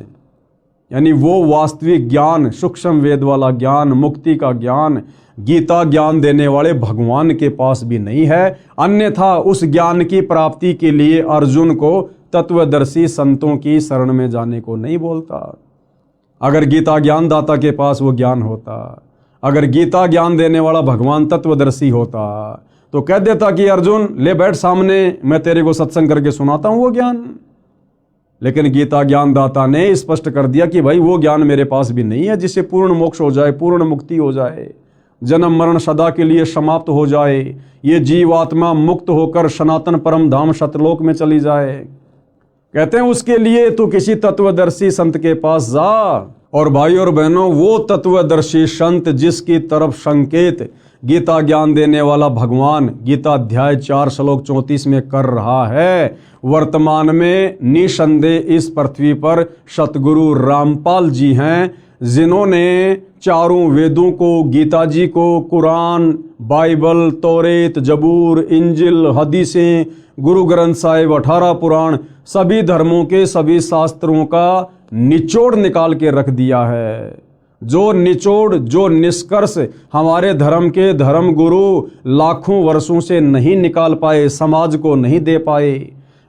यानी वो वास्तविक ज्ञान, सूक्ष्म वेद वाला ज्ञान, मुक्ति का ज्ञान गीता ज्ञान देने वाले भगवान के पास भी नहीं है। अन्यथा उस ज्ञान की प्राप्ति के लिए अर्जुन को तत्वदर्शी संतों की शरण में जाने को नहीं बोलता। अगर गीता ज्ञान दाता के पास वो ज्ञान होता, अगर गीता ज्ञान देने वाला भगवान तत्वदर्शी होता, तो कह देता कि अर्जुन ले बैठ सामने, मैं तेरे को सत्संग करके सुनाता हूं वो ज्ञान। लेकिन गीता ज्ञान दाता ने स्पष्ट कर दिया कि भाई वो ज्ञान मेरे पास भी नहीं है जिससे पूर्ण मोक्ष हो जाए, पूर्ण मुक्ति हो जाए, जन्म मरण सदा के लिए समाप्त हो जाए, ये जीवात्मा मुक्त होकर सनातन परम धाम सतलोक में चली जाए। कहते हैं उसके लिए तू किसी तत्वदर्शी संत के पास जा। और भाई और बहनों, वो तत्वदर्शी संत जिसकी तरफ संकेत गीता ज्ञान देने वाला भगवान गीता अध्याय 4 श्लोक 34 में कर रहा है, वर्तमान में निसंदेह इस पृथ्वी पर सतगुरु रामपाल जी हैं, जिन्होंने चारों वेदों को, गीता जी को, कुरान, बाइबल, तौरेत, जबूर, इंजिल, हदीसें, गुरु ग्रंथ साहिब, 18 पुराण, सभी धर्मों के सभी शास्त्रों का निचोड़ निकाल के रख दिया है। जो निचोड़, जो निष्कर्ष हमारे धर्म के धर्म गुरु लाखों वर्षों से नहीं निकाल पाए, समाज को नहीं दे पाए,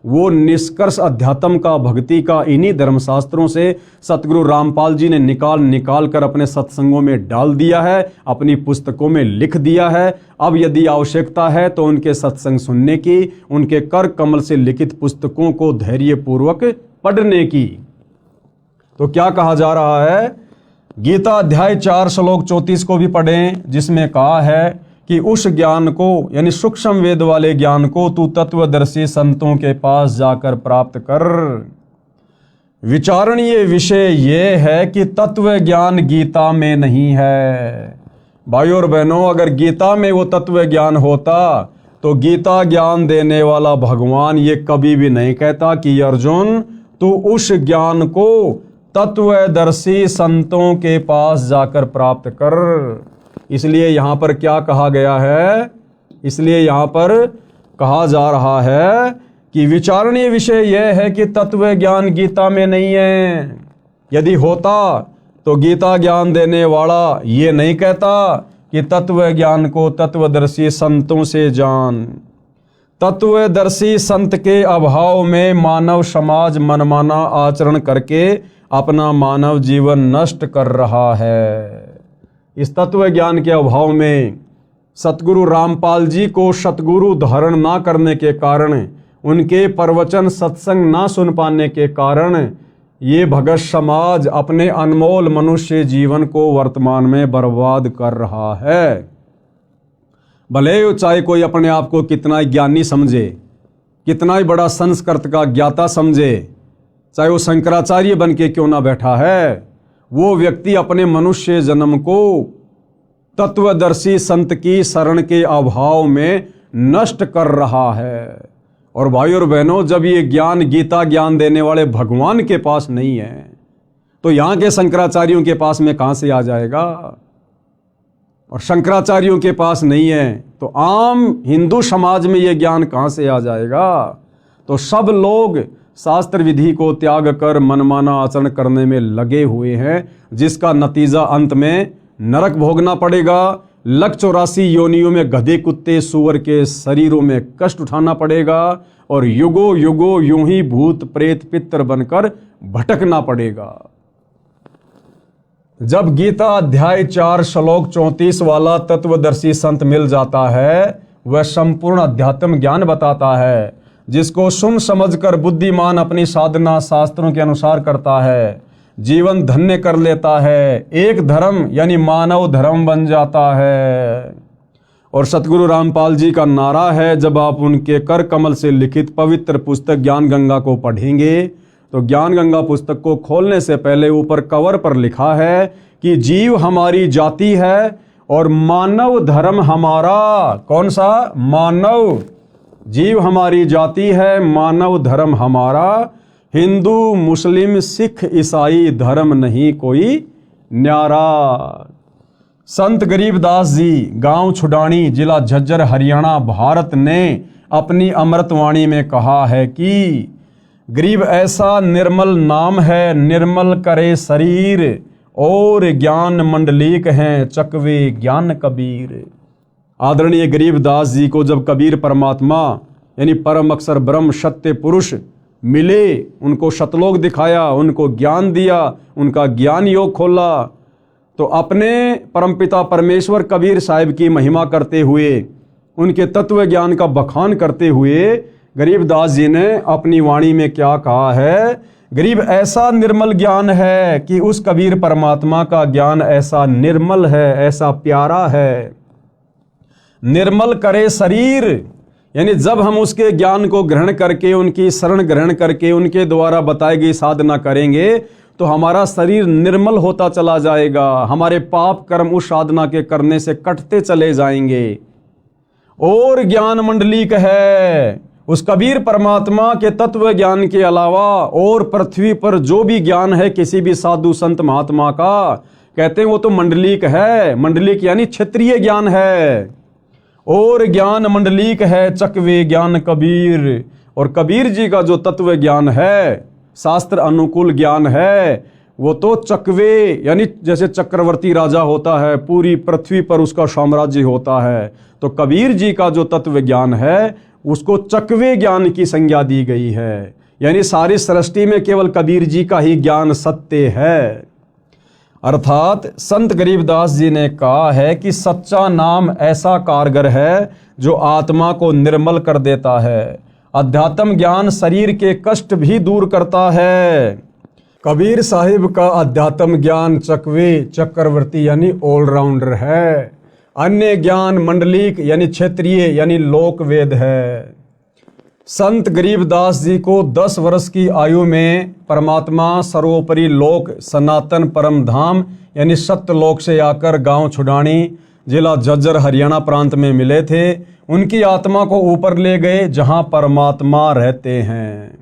वो निष्कर्ष अध्यात्म का, भक्ति का इन्हीं धर्मशास्त्रों से सतगुरु रामपाल जी ने निकाल कर अपने सत्संगों में डाल दिया है, अपनी पुस्तकों में लिख दिया है। अब यदि आवश्यकता है तो उनके सत्संग सुनने की, उनके कर कमल से लिखित पुस्तकों को धैर्यपूर्वक पढ़ने की। तो क्या कहा जा रहा है, गीता अध्याय 4 श्लोक 34 को भी पढ़ें, जिसमें कहा है कि उस ज्ञान को, यानी सूक्ष्म वेद वाले ज्ञान को तू तत्वदर्शी संतों के पास जाकर प्राप्त कर। विचारणीय विषय ये है कि तत्व ज्ञान गीता में नहीं है। भाई और बहनों, अगर गीता में वो तत्व ज्ञान होता तो गीता ज्ञान देने वाला भगवान ये कभी भी नहीं कहता कि अर्जुन तू उस ज्ञान को तत्वदर्शी संतों के पास जाकर प्राप्त कर। इसलिए यहाँ पर क्या कहा गया है, इसलिए यहाँ पर कहा जा रहा है कि विचारणीय विषय यह है कि तत्व ज्ञान गीता में नहीं है। यदि होता तो गीता ज्ञान देने वाला ये नहीं कहता कि तत्व ज्ञान को तत्वदर्शी संतों से जान। तत्वदर्शी संत के अभाव में मानव समाज मनमाना आचरण करके अपना मानव जीवन नष्ट कर रहा है। इस तत्व ज्ञान के अभाव में सतगुरु रामपाल जी को सतगुरु धारण ना करने के कारण, उनके प्रवचन सत्संग ना सुन पाने के कारण ये भगत समाज अपने अनमोल मनुष्य जीवन को वर्तमान में बर्बाद कर रहा है। भले चाहे कोई अपने आप को कितना ही ज्ञानी समझे, कितना ही बड़ा संस्कृत का ज्ञाता समझे, चाहे वो शंकराचार्य बन के क्यों ना बैठा है, वो व्यक्ति अपने मनुष्य जन्म को तत्वदर्शी संत की शरण के अभाव में नष्ट कर रहा है। और भाई और बहनों, जब ये ज्ञान गीता ज्ञान देने वाले भगवान के पास नहीं है तो यहाँ के शंकराचार्यों के पास में कहाँ से आ जाएगा। और शंकराचार्यों के पास नहीं है तो आम हिंदू समाज में ये ज्ञान कहाँ से आ जाएगा। तो सब लोग शास्त्र विधि को त्याग कर मनमाना आचरण करने में लगे हुए हैं, जिसका नतीजा अंत में नरक भोगना पड़ेगा। 184 योनियों में गधे कुत्ते सूअर के शरीरों में कष्ट उठाना पड़ेगा और युगों युगों यूं ही भूत प्रेत पितर बनकर भटकना पड़ेगा। जब गीता अध्याय 4 श्लोक 34 वाला तत्वदर्शी संत मिल जाता है, वह संपूर्ण अध्यात्म ज्ञान बताता है, जिसको सुन समझकर बुद्धिमान अपनी साधना शास्त्रों के अनुसार करता है, जीवन धन्य कर लेता है, एक धर्म यानी मानव धर्म बन जाता है। और सतगुरु रामपाल जी का नारा है, जब आप उनके कर कमल से लिखित पवित्र पुस्तक ज्ञान गंगा को पढ़ेंगे तो ज्ञान गंगा पुस्तक को खोलने से पहले ऊपर कवर पर लिखा है कि जीव हमारी जाति है और मानव धर्म हमारा। कौन सा? मानव। जीव हमारी जाति है, मानव धर्म हमारा। हिंदू मुस्लिम सिख ईसाई धर्म नहीं कोई न्यारा। संत गरीबदास जी, गांव छुडानी, जिला झज्जर, हरियाणा, भारत ने अपनी अमृतवाणी में कहा है कि गरीब ऐसा निर्मल नाम है, निर्मल करे शरीर, और ज्ञान मंडलीक हैं चकवे ज्ञान कबीर। आदरणीय गरीबदास जी को जब कबीर परमात्मा यानी परम अक्षर ब्रह्म सत्य पुरुष मिले, उनको शतलोक दिखाया, उनको ज्ञान दिया, उनका ज्ञान योग खोला, तो अपने परमपिता परमेश्वर कबीर साहिब की महिमा करते हुए, उनके तत्व ज्ञान का बखान करते हुए गरीबदास जी ने अपनी वाणी में क्या कहा है? गरीब ऐसा निर्मल ज्ञान है कि उस कबीर परमात्मा का ज्ञान ऐसा निर्मल है, ऐसा प्यारा है। निर्मल करे शरीर, यानी जब हम उसके ज्ञान को ग्रहण करके, उनकी शरण ग्रहण करके, उनके द्वारा बताई गई साधना करेंगे तो हमारा शरीर निर्मल होता चला जाएगा, हमारे पाप कर्म उस साधना के करने से कटते चले जाएंगे। और ज्ञान मंडलीक है, उस कबीर परमात्मा के तत्व ज्ञान के अलावा और पृथ्वी पर जो भी ज्ञान है किसी भी साधु संत महात्मा का, कहते हैं वो तो मंडलीक है। मंडलीक यानी क्षेत्रीय ज्ञान है। और ज्ञान मंडलीक है चकवे ज्ञान कबीर। और कबीर जी का जो तत्व ज्ञान है, शास्त्र अनुकूल ज्ञान है, वो तो चकवे यानी जैसे चक्रवर्ती राजा होता है, पूरी पृथ्वी पर उसका साम्राज्य होता है, तो कबीर जी का जो तत्व ज्ञान है उसको चकवे ज्ञान की संज्ञा दी गई है। यानी सारी सृष्टि में केवल कबीर जी का ही ज्ञान सत्य है। अर्थात संत गरीबदास जी ने कहा है कि सच्चा नाम ऐसा कारगर है जो आत्मा को निर्मल कर देता है। अध्यात्म ज्ञान शरीर के कष्ट भी दूर करता है। कबीर साहिब का अध्यात्म ज्ञान चकवे चक्रवर्ती यानी ऑलराउंडर है। अन्य ज्ञान मंडलिक यानी क्षेत्रीय यानी लोक वेद है। संत गरीबदास जी को 10 वर्ष की आयु में परमात्मा सर्वोपरि लोक सनातन परम धाम यानी सत्यलोक से आकर गांव छुडानी, जिला झज्जर, हरियाणा प्रांत में मिले थे। उनकी आत्मा को ऊपर ले गए जहाँ परमात्मा रहते हैं।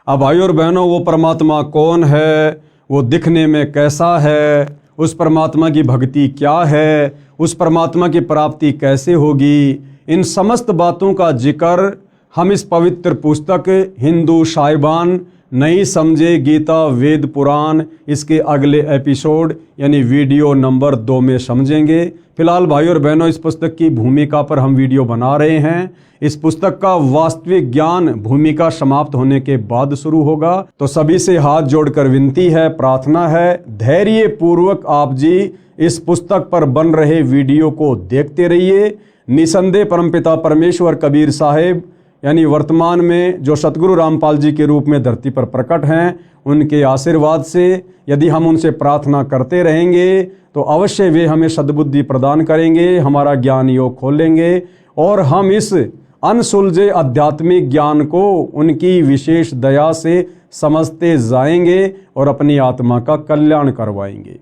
अब भाई और बहनों, वो परमात्मा कौन है, वो दिखने में कैसा है, उस परमात्मा की भक्ति क्या है, उस परमात्मा की प्राप्ति कैसे होगी, इन समस्त बातों का जिक्र हम इस पवित्र पुस्तक हिंदू साहिबान नहीं समझे गीता वेद पुराण इसके अगले एपिसोड यानी वीडियो नंबर 2 में समझेंगे। फिलहाल भाई और बहनों, इस पुस्तक की भूमिका पर हम वीडियो बना रहे हैं। इस पुस्तक का वास्तविक ज्ञान भूमिका समाप्त होने के बाद शुरू होगा। तो सभी से हाथ जोड़कर विनती है, प्रार्थना है, धैर्य पूर्वक आप जी इस पुस्तक पर बन रहे वीडियो को देखते रहिए। निसंदेह परमपिता परमेश्वर कबीर साहिब यानी वर्तमान में जो सतगुरु रामपाल जी के रूप में धरती पर प्रकट हैं, उनके आशीर्वाद से यदि हम उनसे प्रार्थना करते रहेंगे तो अवश्य वे हमें सद्बुद्धि प्रदान करेंगे, हमारा ज्ञान योग खोलेंगे और हम इस अनसुलझे आध्यात्मिक ज्ञान को उनकी विशेष दया से समझते जाएंगे और अपनी आत्मा का कल्याण करवाएंगे।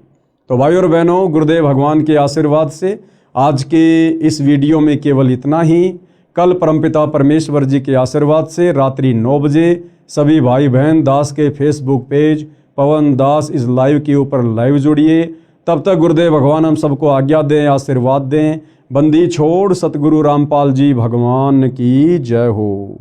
तो भाई और बहनों, गुरुदेव भगवान के आशीर्वाद से आज के इस वीडियो में केवल इतना ही। कल परमपिता परमेश्वर जी के आशीर्वाद से रात्रि 9 बजे सभी भाई बहन दास के फेसबुक पेज पवन दास इस लाइव के ऊपर लाइव जुड़िए। तब तक गुरुदेव भगवान हम सबको आज्ञा दें, आशीर्वाद दें। बंदी छोड़ सतगुरु रामपाल जी भगवान की जय हो।